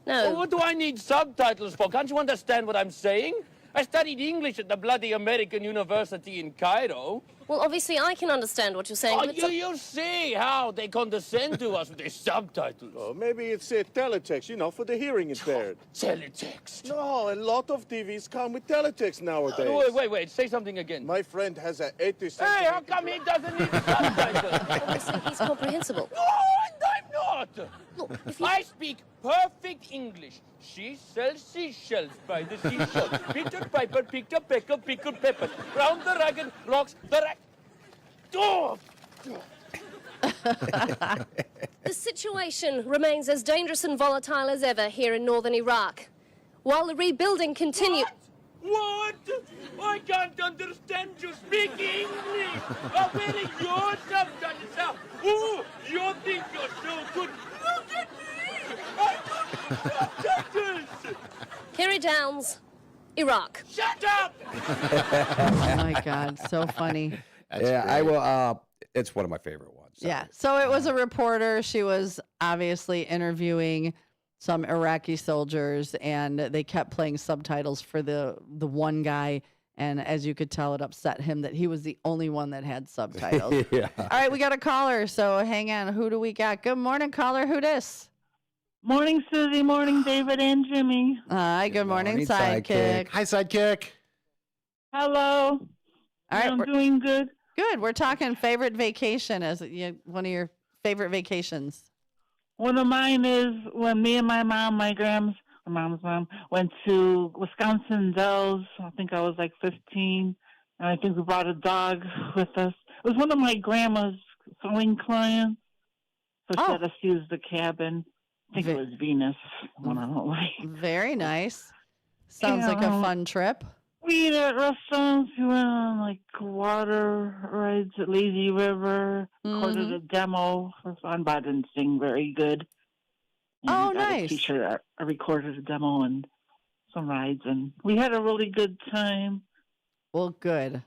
No. Well, what do I need subtitles for? Can't you understand what I'm saying? I studied English at the bloody American University in Cairo. Well, obviously I can understand what you're saying. Oh, but you see how they condescend to us with their subtitles. Oh, maybe it's teletext, for the hearing impaired. Teletext? No, a lot of TVs come with teletext nowadays. Wait, say something again. My friend has an 80 Hey, how come he doesn't need subtitles? Obviously he's comprehensible. No, and I'm not. Look, I speak perfect English. She sells seashells by the seashore. Peter Piper picked a peck of pickled peppers. Round the ragged rocks, the rack... Oh! The situation remains as dangerous and volatile as ever here in northern Iraq. While the rebuilding continues... What? I can't understand you speak English. Where are your subtitles now? Oh, you think you're so good. Look at me. I got subtitles. Kerry Downs, Iraq. Shut up! Oh, my God. So funny. I will. It's one of my favorite ones. Yeah. So it was a reporter. She was obviously interviewing some Iraqi soldiers, and they kept playing subtitles for the one guy. And as you could tell, it upset him that he was the only one that had subtitles. Yeah. All right, we got a caller, so hang on. Who do we got? Good morning, caller. Who dis? Morning, Susie. Morning, David and Jimmy. Hi, good morning, sidekick. Hi, sidekick. Hello. All right, I'm we're doing good. Good. We're talking favorite vacation as one of your favorite vacations. One of mine is when me and my mom, my mom's mom, went to Wisconsin Dells. I think I was like 15, and I think we brought a dog with us. It was one of my grandma's sewing clients, so she had us use the cabin. I think it was Venus. One I don't like. Very nice. Sounds like a fun trip. We ate at restaurants. We went on like water rides at Lazy River. Recorded a demo for fun, but I didn't sing very good. And Oh, I got nice. a T-shirt. I recorded a demo and some rides, and we had a really good time. Well, good.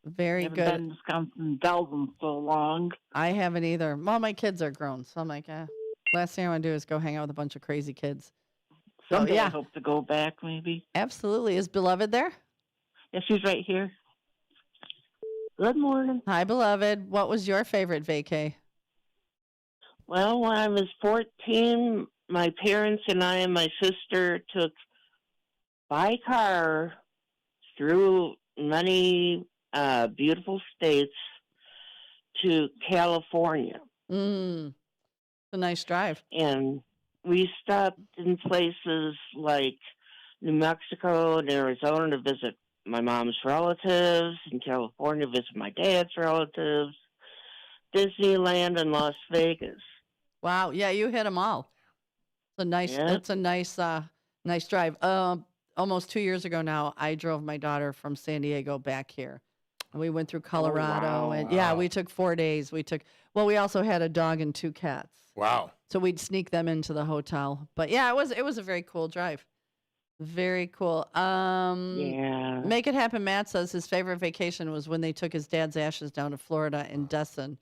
Very Haven't good. been to Wisconsin Dells in so long. I haven't either. Well, my kids are grown, so I'm like, last thing I want to do is go hang out with a bunch of crazy kids. So, Someday I yeah. hope to go back, maybe. Absolutely. Is Beloved there? Yeah, she's right here. Good morning. Hi, Beloved. What was your favorite vacay? Well, when I was 14, my parents and I and my sister took by car through many beautiful states to California. It's a nice drive. And we stopped in places like New Mexico and Arizona to visit my mom's relatives, in California visit my dad's relatives, Disneyland and Las Vegas. Wow. Yeah, you hit them all. It's a nice. Yeah. It's a nice, nice drive. Almost 2 years ago now, I drove my daughter from San Diego back here, and we went through Colorado, and we took 4 days. We also had a dog and 2 cats. Wow. So we'd sneak them into the hotel. But yeah, it was a very cool drive. Very cool. Yeah. Make It Happen Matt says his favorite vacation was when they took his dad's ashes down to Florida in Destin,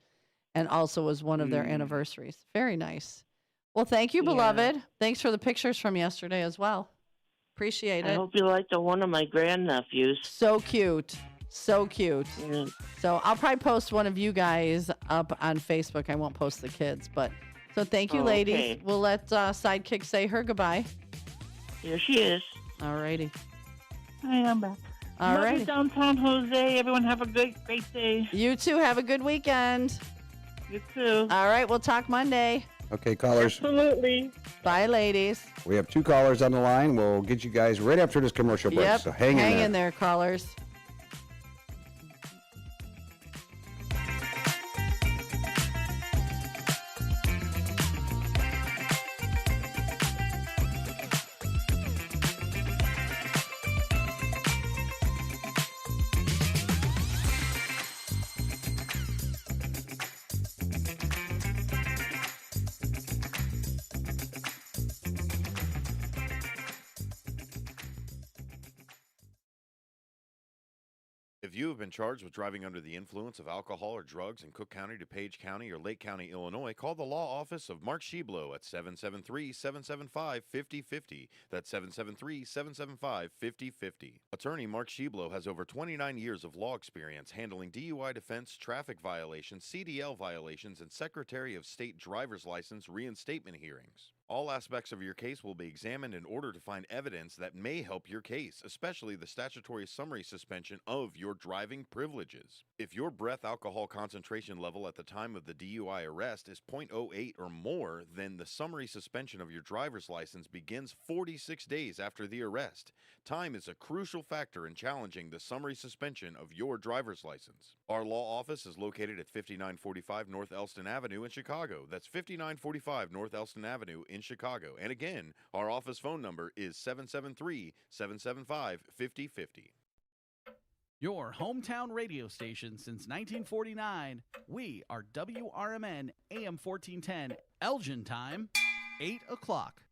and also was one of their anniversaries. Very nice. Well, thank you, beloved. Thanks for the pictures from yesterday as well. Appreciate it. I hope you liked one of my grandnephews. So cute. So cute. Yeah. So I'll probably post one of you guys up on Facebook. I won't post the kids, but so thank you, ladies. Okay. We'll let Sidekick say her goodbye. Here she is. All righty. Hi, I'm back. All Love right. you downtown, Jose. Everyone have a great day. You too. Have a good weekend. You too. All right. We'll talk Monday. Okay, callers. Absolutely. Bye, ladies. We have 2 callers on the line. We'll get you guys right after this commercial break. Yep. So hang in there. Callers. If you have been charged with driving under the influence of alcohol or drugs in Cook County, DuPage County, or Lake County, Illinois, call the law office of Mark Sheblow at 773-775-5050. That's 773-775-5050. Attorney Mark Sheblow has over 29 years of law experience handling DUI defense, traffic violations, CDL violations, and Secretary of State driver's license reinstatement hearings. All aspects of your case will be examined in order to find evidence that may help your case, especially the statutory summary suspension of your driving privileges. If your breath alcohol concentration level at the time of the DUI arrest is 0.08 or more, then the summary suspension of your driver's license begins 46 days after the arrest. Time is a crucial factor in challenging the summary suspension of your driver's license. Our law office is located at 5945 North Elston Avenue in Chicago. That's 5945 North Elston Avenue in Chicago. And again, our office phone number is 773-775-5050. Your hometown radio station since 1949. We are WRMN AM 1410, Elgin time, 8 o'clock.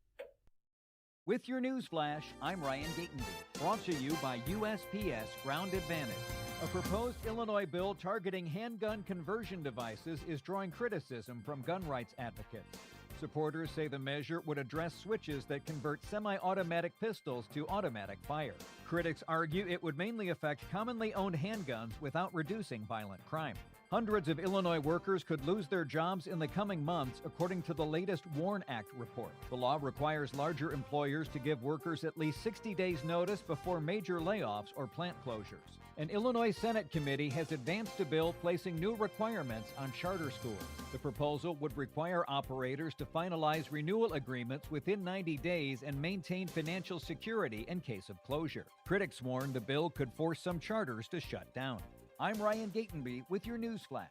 With your news flash, I'm Ryan Gatenby, brought to you by USPS Ground Advantage. A proposed Illinois bill targeting handgun conversion devices is drawing criticism from gun rights advocates. Supporters say the measure would address switches that convert semi-automatic pistols to automatic fire. Critics argue it would mainly affect commonly owned handguns without reducing violent crime. Hundreds of Illinois workers could lose their jobs in the coming months, according to the latest WARN Act report. The law requires larger employers to give workers at least 60 days' notice before major layoffs or plant closures. An Illinois Senate committee has advanced a bill placing new requirements on charter schools. The proposal would require operators to finalize renewal agreements within 90 days and maintain financial security in case of closure. Critics warn the bill could force some charters to shut down. I'm Ryan Gatenby with your news flash.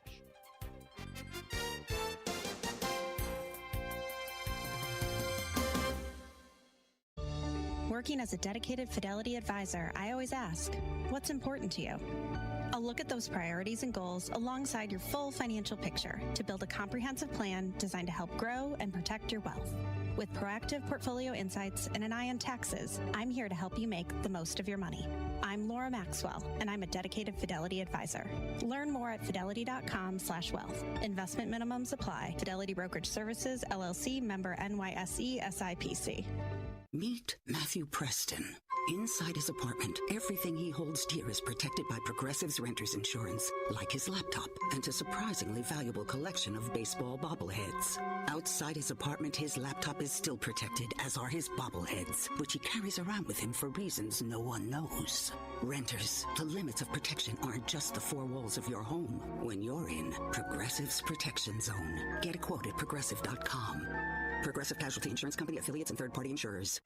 Working as a dedicated Fidelity advisor, I always ask, what's important to you? I'll look at those priorities and goals alongside your full financial picture to build a comprehensive plan designed to help grow and protect your wealth. With proactive portfolio insights and an eye on taxes, I'm here to help you make the most of your money. I'm Laura Maxwell, and I'm a dedicated Fidelity advisor. Learn more at fidelity.com/wealth. Investment minimums apply. Fidelity Brokerage Services, LLC, member NYSE, SIPC. Meet Matthew Preston. Inside his apartment, everything he holds dear is protected by Progressive's Renter's Insurance, like his laptop and a surprisingly valuable collection of baseball bobbleheads. Outside his apartment, his laptop is still protected, as are his bobbleheads, which he carries around with him for reasons no one knows. Renters, the limits of protection aren't just the four walls of your home. When you're in Progressive's Protection Zone, get a quote at Progressive.com. Progressive Casualty Insurance Company, affiliates, and third-party insurers.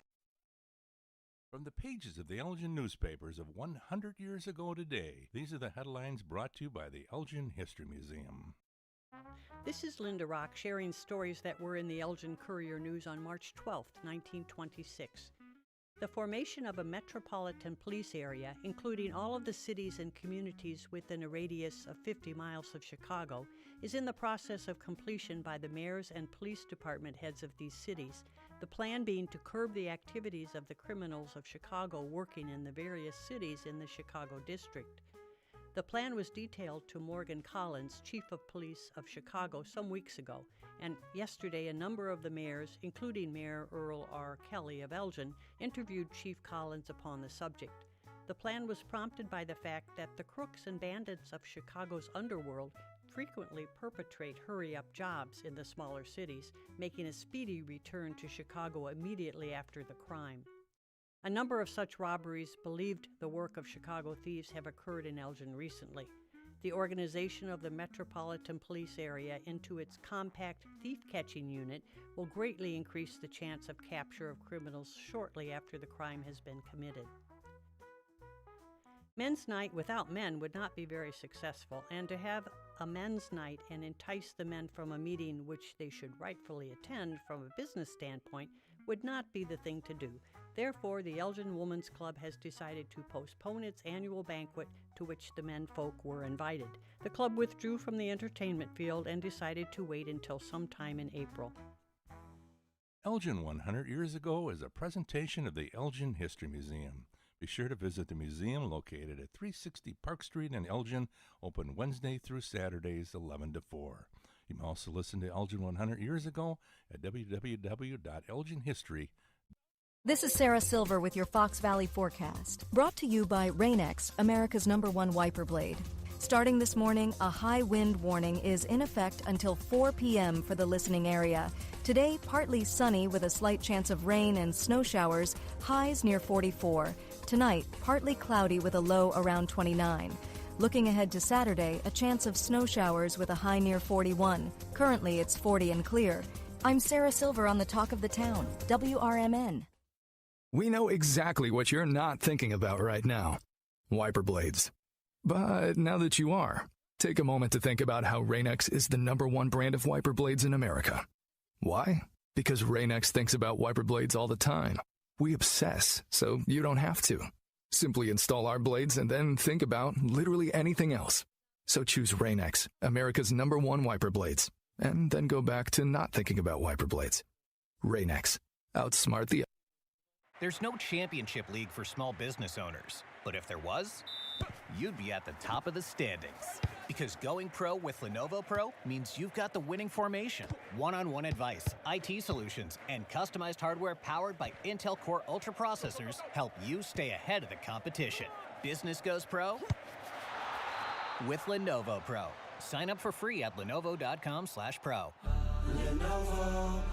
From the pages of the Elgin newspapers of 100 years ago today, these are the headlines brought to you by the Elgin History Museum. This is Linda Rock sharing stories that were in the Elgin Courier News on March 12, 1926. The formation of a metropolitan police area, including all of the cities and communities within a radius of 50 miles of Chicago, is in the process of completion by the mayors and police department heads of these cities, the plan being to curb the activities of the criminals of Chicago working in the various cities in the Chicago district. The plan was detailed to Morgan Collins, Chief of Police of Chicago, some weeks ago, and yesterday a number of the mayors, including Mayor Earl R. Kelly of Elgin, interviewed Chief Collins upon the subject. The plan was prompted by the fact that the crooks and bandits of Chicago's underworld frequently perpetrate hurry-up jobs in the smaller cities, making a speedy return to Chicago immediately after the crime. A number of such robberies believed the work of Chicago thieves have occurred in Elgin recently. The organization of the Metropolitan Police area into its compact thief-catching unit will greatly increase the chance of capture of criminals shortly after the crime has been committed. Men's night without men would not be very successful, and to have a men's night and entice the men from a meeting which they should rightfully attend from a business standpoint would not be the thing to do. Therefore, the Elgin Women's Club has decided to postpone its annual banquet to which the men folk were invited. The club withdrew from the entertainment field and decided to wait until sometime in April. Elgin 100 Years Ago is a presentation of the Elgin History Museum. Be sure to visit the museum located at 360 Park Street in Elgin, open Wednesday through Saturdays 11 to 4. You can also listen to Elgin 100 Years Ago at www.elginhistory.com. This is Sarah Silver with your Fox Valley forecast, brought to you by Rain-X, America's #1 wiper blade. Starting this morning, a high wind warning is in effect until 4 p.m. for the listening area. Today, partly sunny with a slight chance of rain and snow showers, highs near 44. Tonight, partly cloudy with a low around 29. Looking ahead to Saturday, a chance of snow showers with a high near 41. Currently, it's 40 and clear. I'm Sarah Silver on the Talk of the Town, WRMN. We know exactly what you're not thinking about right now. Wiper blades. But now that you are, take a moment to think about how Rain-X is the #1 brand of wiper blades in America. Why? Because Rain-X thinks about wiper blades all the time. We obsess, so you don't have to. Simply install our blades and then think about literally anything else. So choose Rain-X, America's #1 wiper blades, and then go back to not thinking about wiper blades. Rain-X. Outsmart the... There's no championship league for small business owners, but if there was, you'd be at the top of the standings. Because going pro with Lenovo Pro means you've got the winning formation, one-on-one advice, IT solutions, and customized hardware powered by Intel Core Ultra processors help you stay ahead of the competition. Business goes pro with Lenovo Pro. Sign up for free at lenovo.com/pro. Lenovo.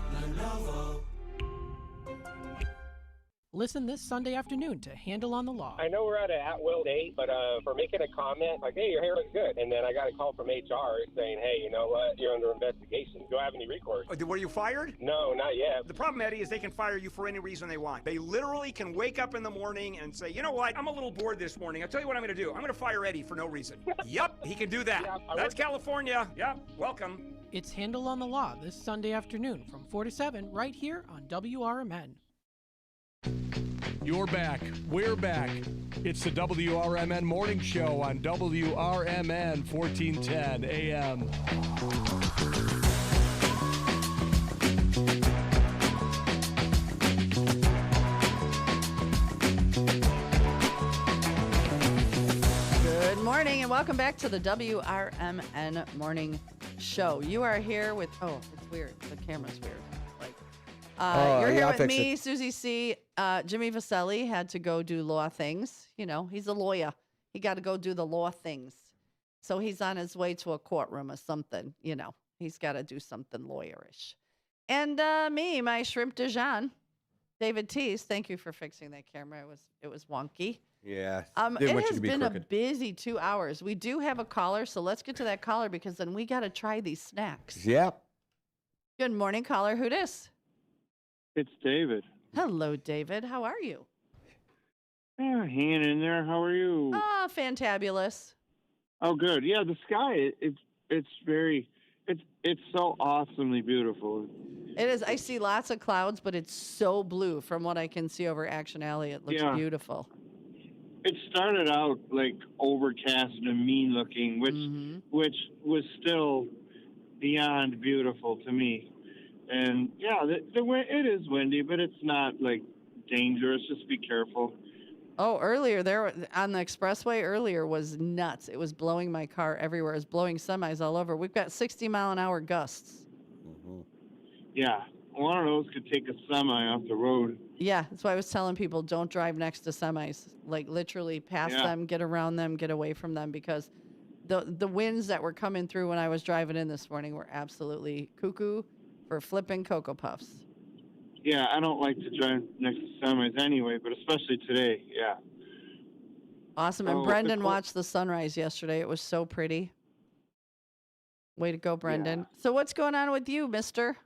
Listen this Sunday afternoon to Handle on the Law. I know we're at an at-will date, but for making a comment, like, hey, your hair looks good. And then I got a call from HR saying, hey, you know what, you're under investigation. Do I have any recourse? Were you fired? No, not yet. The problem, Eddie, is they can fire you for any reason they want. They literally can wake up in the morning and say, you know what, I'm a little bored this morning. I'll tell you what I'm going to do. I'm going to fire Eddie for no reason. Yep, he can do that. Yeah, that's California. Yep, welcome. It's Handle on the Law this Sunday afternoon from 4 to 7 right here on WRMN. You're back. We're back. It's the WRMN Morning Show on WRMN 1410 AM. Good morning and welcome back to the WRMN Morning Show. You are here with, oh, it's weird. The camera's weird. You're here with me, Susie C. Jimmy Vaselli had to go do law things. You know, he's a lawyer. He got to go do the law things. So he's on his way to a courtroom or something. You know, he's got to do something lawyerish. And me, my shrimp de Jean, David Teese. Thank you for fixing that camera. It was wonky. Yeah. It has been a busy 2 hours. We do have a caller, so let's get to that caller because then we got to try these snacks. Yep. Good morning, caller. Who dis? It's David. Hello, David. How are you? Yeah, hanging in there. How are you? Ah, fantabulous. Oh, good. Yeah, the sky. It's so awesomely beautiful. It is. I see lots of clouds, but it's so blue from what I can see over Action Alley. It looks beautiful. It started out like overcast and mean looking, which was still beyond beautiful to me. And yeah, it is windy, but it's not like dangerous. Just be careful. Oh, earlier there on the expressway earlier was nuts. It was blowing my car everywhere. It was blowing semis all over. We've got 60-mile-an-hour gusts. Mm-hmm. Yeah, one of those could take a semi off the road. Yeah, that's why I was telling people don't drive next to semis. Like literally pass them, get around them, get away from them because the winds that were coming through when I was driving in this morning were absolutely cuckoo for flipping Cocoa Puffs. Yeah, I don't like to drive next to semis anyway, but especially today, yeah. Awesome. And Oh, Brendan watched the sunrise yesterday. It was so pretty. Way to go, Brendan. So what's going on with you, mister?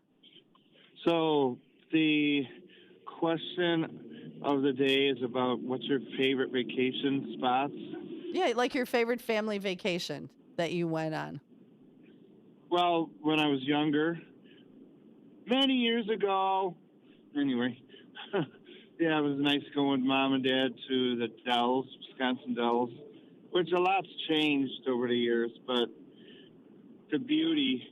So the question of the day is about what's your favorite vacation spots? Yeah, like your favorite family vacation that you went on. Well, when I was younger, many years ago, anyway, yeah, it was nice going with Mom and Dad to the Dells, Wisconsin Dells, which a lot's changed over the years, but the beauty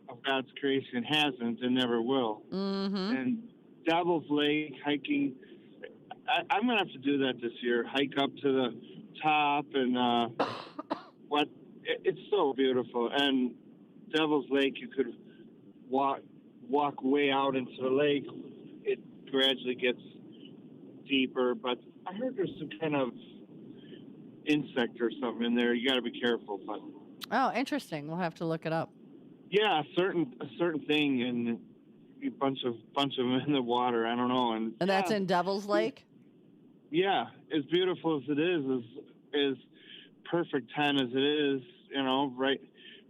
of God's creation hasn't and never will. Mm-hmm. And Devil's Lake, hiking, I'm going to have to do that this year, hike up to the top, and it's so beautiful. And Devil's Lake, you could walk way out into the lake. It gradually gets deeper, but I heard there's some kind of insect or something in there. You got to be careful. But oh, interesting. We'll have to look it up. yeah, a certain thing, and a bunch of them in the water. I don't know. And that's in Devil's Lake. Yeah, as beautiful as it is perfect 10 as it is. You know, right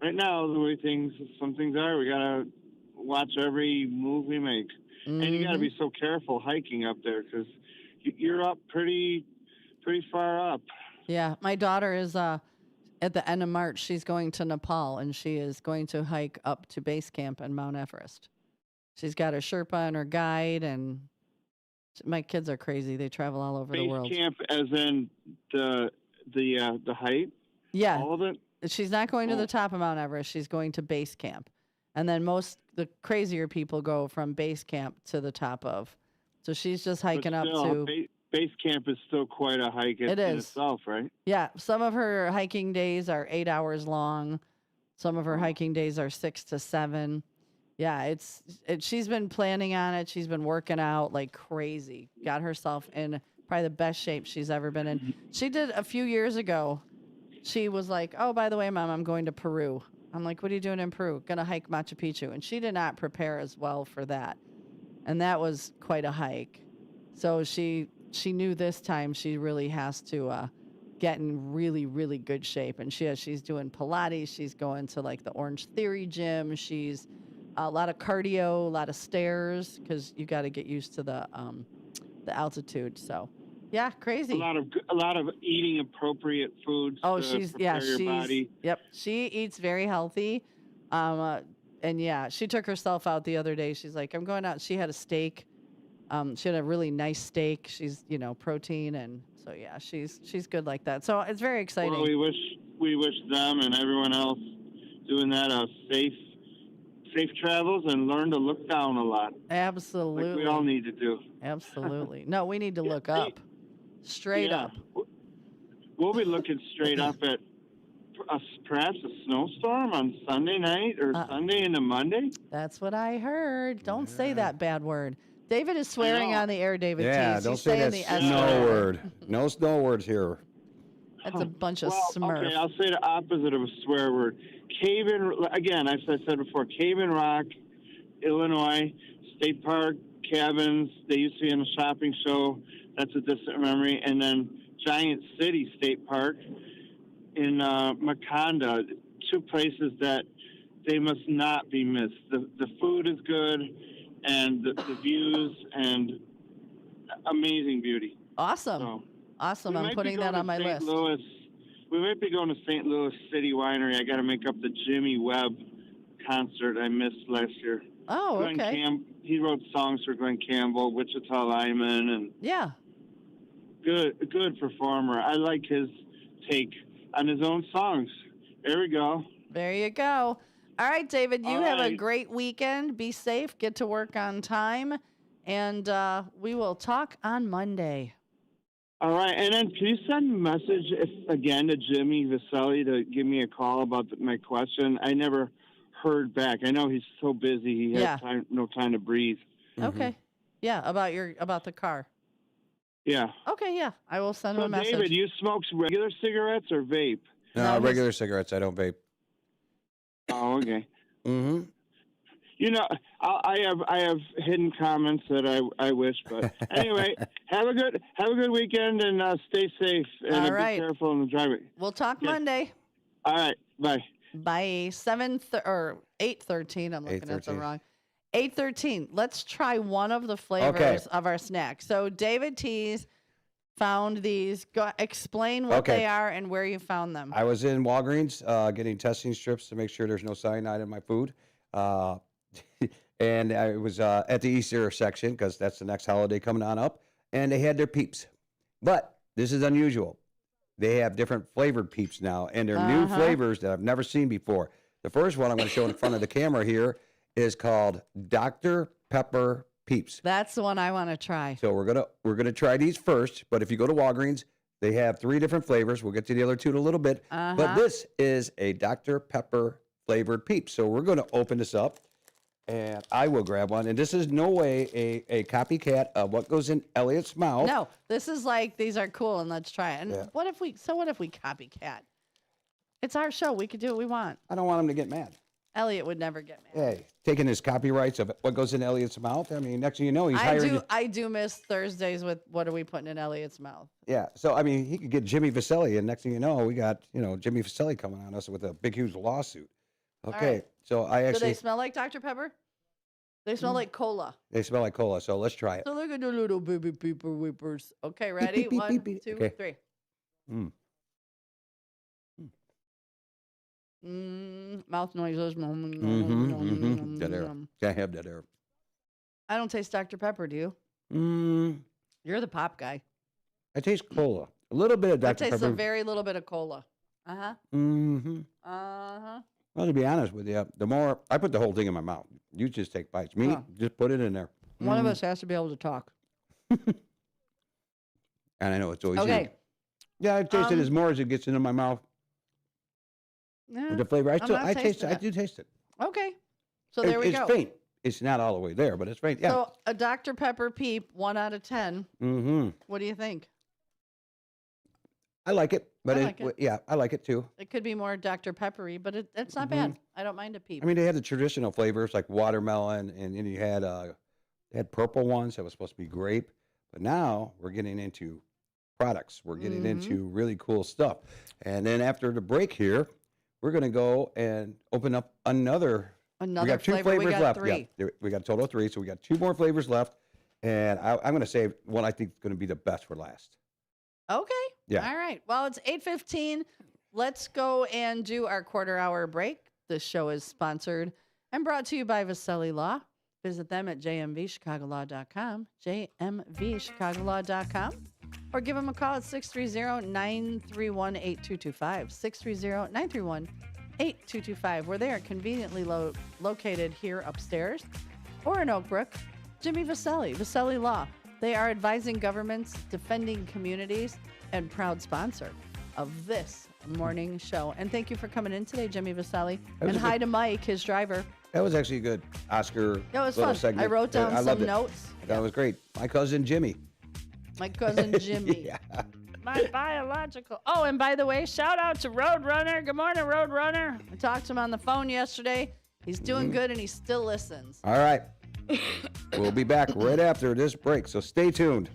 now the way some things are, we gotta watch every move we make, and you gotta be so careful hiking up there because you're up pretty far up. Yeah, my daughter is at the end of March. She's going to Nepal, and she is going to hike up to base camp in Mount Everest. She's got her Sherpa and her guide, and my kids are crazy. They travel all over the world. Base camp, as in the height. Yeah, all of it. She's not going to the top of Mount Everest. She's going to base camp, and then the crazier people go from base camp to the top of. So she's just hiking up to. Base camp is still quite a hike in itself, right? Yeah, some of her hiking days are 8 hours long. Some of her hiking days are 6 to 7. Yeah, she's been planning on it. She's been working out like crazy. Got herself in probably the best shape she's ever been in. She did a few years ago. She was like, "Oh, by the way, Mom, I'm going to Peru." I'm like, "What are you doing in Peru?" "Gonna hike Machu Picchu." And she did not prepare as well for that. And that was quite a hike. So she knew this time she really has to get in really, really good shape. And she's doing Pilates. She's going to like the Orange Theory gym. She's a lot of cardio, a lot of stairs, because you got to get used to the altitude. So, yeah, crazy. A lot of eating appropriate foods. Oh, to prepare your body. Yep, she eats very healthy. And yeah, she took herself out the other day. She's like, "I'm going out." She had a steak. She had a really nice steak. She's, protein, and so yeah, she's good like that. So it's very exciting. Well, we wish them and everyone else doing that safe travels and learn to look down a lot. Absolutely, like we all need to do. Absolutely. No, we need to look up, straight up. We'll be looking straight up at perhaps a snowstorm on Sunday night or Sunday into Monday. That's what I heard. Don't say that bad word. David is swearing on the air, David. Yeah, Tease. don't He's say that saying the snow word. No snow words here. That's a bunch of smurf. Okay, I'll say the opposite of a swear word. Again, as I said before, Cave in Rock, Illinois, State Park, cabins. They used to be in a shopping show. That's a distant memory. And then Giant City State Park in Maconda, 2 places that they must not be missed. The food is good, and the views and amazing beauty. Awesome. Awesome. I'm putting that on my list. We might be going to St. Louis City Winery. I got to make up the Jimmy Webb concert I missed last year. Oh, okay. He wrote songs for Glenn Campbell, Wichita Lineman, and yeah, good performer. I like his take on his own songs. There we go. There you go. All right, David, you have a great weekend. Be safe. Get to work on time. And we will talk on Monday. All right. And then can you send a message, again, to Jimmy Vaselli to give me a call about my question? I never heard back. I know he's so busy. He has no time to breathe. Okay. Yeah, about the car. Yeah. Okay, yeah. I will send him a message. David, you smoke regular cigarettes or vape? No, regular cigarettes. I don't vape. Oh, okay. Mm-hmm. I have hidden comments that I wish, but anyway, have a good weekend and stay safe and All be right. careful in the driving. We'll talk Monday. All right, bye. By 8:13. I'm looking at the 8:13. wrong. 8:13. Let's try one of the flavors of our snack. So David T's found these. Explain what Okay. they are and where you found them. I was in Walgreens getting testing strips to make sure there's no cyanide in my food. And I was at the Easter section because that's the next holiday coming on up. And they had their Peeps. But this is unusual. They have different flavored Peeps now. And they're new flavors that I've never seen before. The first one I'm going to show in front of the camera here is called Dr. Pepper Peeps. That's the one I want to try. So we're gonna try these first. But if you go to Walgreens, they have 3 different flavors. We'll get to the other 2 in a little bit. But this is a Dr. Pepper flavored Peeps. So we're going to open this up, and I will grab one. And this is no way a copycat of what goes in Elliot's mouth. No, this is like, these are cool, and let's try it. And Yeah. what if we copycat? It's our show. We can do what we want. I don't want him to get mad. Elliot would never get mad. Hey, taking his copyrights of what goes in Elliot's mouth. I mean, next thing you know, he's hired. I do miss Thursdays with what are we putting in Elliot's mouth? Yeah. So, I mean, he could get Jimmy Vaselli, and next thing you know, we got, Jimmy Vaselli coming on us with a big, huge lawsuit. Okay. right. So I Do actually. they smell like Dr. Pepper? They smell like cola. They smell like cola, so let's try it. So look at the little baby peeper whippers. Okay, ready? beep, beep, 1, beep, beep. 2, Okay. 3. Mouth noises. Dead air. Can't have dead air. I don't taste Dr. Pepper, do you? You're the pop guy. I taste cola. A little bit of I Dr. taste Pepper. a very little bit of cola. Uh-huh. Uh-huh. Well, to be honest with you, the more I put the whole thing in my mouth. You just take bites. Me, just put it in there. One of us has to be able to talk. And I know it's always Okay. you. Yeah, I taste it as more as it gets into my mouth. Yeah, The flavor, I do taste it. Okay. So there we go. It's faint. It's not all the way there, but it's faint. Yeah. So a Dr. Pepper Peep, 1 out of 10. What do you think? I like it, but I like it. yeah, I like it too. It could be more Dr. Peppery, but it's not bad. I don't mind a Peep. I mean, they had the traditional flavors like watermelon, and then you had they had purple ones that was supposed to be grape. But now we're getting into products. We're getting into really cool stuff. And then after the break here, we're going to go and open up another. We got 2 flavor. flavors We got left. 3. Yeah, we got a total of 3, so we got 2 more flavors left. And I'm going to save one I think is going to be the best for last. Okay. Yeah. All right. Well, it's 8:15. Let's go and do our quarter-hour break. This show is sponsored and brought to you by Vaselli Law. Visit them at jmvchicagolaw.com, jmvchicagolaw.com, or give them a call at 630-931-8225, 630-931-8225, where they are conveniently located here upstairs or in Oak Brook. Jimmy Vaselli, Vaselli Law. They are advising governments, defending communities, and proud sponsor of this morning show. And thank you for coming in today, Jimmy Vaselli. And hi to Mike, his driver. That was actually a good Oscar It was little fun. segment. I wrote down loved some it. notes. That was great. My cousin Jimmy. My cousin Jimmy. Yeah. My biological. Oh, and by the way, shout out to Roadrunner. Good morning, Roadrunner. I talked to him on the phone yesterday. He's doing good, and he still listens. All right. We'll be back right after this break, so stay tuned.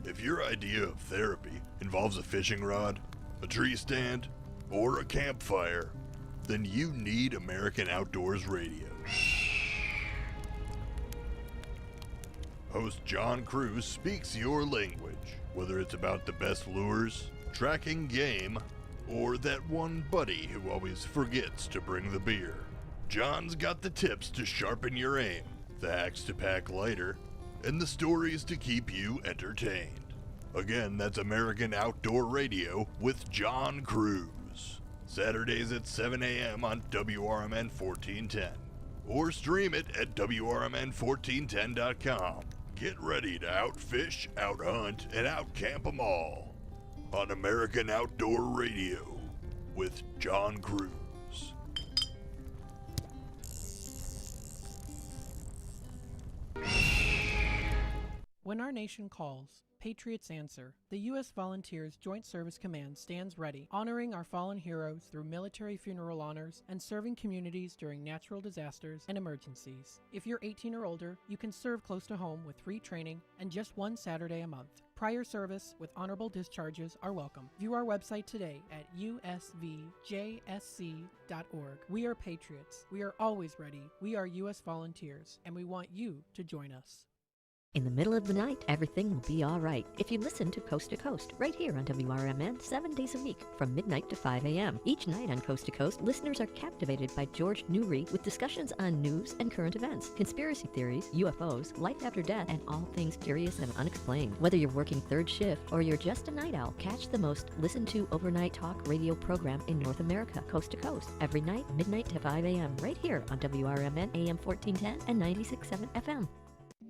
If your idea of therapy involves a fishing rod, a tree stand, or a campfire, then you need American Outdoors Radio. Host John Cruz speaks your language, whether it's about the best lures, tracking game, or that one buddy who always forgets to bring the beer. John's got the tips to sharpen your aim, the hacks to pack lighter, and the stories to keep you entertained. Again, that's American Outdoor Radio with John Cruz. Saturdays at 7 a.m. on WRMN 1410. Or stream it at WRMN1410.com. Get ready to outfish, outhunt, and outcamp them all on American Outdoor Radio with John Cruz. When our nation calls, Patriots answer. The U.S. Volunteers Joint Service Command stands ready, honoring our fallen heroes through military funeral honors and serving communities during natural disasters and emergencies. If you're 18 or older, you can serve close to home with free training and just one Saturday a month. Prior service with honorable discharges are welcome. View our website today at usvjsc.org. We are Patriots. We are always ready. We are U.S. Volunteers, and we want you to join us. In the middle of the night, everything will be all right if you listen to Coast, right here on WRMN 7 days a week from midnight to 5 a.m. Each night on Coast to Coast, listeners are captivated by George Newry with discussions on news and current events, conspiracy theories, UFOs, life after death, and all things curious and unexplained. Whether you're working third shift or you're just a night owl, catch the most listened to overnight talk radio program in North America, Coast to Coast, every night, midnight to 5 a.m. right here on WRMN AM 1410 and 96.7 FM.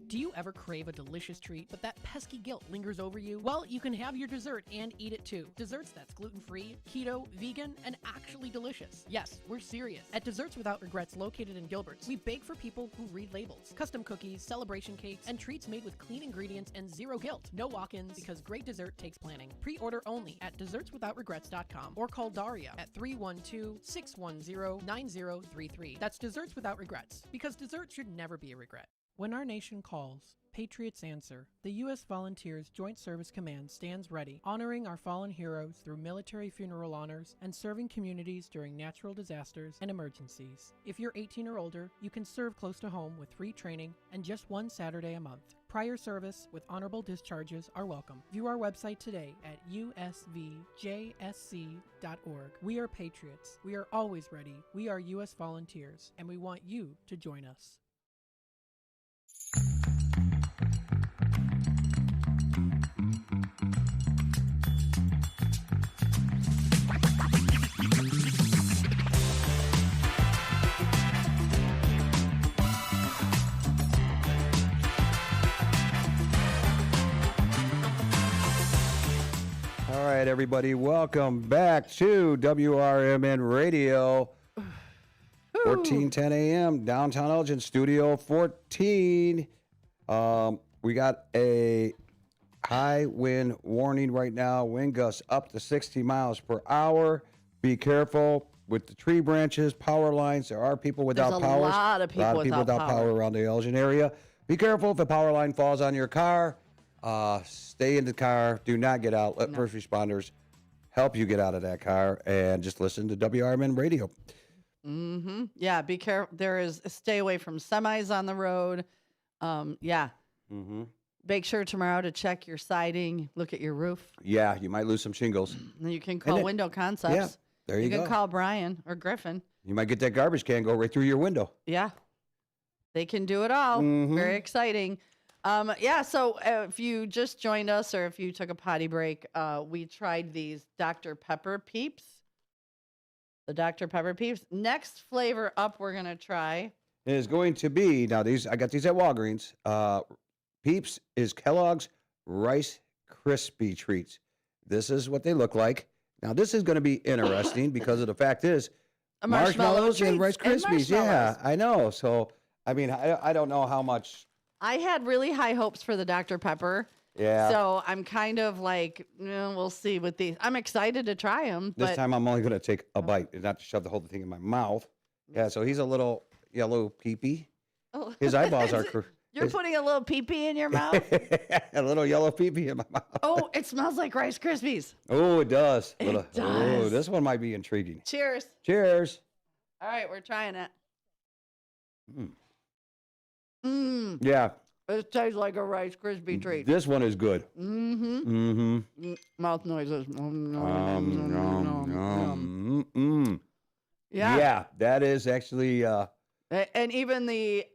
Do you ever crave a delicious treat, but that pesky guilt lingers over you? Well, you can have your dessert and eat it too. Desserts that's gluten-free, keto, vegan, and actually delicious. Yes, we're serious. At Desserts Without Regrets, located in Gilbert's, we bake for people who read labels. Custom cookies, celebration cakes, and treats made with clean ingredients and zero guilt. No walk-ins, because great dessert takes planning. Pre-order only at dessertswithoutregrets.com or call Daria at 312-610-9033. That's Desserts Without Regrets, because dessert should never be a regret. When our nation calls, Patriots answer. The U.S. Volunteers Joint Service Command stands ready, honoring our fallen heroes through military funeral honors and serving communities during natural disasters and emergencies. If you're 18 or older, you can serve close to home with free training and just one Saturday a month. Prior service with honorable discharges are welcome. View our website today at usvjsc.org. We are Patriots. We are always ready. We are U.S. Volunteers, and we want you to join us. All right, everybody, welcome back to WRMN Radio, 1410 a.m., downtown Elgin, Studio 14. We got a high wind warning right now, wind gusts up to 60 miles per hour. Be careful with the tree branches, power lines. There are people without power. There's a lot of people without power around the Elgin area. Be careful if a power line falls on your car. Stay in the car. Do not get out. Let first responders help you get out of that car, and just listen to WRMN Radio. Mm-hmm. Yeah, be careful. Stay away from semis on the road. Yeah. Mm-hmm. Make sure tomorrow to check your siding, look at your roof. Yeah, you might lose some shingles. And you can call Window Concepts. Yeah, there you go. You can call Brian or Griffin. You might get that garbage can go right through your window. Yeah. They can do it all. Mm-hmm. Very exciting. So if you just joined us or if you took a potty break, we tried these Dr. Pepper Peeps. The Dr. Pepper Peeps. Next flavor up we're going to try is going to be, now I got these at Walgreens. Peeps is Kellogg's Rice Krispie Treats. This is what they look like. Now, this is going to be interesting because of the fact is marshmallows and Rice Krispies. Yeah, I know. So, I mean, I don't know how much. I had really high hopes for the Dr. Pepper. Yeah. So I'm kind of like, we'll see with these. I'm excited to try them. This time I'm only going to take a bite and not to shove the whole thing in my mouth. Yeah, so he's a little yellow peepee. Oh. His eyeballs are... You're putting a little peepee in your mouth? A little yellow peepee in my mouth. Oh, it smells like Rice Krispies. Oh, it does. It does. Oh, this one might be intriguing. Cheers. Cheers. All right, we're trying it. Yeah. It tastes like a Rice Krispie treat. This one is good. Mm-hmm. Mouth noises. Yeah, that is actually... and even the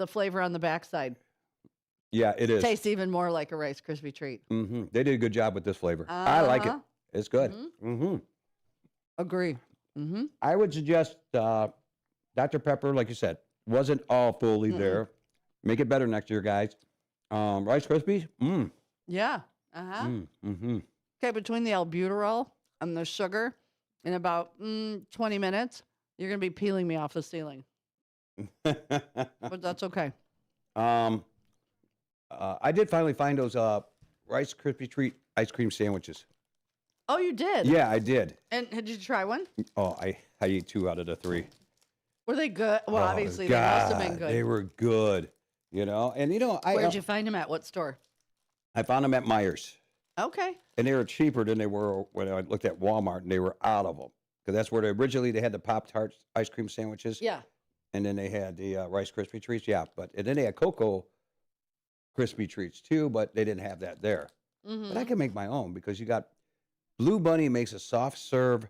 flavor on the backside. Yeah, it is. Tastes even more like a Rice Krispie treat. Mm-hmm. They did a good job with this flavor. I like it. It's good. Mm-hmm. Agree. Mm-hmm. I would suggest Dr. Pepper, like you said, wasn't all fully there. Make it better next year, guys. Rice Krispies? Yeah. Okay, between the albuterol and the sugar, in about 20 minutes, you're going to be peeling me off the ceiling. But that's okay. I did finally find those Rice Krispie Treat ice cream sandwiches. Oh, you did? Yeah, I did. And did you try one? Oh, I ate 2 out of the 3. Were they good? Well, Oh, obviously they must have been God, good. They were good. And Where'd you find them at? What store? I found them at Myers. Okay. And they were cheaper than they were when I looked at Walmart, and they were out of them. Because that's where they had the Pop-Tarts ice cream sandwiches. Yeah. And then they had the Rice Krispie Treats. Yeah, and then they had Cocoa Krispie Treats too, but they didn't have that there. Mm-hmm. But I can make my own because you got Blue Bunny makes a soft serve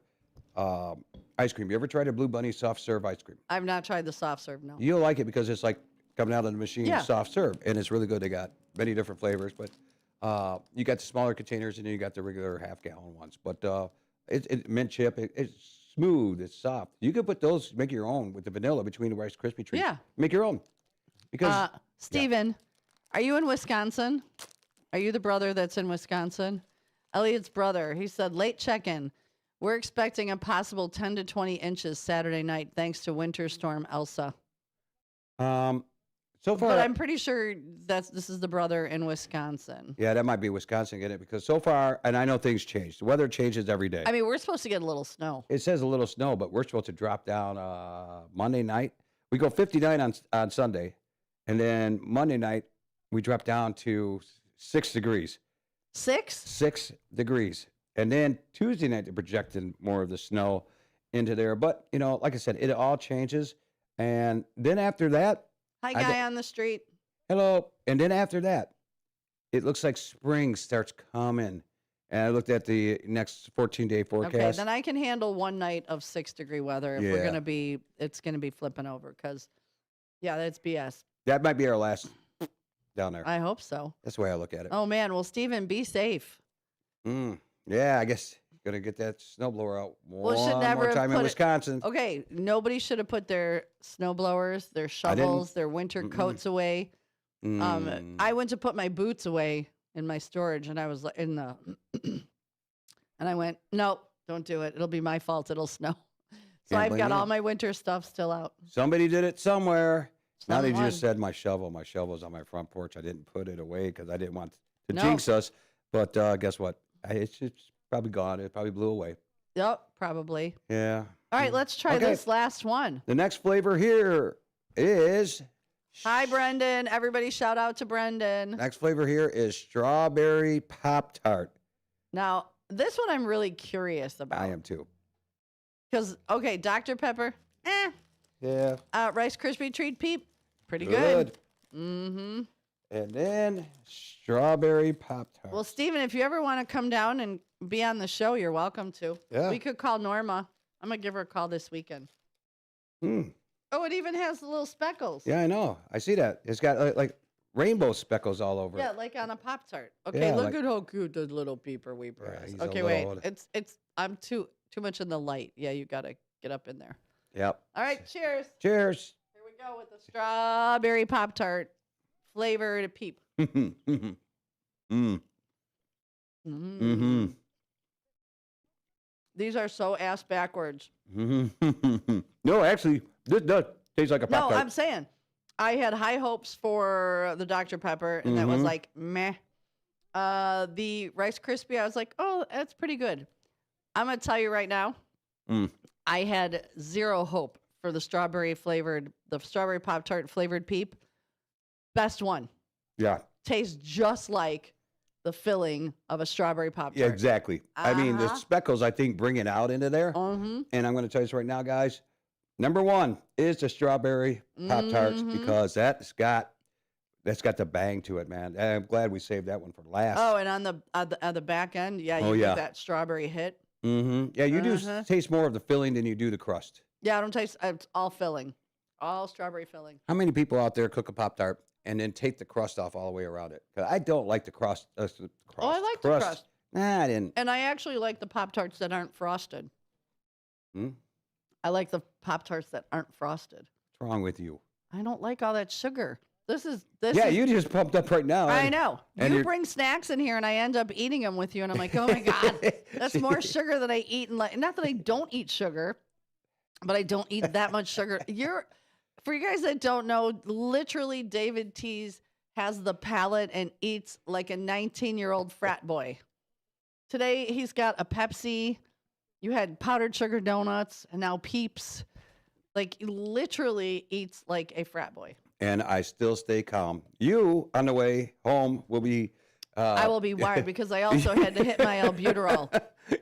ice cream. You ever tried a Blue Bunny soft serve ice cream? I've not tried the soft serve, no. You'll like it because it's like coming out of the machine, Yeah. soft serve, and it's really good. They got many different flavors, but you got the smaller containers and then you got the regular half-gallon ones. But it's mint chip. It's smooth. It's soft. You could put those, make your own with the vanilla between the Rice Krispie Treats. Yeah. Make your own. Because Steven, are you in Wisconsin? Are you the brother that's in Wisconsin? Elliot's brother. He said, late check-in. We're expecting a possible 10 to 20 inches Saturday night thanks to Winter Storm Elsa. So far, But I'm pretty sure this is the brother in Wisconsin. yeah, that might be Wisconsin getting it because so far, and I know things change. The weather changes every day. I mean, we're supposed to get a little snow. It says a little snow, but we're supposed to drop down Monday night. We go 59 on Sunday, and then Monday night we drop down to 6 degrees. 6? 6 degrees. And then Tuesday night they're projecting more of the snow into there. But, like I said, it all changes. And then after that, Hi, guy on the street. hello. And then after that, it looks like spring starts coming. And I looked at the next 14-day forecast. Okay, then I can handle one night of 6-degree weather if Yeah. it's going to be flipping over because, yeah, that's BS. That might be our last down there. I hope so. That's the way I look at it. Oh, man. Well, Steven, be safe. Yeah, I guess going to get that snowblower out one Well, should never more have time in put it- Wisconsin. Okay, nobody should have put their snow blowers, their shovels, their winter coats away. I went to put my boots away in my storage, and I was in the, and I went, nope, don't do it. It'll be my fault. It'll snow. So Can't I've blame got you. all my winter stuff still out. Somebody did it somewhere. Now they Someone. just said my shovel. My shovel's on my front porch. I didn't put it away because I didn't want to No. jinx us. But guess what? It's probably gone. It probably blew away. Yep, probably. Yeah. All right, let's try Okay. this last one. The next flavor here is Hi, Brendan. Everybody shout out to Brendan. strawberry Pop-Tart. Now, this one I'm really curious about. I am too. Because, okay, Dr. Pepper, Yeah. Rice Krispie Treat Peep, pretty Good. good. Mm-hmm. And then strawberry Pop-Tart. Well, Steven, if you ever want to come down and be on the show, you're welcome to. Yeah. We could call Norma. I'm going to give her a call this weekend. Oh, it even has the little speckles. Yeah, I know. I see that. It's got like rainbow speckles all over Yeah, it. like on a Pop-Tart. Okay, Yeah, look like- at how cute the little peeper weeper Yeah, is. he's a Okay, little- wait. It's I'm too much in the light. Yeah, you got to get up in there. Yep. All right, cheers. Cheers. Here we go with the strawberry Pop-Tart flavored Peep. These are so ass backwards. No, actually, this does taste like a No, Pop-Tart. I'm saying I had high hopes for the Dr. Pepper, and that was Mhm. like meh. The Rice Krispie, I was like, oh, that's pretty good. I'm gonna tell you right now, I had zero hope for the strawberry Pop-Tart flavored Peep. Best one. Yeah. Tastes just like the filling of a strawberry Pop-Tart. Yeah, exactly. I mean, the Uh-huh. speckles, I think, bring it out into there. And I'm going to tell you this right now, guys. Number one is the strawberry Pop-Tarts because that's got the bang to it, man. And I'm glad we saved that one for last. Oh, and on the back end, yeah, you get that strawberry hit. Yeah, you do taste more of the filling than you do the crust. Yeah, I don't taste. It's all filling, all strawberry filling. How many people out there cook a Pop-Tart and then take the crust off all the way around it? 'Cause I don't like the crust. Oh, I like the crust. Nah, I didn't. And I actually like the Pop-Tarts that aren't frosted. I like the Pop-Tarts that aren't frosted. What's wrong with you? I don't like all that sugar. This is You just pumped up right now. I know. And You you're- bring snacks in here, and I end up eating them with you, and I'm like, oh my god, that's more sugar than I eat. And not that I don't eat sugar, but I don't eat that much sugar. For you guys that don't know, literally, David T's has the palate and eats like a 19-year-old frat boy. Today, he's got a Pepsi. You had powdered sugar donuts and now Peeps. Like, he literally eats like a frat boy. And I still stay calm. You, on the way home, will be... I will be wired because I also had to hit my albuterol.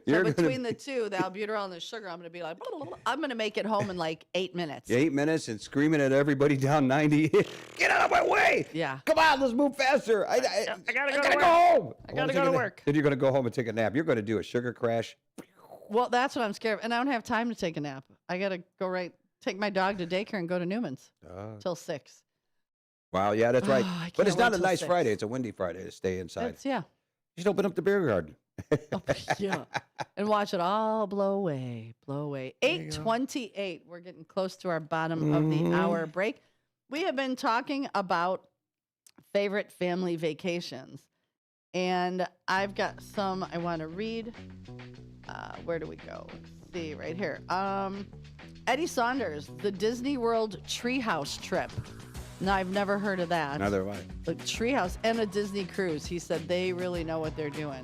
So between the two, the albuterol and the sugar, I'm going to be like, blah, blah, blah. I'm going to make it home in like 8 minutes. 8 minutes and screaming at everybody down 90. Get out of my way. Yeah. Come on, let's move faster. I gotta go home. I gotta go to work. Then you're going to go home and take a nap. You're going to do a sugar crash. Well, that's what I'm scared of. And I don't have time to take a nap. I got to go take my dog to daycare and go to Newman's till 6. Wow, yeah, that's right. But it's not a nice 6. Friday. It's a windy Friday to stay inside. Yeah. You should open up the beer garden. Yeah. And watch it all blow away. 8:28. We're getting close to our bottom of the hour break. We have been talking about favorite family vacations. And I've got some I want to read. Where do we go? Let's see, right here. Eddie Saunders, the Disney World Treehouse trip. No, I've never heard of that. Neither have I. The treehouse and a Disney cruise. He said they really know what they're doing.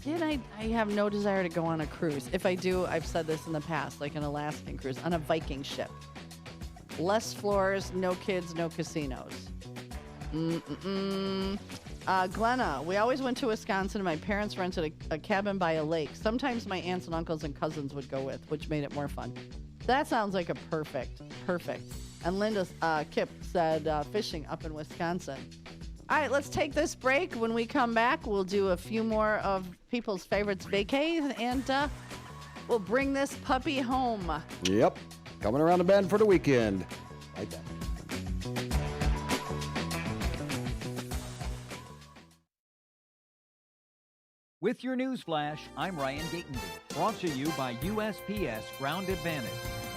See, and I have no desire to go on a cruise. If I do, I've said this in the past, like an Alaskan cruise, on a Viking ship. Less floors, no kids, no casinos. Glenna, we always went to Wisconsin and my parents rented a cabin by a lake. Sometimes my aunts and uncles and cousins would go with, which made it more fun. That sounds like a perfect. And Linda Kip said fishing up in Wisconsin. All right, let's take this break. When we come back, we'll do a few more of people's favorites vacays, and we'll bring this puppy home. Yep. Coming around the bend for the weekend. Right back. With your news flash, I'm Ryan Gatenby. Brought to you by USPS Ground Advantage.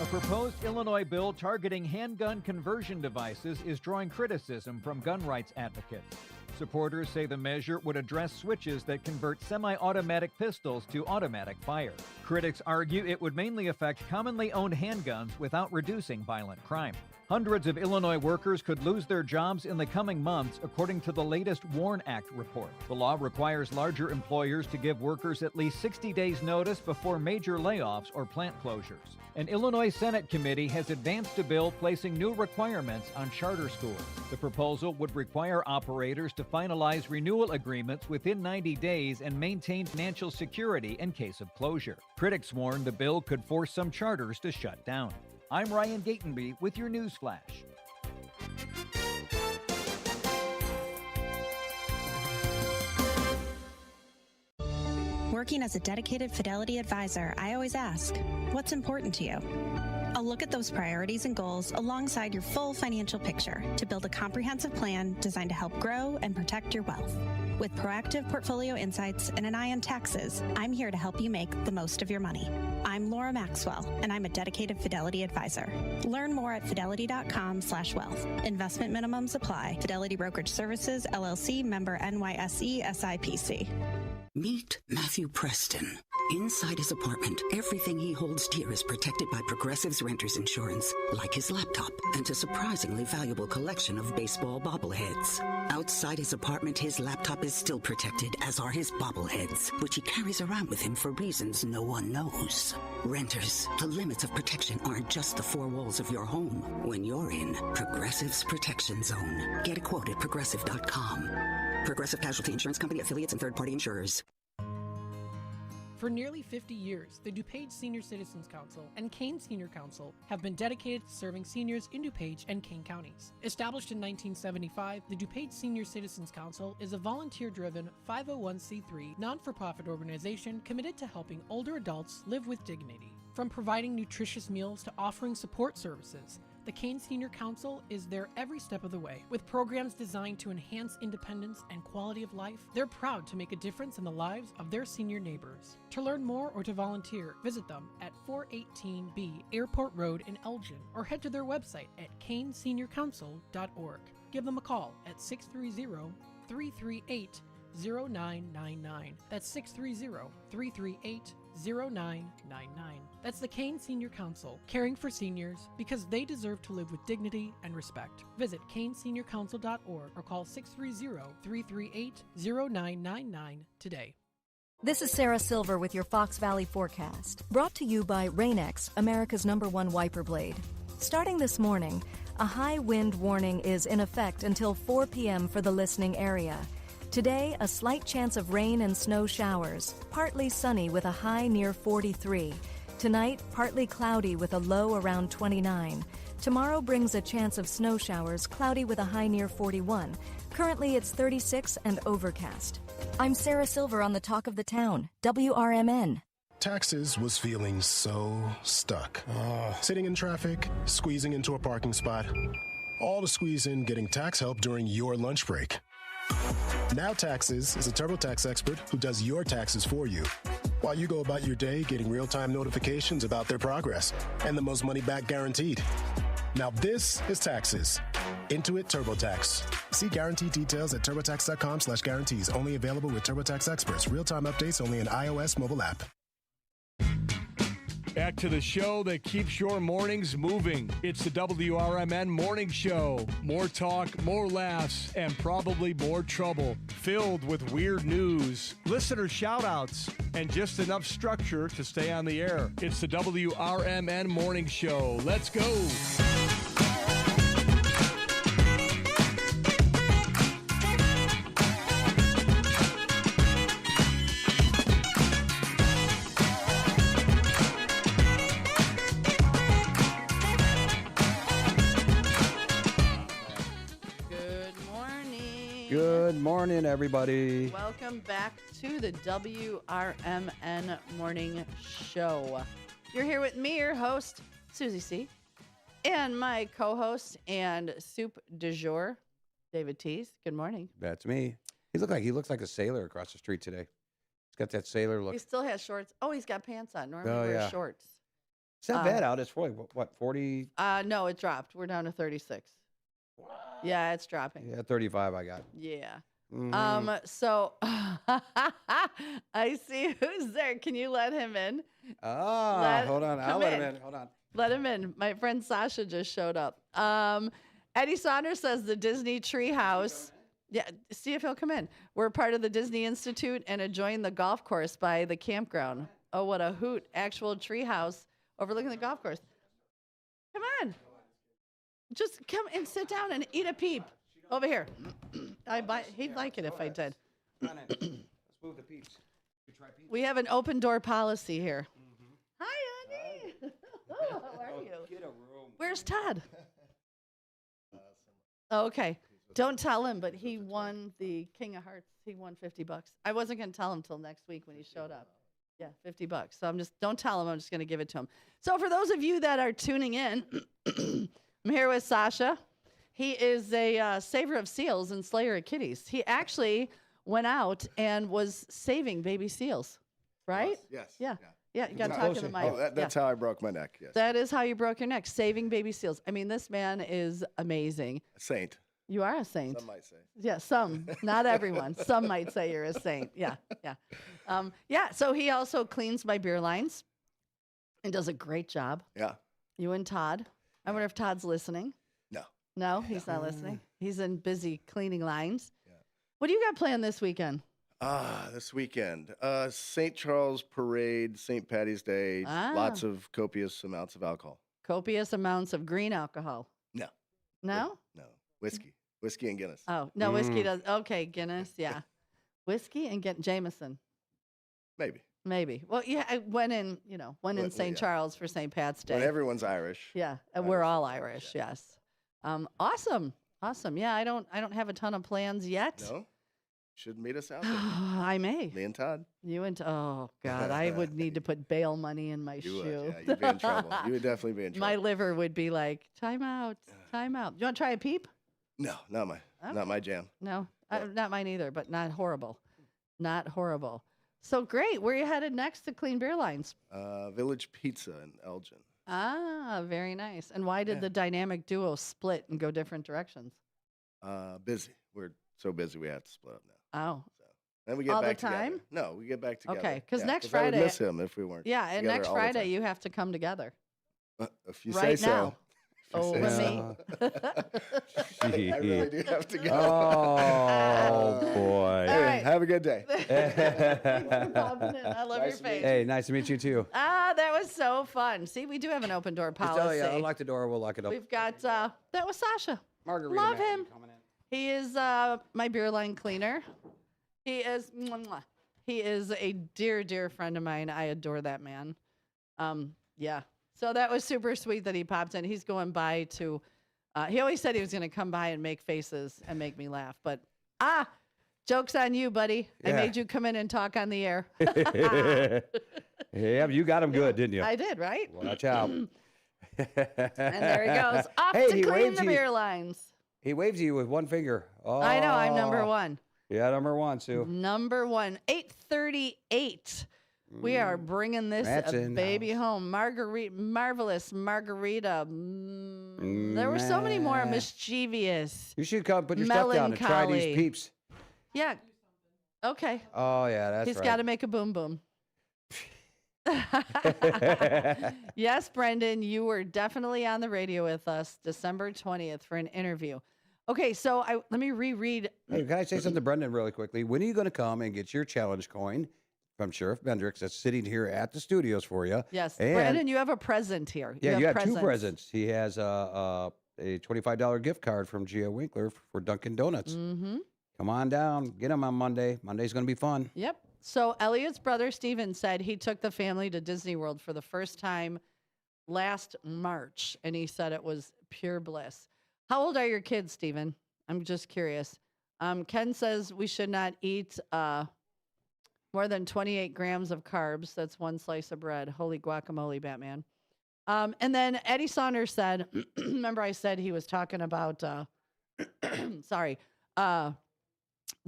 A proposed Illinois bill targeting handgun conversion devices is drawing criticism from gun rights advocates. Supporters say the measure would address switches that convert semi-automatic pistols to automatic fire. Critics argue it would mainly affect commonly owned handguns without reducing violent crime. Hundreds of Illinois workers could lose their jobs in the coming months, according to the latest WARN Act report. The law requires larger employers to give workers at least 60 days' notice before major layoffs or plant closures. An Illinois Senate committee has advanced a bill placing new requirements on charter schools. The proposal would require operators to finalize renewal agreements within 90 days and maintain financial security in case of closure. Critics warn the bill could force some charters to shut down. I'm Ryan Gatenby with your news flash. Working as a dedicated Fidelity advisor, I always ask, what's important to you? I'll look at those priorities and goals alongside your full financial picture to build a comprehensive plan designed to help grow and protect your wealth. With proactive portfolio insights and an eye on taxes, I'm here to help you make the most of your money. I'm Laura Maxwell, and I'm a dedicated Fidelity advisor. Learn more at fidelity.com/wealth. Investment minimums apply. Fidelity Brokerage Services, LLC, member NYSE, SIPC. Meet Matthew Preston. Inside his apartment, everything he holds dear is protected by Progressive's renter's insurance, like his laptop and a surprisingly valuable collection of baseball bobbleheads. Outside his apartment, his laptop is still protected, as are his bobbleheads, which he carries around with him for reasons no one knows. Renters, the limits of protection aren't just the four walls of your home when you're in Progressive's Protection Zone. Get a quote at Progressive.com. Progressive Casualty Insurance Company, affiliates, and third-party insurers. For nearly 50 years, the DuPage Senior Citizens Council and Kane Senior Council have been dedicated to serving seniors in DuPage and Kane counties. Established in 1975, the DuPage Senior Citizens Council is a volunteer-driven 501c3 non-for-profit organization committed to helping older adults live with dignity. From providing nutritious meals to offering support services, the Kane Senior Council is there every step of the way. With programs designed to enhance independence and quality of life, they're proud to make a difference in the lives of their senior neighbors. To learn more or to volunteer, visit them at 418B Airport Road in Elgin or head to their website at caneseniorcouncil.org. Give them a call at 630-338-0999. That's 630-338-0999. 0999. That's the Kane Senior Council, caring for seniors because they deserve to live with dignity and respect. Visit caneseniorcouncil.org or call 630-338-0999 today. This is Sarah Silver with your Fox Valley forecast, brought to you by Rain-X, America's #1 wiper blade. Starting this morning, a high wind warning is in effect until 4 p.m. for the listening area. Today, a slight chance of rain and snow showers, partly sunny with a high near 43. Tonight, partly cloudy with a low around 29. Tomorrow brings a chance of snow showers, cloudy with a high near 41. Currently, it's 36 and overcast. I'm Sarah Silver on the Talk of the Town, WRMN. Taxes was feeling so stuck. Sitting in traffic, squeezing into a parking spot, all to squeeze in getting tax help during your lunch break. Now Taxes is a TurboTax expert who does your taxes for you, while you go about your day getting real-time notifications about their progress and the most money back guaranteed. Now this is Taxes. Intuit TurboTax. See guarantee details at turbotax.com/guarantees. Only available with TurboTax experts. Real-time updates only in iOS mobile app. Back to the show that keeps your mornings moving. It's the WRMN Morning Show. More talk, more laughs, and probably more trouble. Filled with weird news, listener shout-outs, and just enough structure to stay on the air. It's the WRMN Morning Show. Let's go. Good morning, everybody. Welcome back to the WRMN Morning Show. You're here with me, your host, Susie C., and my co-host and soup du jour, David Teese. Good morning. That's me. He looks like a sailor across the street today. He's got that sailor look. He still has shorts. Oh, he's got pants on. Normally Oh, wears yeah. shorts. It's not bad out. It's probably, what, 40? No, it dropped. We're down to 36. Yeah, it's dropping. Yeah, 35 I got. Yeah. Mhm. So I see who's there. Can you let him in? Hold on. I'll come let him in. Hold on. Let him in. My friend Sasha just showed up. Eddie Saunders says the Disney Treehouse. Yeah, see if he'll come in. We're part of the Disney Institute and adjoin the golf course by the campground. Oh, what a hoot. Actual treehouse overlooking the golf course. Come on. Just come and sit down and eat a peep. Over here. He'd like it if I did. Let's move the peeps. We have an open door policy here. Hi, Andy. How are you? Get a room. Where's Todd? Okay. Don't tell him, but he won the King of Hearts. He won $50. I wasn't going to tell him until next week when he showed up. Yeah, $50. So don't tell him. I'm just going to give it to him. So for those of you that are tuning in, I'm here with Sasha. He is a saver of seals and slayer of kitties. He actually went out and was saving baby seals, right? Yes. Yeah. Yeah, you got to talk to the mic. Oh, that's how I broke my neck, yes. That is how you broke your neck, saving baby seals. I mean, this man is amazing. A saint. You are a saint. Some might say. Yeah, some. Not everyone. Some might say you're a saint. Yeah, yeah. So he also cleans my beer lines and does a great job. Yeah. You and Todd. I wonder if Todd's listening. No. No, he's not listening. He's in busy cleaning lines. Yeah. What do you got planned this weekend? This weekend. St. Charles Parade, St. Patty's Day, lots of copious amounts of alcohol. Copious amounts of green alcohol. No. No? No. Whiskey and Guinness. Oh, no, whiskey does. Okay, Guinness, yeah. Whiskey and Jameson. Maybe. Well, yeah, I went in St. Charles for St. Pat's Day. When everyone's Irish. Yeah, and we're all Irish, yes. Awesome. Yeah, I don't have a ton of plans yet. No? Should meet us out there. I may. Me and Todd. You and oh God, I would need to put bail money in my shoe. Yeah, you'd be in trouble. You would definitely be in trouble. My liver would be like, time out. You want to try a peep? No, not my jam. No, not mine either, but not horrible. Not horrible. So great. Where are you headed next to clean beer lines? Village Pizza in Elgin. Very nice. And why did the dynamic duo split and go different directions? Busy. We're so busy we have to split up now. Oh. Then we get all back the time. together. No, we get back together. Okay, because next I Friday, would miss him if we weren't. Yeah, and together next all the Friday time. you have to come together. If you right say now. so. If you Oh, say me. I really do have to go. Oh, boy. Hey, right. have a good day. I love your face. Hey, nice to meet you, too. That was so fun. See, we do have an open door Just policy. tell you, unlock the door, we'll lock it up. We've got, that was Sasha. Margarita Love Mac him. He is my beer line cleaner. He is a dear, dear friend of mine. I adore that man. Yeah. So that was super sweet that he popped in. He's going by to, he always said he was going to come by and make faces and make me laugh. But, joke's on you, buddy. I Yeah. made you come in and talk on the air. Yeah, you got him good, didn't you? I did, right? Watch out. And there he goes. Off Hey, to he clean waves the you. beer lines. He waves to you with one finger. Oh. I know. I'm number one. Yeah, number one, Sue. Number one. 8:38. We are bringing this Matt's in the baby home. Marvelous Margarita. There were so many more mischievous. You should come put your stuff down and try these Melancholy. peeps. Yeah. Okay. Oh, yeah, that's He's right. got to make a boom boom. Yes, Brendan, you were definitely on the radio with us December 20th for an interview. Okay, so let me reread. Hey, can I say something to Brendan really quickly? When are you going to come and get your challenge coin from Sheriff Bendrix that's sitting here at the studios for you? Yes, And, Brendan, you have a present here. Yeah, you have two presents. He has a $25 gift card from Gia Winkler for Dunkin' Donuts. Mm-hmm. Come on down. Get them on Monday. Monday's going to be fun. Yep. So Elliot's brother, Steven, said he took the family to Disney World for the first time last March, and he said it was pure bliss. How old are your kids, Steven? I'm just curious. Ken says we should not eat more than 28 grams of carbs. That's one slice of bread. Holy guacamole, Batman. And then Eddie Saunders said, remember I said he was talking about, the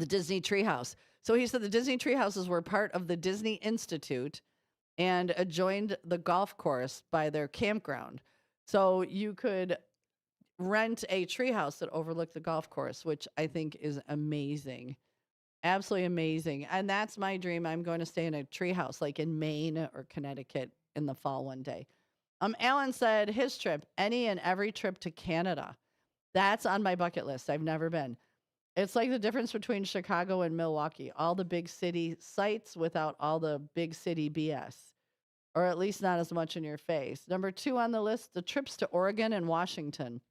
Disney Treehouse. So he said the Disney Treehouses were part of the Disney Institute and adjoined the golf course by their campground. So you could rent a treehouse that overlooked the golf course, which I think is amazing. Absolutely amazing. And that's my dream. I'm going to stay in a treehouse like in Maine or Connecticut in the fall one day. Alan said his trip, any and every trip to Canada. That's on my bucket list. I've never been. It's like the difference between Chicago and Milwaukee. All the big city sights without all the big city BS, or at least not as much in your face. Number 2 on the list, the trips to Oregon and Washington.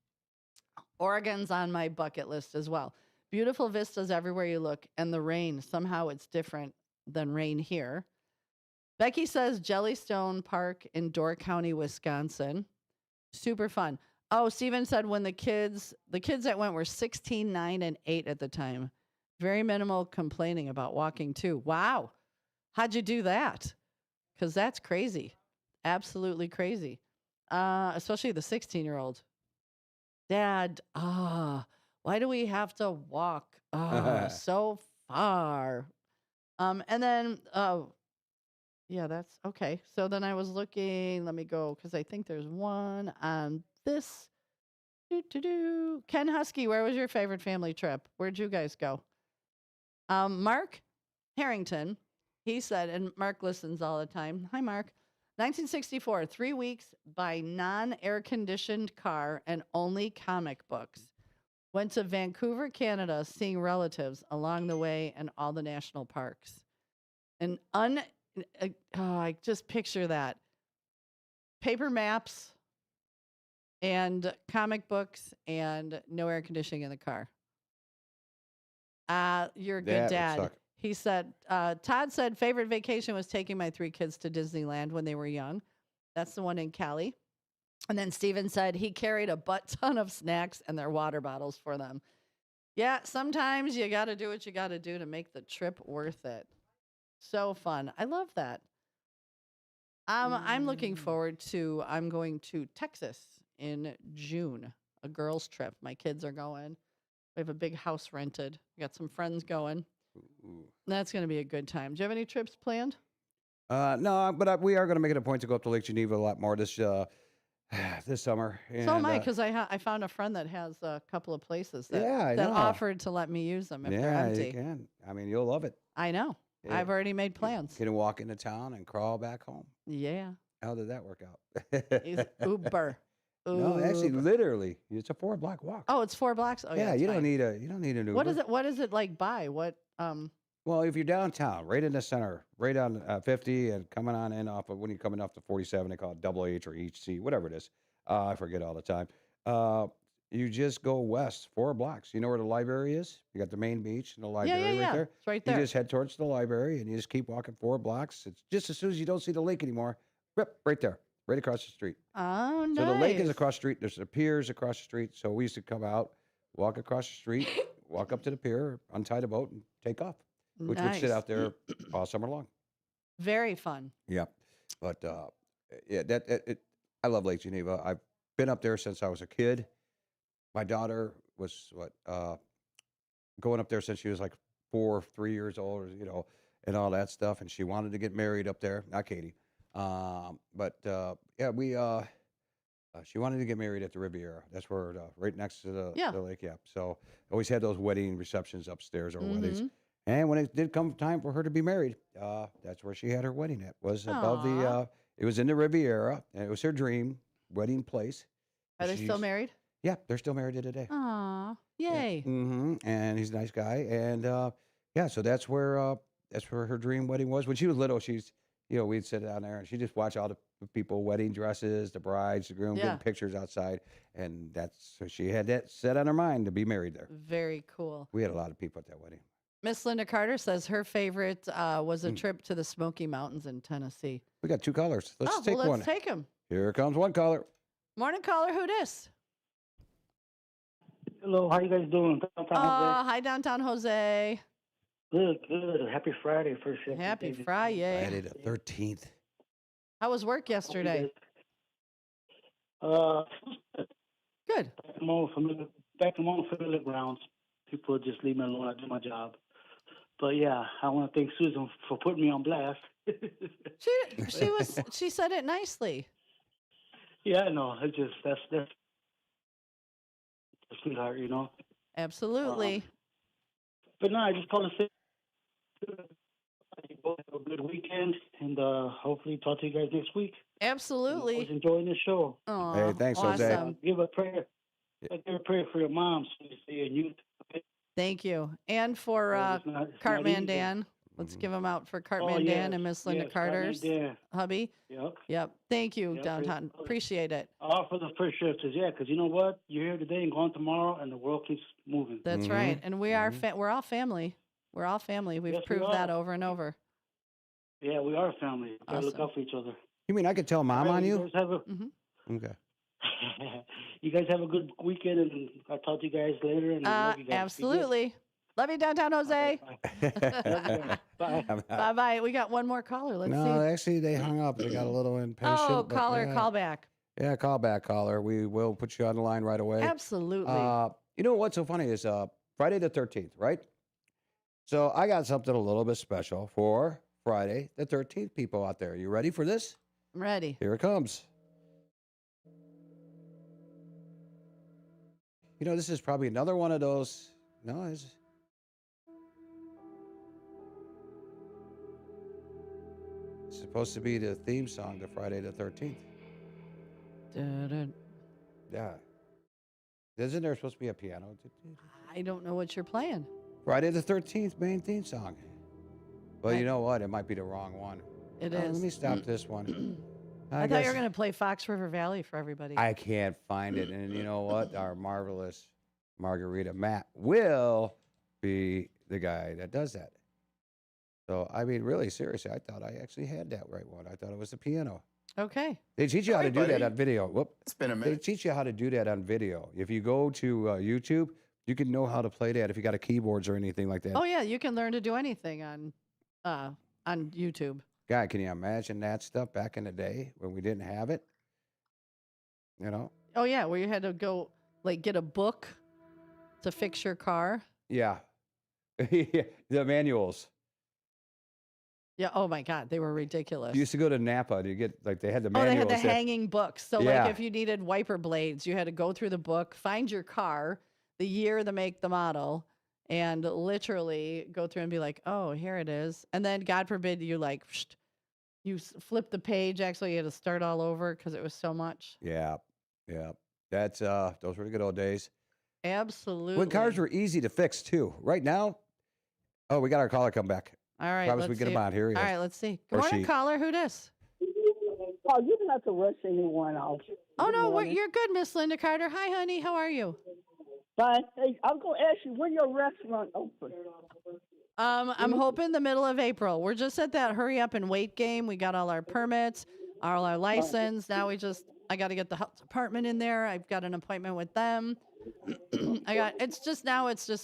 Oregon's on my bucket list as well. Beautiful vistas everywhere you look, and the rain. Somehow it's different than rain here. Becky says Jellystone Park in Door County, Wisconsin. Super fun. Oh, Steven said when the kids that went were 16, 9, and 8 at the time. Very minimal complaining about walking too. Wow. How'd you do that? Because that's crazy. Absolutely crazy. Especially the 16-year-old. Dad, why do we have to walk so far? And then, yeah, that's okay. So then I was looking, let me go, because I think there's one on this. Ken Husky, where was your favorite family trip? Where'd you guys go? Mark Harrington, he said, and Mark listens all the time. Hi, Mark. 1964, 3 weeks by non-air-conditioned car and only comic books. Went to Vancouver, Canada, seeing relatives along the way and all the national parks. And I just picture that. Paper maps and comic books and no air conditioning in the car. You're a good dad. He said, Todd said favorite vacation was taking my 3 kids to Disneyland when they were young. That's the one in Cali. And then Steven said he carried a butt ton of snacks and their water bottles for them. Yeah, sometimes you got to do what you got to do to make the trip worth it. So fun. I love that. I'm looking forward to, I'm going to Texas in June, a girls' trip. My kids are going. We have a big house rented. We got some friends going. Ooh. That's going to be a good time. Do you have any trips planned? No, but we are going to make it a point to go up to Lake Geneva a lot more. This this summer. And, So am I, because I found a friend that has a couple of places that, Yeah, I that know. offered to let me use them if they're yeah, empty. you can. I mean, you'll love it. I know. Yeah. I've already made plans. You can walk into town and crawl back home. Yeah. How did that work out? It's Uber. No, actually, Uber. literally, it's a 4-block walk. Oh, it's 4 blocks. Oh, yeah. yeah, it's you don't fine. need a Uber. What is it? What is it like by? What? Well, if you're downtown, right in the center, right on 50 and coming on in off of when you're coming off the 47, they call it double H or HC, whatever it is. I forget all the time. You just go west 4 blocks. You know where the library is? You got the main beach and the library right yeah. there. It's right there. You just head towards the library and you just keep walking 4 blocks. It's just as soon as you don't see the lake anymore, right there, right across the street. Oh, nice. So the lake is across the street. There's the piers across the street. So we used to come out, walk across the street, walk up to the pier, untie the boat, and take off, which would sit Nice. out there all summer long. Very fun. Yeah, but yeah, I love Lake Geneva. I've been up there since I was a kid. My daughter was going up there since she was like 3 years old, and all that stuff. And she wanted to get married up there. Not Katie, but yeah, she wanted to get married at the Riviera. That's where right next to the lake. Yeah, so always had those wedding receptions upstairs or weddings. And when it did come time for her to be married, that's where she had her wedding at. Was above the. It was in the Riviera, and it was her dream wedding place. Are they still married? Yeah, they're still married to today. Aw, yay. And he's a nice guy, and yeah, so that's where her dream wedding was. When she was little, we'd sit down there and she'd just watch all the people, wedding dresses, the brides, the groom, getting pictures outside, and so she had that set on her mind to be married there. Very cool. We had a lot of people at that wedding. Miss Linda Carter says her favorite was a trip to the Smoky Mountains in Tennessee. We got 2 callers. Let's take one. Let's take them. Here comes one caller. Morning, caller. Who dis? Hello, how you guys doing? Hi, Downtown Jose. Good. Happy Friday, first shift. Happy Friday. Friday the 13th. How was work yesterday? Good. Good. Back in my own familiar grounds. People just leave me alone. I do my job. But yeah, I want to thank Susan for putting me on blast. She said it nicely. Yeah, I know. It's just that's a sweetheart, Absolutely. But no, I just called to say you both have a good weekend, and hopefully talk to you guys next week. Absolutely. I was enjoying the show. Aw, hey, thanks, Jose. awesome. Give a prayer. Give a prayer for your mom, so you see and you. Thank you. And for it's not Cartman easy. Dan. Let's give them out for Cartman yes, Dan and Miss Linda yes, Carter's Cartman Dan. hubby. Yep. Thank you, Yep, Downtown. Appreciate it. All for the first shifters, yeah, because you know what? You're here today and gone tomorrow, and the world keeps moving. That's right. And we are we're all family. We're all family. We've Yes, we proved that are. over and over. Yeah, we are a family. We gotta look Awesome. out for each other. You mean I could tell mom All right, on you? guys have a, Okay. you guys have a good weekend, and I'll talk to you guys later. And I love you guys. Be good. Absolutely. Love you, Downtown Jose. Bye. Bye-bye. We got one more caller. Let's No, see. actually, they hung up. They got a little impatient. Oh, but caller, yeah. call back. Yeah, call back, caller. We will put you on the line right away. Absolutely. You know what's so funny is Friday the 13th, right? So I got something a little bit special for Friday the 13th people out there. You ready for this? I'm ready. Here it comes. This is probably another one of those. No, it's supposed to be the theme song to Friday the 13th. Dun-dun. Yeah. Isn't there supposed to be a piano? I don't know what you're playing. Friday the 13th main theme song. Well, you know what? It might be the wrong one. It Let is. me stop this one. I thought you were going to play Fox River Valley for everybody. I can't find it. And you know what? Our marvelous Margarita Matt will be the guy that does that. So, I mean, really, seriously, I thought I actually had that right one. I thought it was the piano. Okay. They teach you how to do that buddy. on video. Whoop. It's been a They minute. teach you how to do that on video. If you go to YouTube, you can know how to play that if you got a keyboards or anything like that. Oh, yeah. You can learn to do anything on YouTube. God, can you imagine that stuff back in the day when we didn't have it? Oh, yeah. Where you had to go, get a book to fix your car. Yeah. The manuals. Yeah. Oh my God, they were ridiculous. You used to go to Napa and you get like they had the Oh, manuals. they had the that- hanging books. So Yeah. like if you needed wiper blades, you had to go through the book, find your car, the year, the make, the model, and literally go through and be like, oh, here it is. And then God forbid you like, you flip the page. Actually, you had to start all over because it was so much. Yeah, yeah. That's those were the good old days. Absolutely. When cars were easy to fix too. Right now, oh, we got our caller come back. All right. Promise we let's get see. him on here. He All is. right, let's see. Or Good morning, she. caller. Who dis? Oh, you don't have to rush anyone off. Oh, Good no, morning. you're good, Miss Linda Carter. Hi, honey. How are you? Fine. Hey, I'm going to ask you, when your restaurant open? I'm hoping the middle of April. We're just at that hurry up and wait game. We got all our permits, all our license. Now I got to get the health department in there. I've got an appointment with them. It's just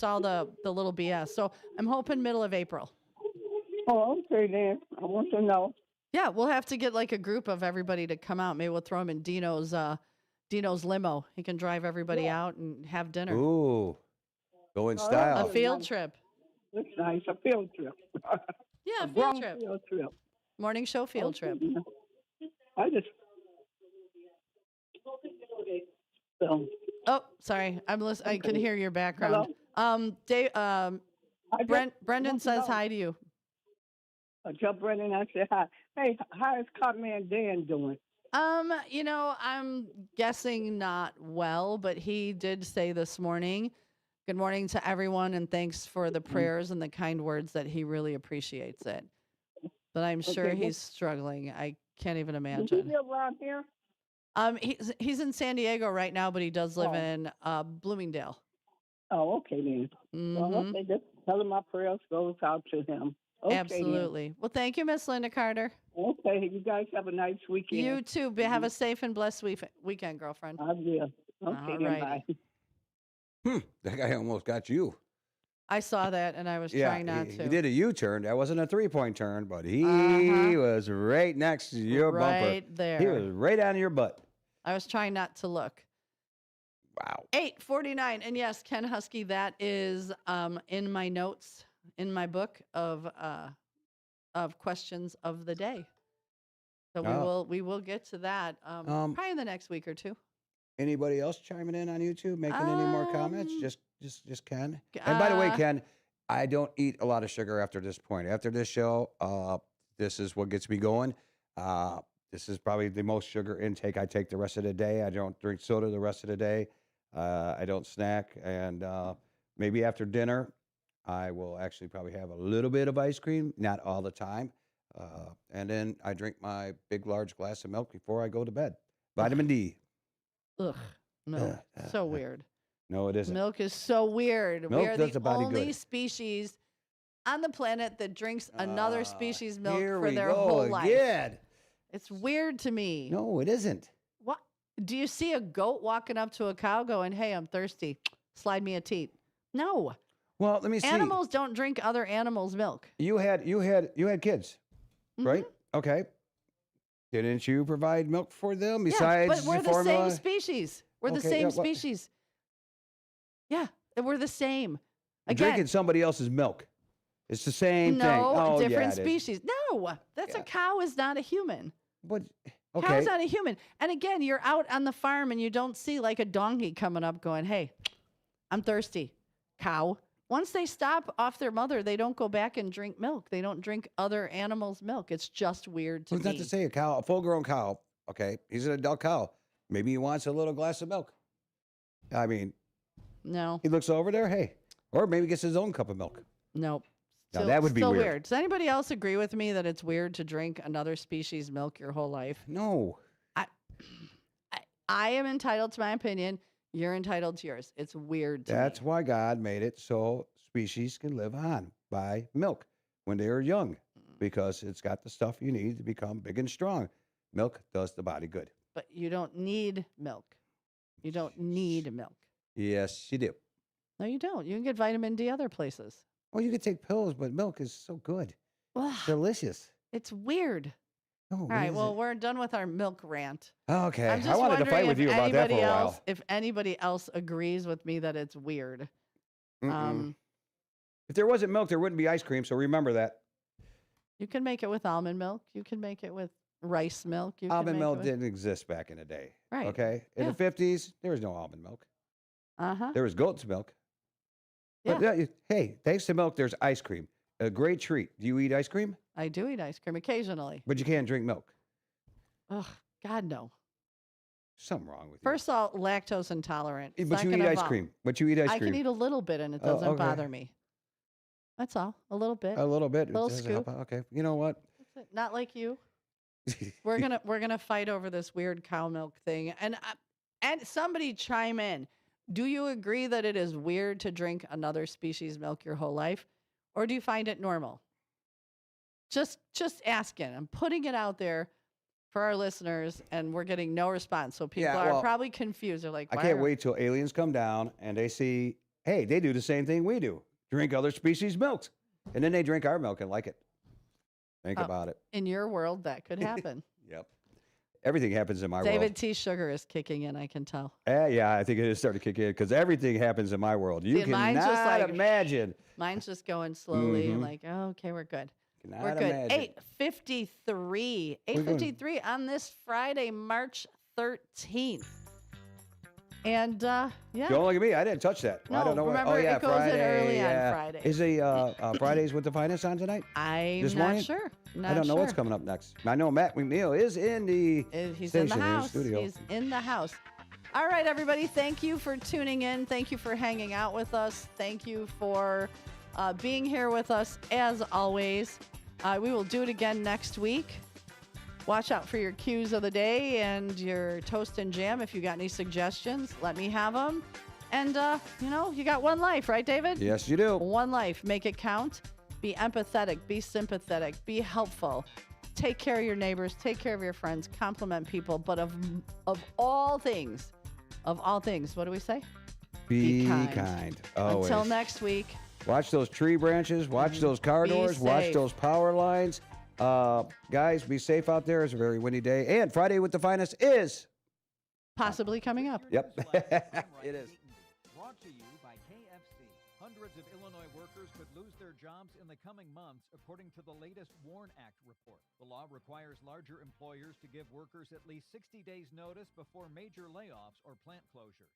all the little BS. So I'm hoping middle of April. Oh, okay then. I want to know. Yeah, we'll have to get like a group of everybody to come out. Maybe we'll throw him in Dino's limo. He can drive everybody out and have dinner. Ooh, go in style. A field trip. That's nice. A field trip. Yeah, a field trip. Field trip. Morning show field trip. I just. So. Oh, sorry. I'm listening. I can hear your background. Hello? Dave. Brendan says hi to you. Tell Brendan I said hi. Hey, how is Copman Dan doing? I'm guessing not well, but he did say this morning, good morning to everyone, and thanks for the prayers and the kind words that he really appreciates it. But I'm sure he's struggling. I can't even Is he imagine. still around here? He's in San Diego right now, but he does live in Bloomingdale. Oh, okay then. Well, okay, just tell him my prayers goes out to him. Okay, Absolutely. Well, thank you, Miss Linda Carter. Then. Okay, you guys have a nice weekend. You too. Have a safe and blessed weekend, girlfriend. I will. Okay, then bye. That guy almost got you. I saw that, and I was Yeah, trying not to. he did a U-turn. That wasn't a 3-point turn, but he was right next to your bumper. Right there. He was right on your butt. I was trying not to look. Wow. 8:49, and yes, Ken Husky. That is in my notes in my book of questions of the day. So we will get to that probably in the next week or two. Anybody else chiming in on YouTube, making any more comments? Just Ken. And by the way, Ken, I don't eat a lot of sugar after this point. After this show, this is what gets me going. This is probably the most sugar intake I take the rest of the day. I don't drink soda the rest of the day. I don't snack. And maybe after dinner, I will actually probably have a little bit of ice cream, not all the time. And then I drink my big, large glass of milk before I go to bed. Vitamin D. Ugh, milk. So weird. No, it isn't. Milk is so weird. Milk we are does the the body only good. species on the planet that drinks another species' milk Here for we their go whole life. again. It's weird to me. No, it isn't. What? Do you see a goat walking up to a cow going, "Hey, I'm thirsty. Slide me a teat"? No. Well, let me see. Animals don't drink other animals' milk. You had kids, right? Okay. Didn't you provide milk for them besides but we're the formula? same species. We're the Okay, same yeah, well- species. Yeah, we're the same. You're Again, drinking somebody else's milk. It's the same thing. no, Oh, different yeah, it is. species. No, that's a cow is not a human. But Cow's okay. not a human. And again, you're out on the farm and you don't see like a donkey coming up going, "Hey, I'm thirsty." Cow. Once they stop off their mother, they don't go back and drink milk. They don't drink other animals' milk. It's just weird to What's me. not to say a cow, a full-grown cow? Okay, he's an adult cow. Maybe he wants a little glass of milk. I mean, No, he looks over there. Hey, or maybe gets his own cup of milk. nope. Now, that would be still weird. Does anybody else agree with me that it's weird to drink another species' milk your whole life? No. I am entitled to my opinion. You're entitled to yours. It's weird to That's why God made it so species can live on by milk when they are young, because it's got the stuff you need to become big and strong. Milk does the body good. But you don't need milk. You don't need milk. Yes, you do. No, you don't. You can get vitamin D other places. Well, you can take pills, but milk is so good. Ugh, Delicious. it's weird. No, All right, well, we're done with our milk rant. Okay, I'm I just wanted to fight wondering with if you about that for a anybody while. else, if anybody else agrees with me that it's weird. If there wasn't milk, there wouldn't be ice cream, so remember that. You can make it with almond milk. You can make it with rice milk. You Almond can milk make it didn't exist back in the day. Right. Okay. In Yeah. the 50s, there was no almond milk. Uh-huh. There was goat's milk. But hey, thanks to milk, there's ice cream. A great treat. Do you eat ice cream? I do eat ice cream occasionally. But you can't drink milk. Oh, God, no. Something wrong with First of all, lactose intolerant. you. But you Second eat of ice all, cream. But you eat ice I cream. can eat a little bit and it Oh, doesn't okay. bother me. That's all. A little bit. A little bit. A little It doesn't scoop. help out. Okay. You know what? That's it. Not like you. We're gonna fight over this weird cow milk thing, and somebody chime in. Do you agree that it is weird to drink another species' milk your whole life, or do you find it normal? Just asking. I'm putting it out there for our listeners, and we're getting no response. So people are probably confused. They're like, I "Why can't are-" wait till aliens come down and they see, hey, they do the same thing we do. Drink other species' milks. And then they drink our milk and like it. Think about it. In your world, that could happen. Yep. Everything happens in my David world. T. Sugar is kicking in, I can tell. Yeah, I think it is starting to kick in because everything happens in my world. You See, mine's just cannot like- imagine. Mine's just going slowly, Mhm. like, oh, okay, we're good. Cannot We're good. imagine. 8:53. 8:53 on this Friday, March 13th. And yeah. Don't look at me. I didn't touch that. No, I don't know remember, what. Oh, yeah, it goes in Friday. early on yeah. Friday. Is the Fridays with the Finest on tonight? I'm This not morning? sure. I don't know what's coming up next. I know Matt McNeil is in the He's station in the here, house. studio. He's in the house. All right, everybody. Thank you for tuning in. Thank you for hanging out with us. Thank you for being here with us as always. We will do it again next week. Watch out for your cues of the day and your toast and jam. If you got any suggestions, let me have them. And, you got one life, right, David? Yes, you do. One life. Make it count. Be empathetic. Be sympathetic. Be helpful. Take care of your neighbors. Take care of your friends. Compliment people. But of all things, what do we say? Be kind. Always. Until next week. Watch those tree branches. Watch those car Be doors. Watch safe. those power lines. Guys, be safe out there. It's a very windy day. And Friday with the Finest is possibly coming up. Yep. It is. Brought to you by KFC. Hundreds of Illinois workers could lose their jobs in the coming months, according to the latest WARN Act report. The law requires larger employers to give workers at least 60 days' notice before major layoffs or plant closures.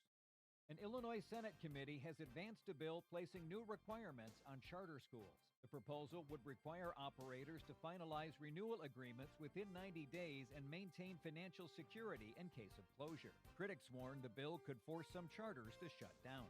An Illinois Senate committee has advanced a bill placing new requirements on charter schools. The proposal would require operators to finalize renewal agreements within 90 days and maintain financial security in case of closure. Critics warn the bill could force some charters to shut down.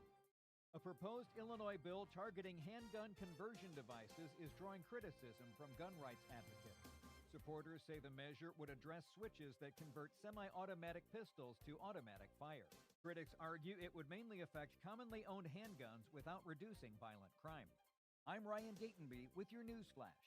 A proposed Illinois bill targeting handgun conversion devices is drawing criticism from gun rights advocates. Supporters say the measure would address switches that convert semi-automatic pistols to automatic fire. Critics argue it would mainly affect commonly owned handguns without reducing violent crime. I'm Ryan Gatenby with your news flash.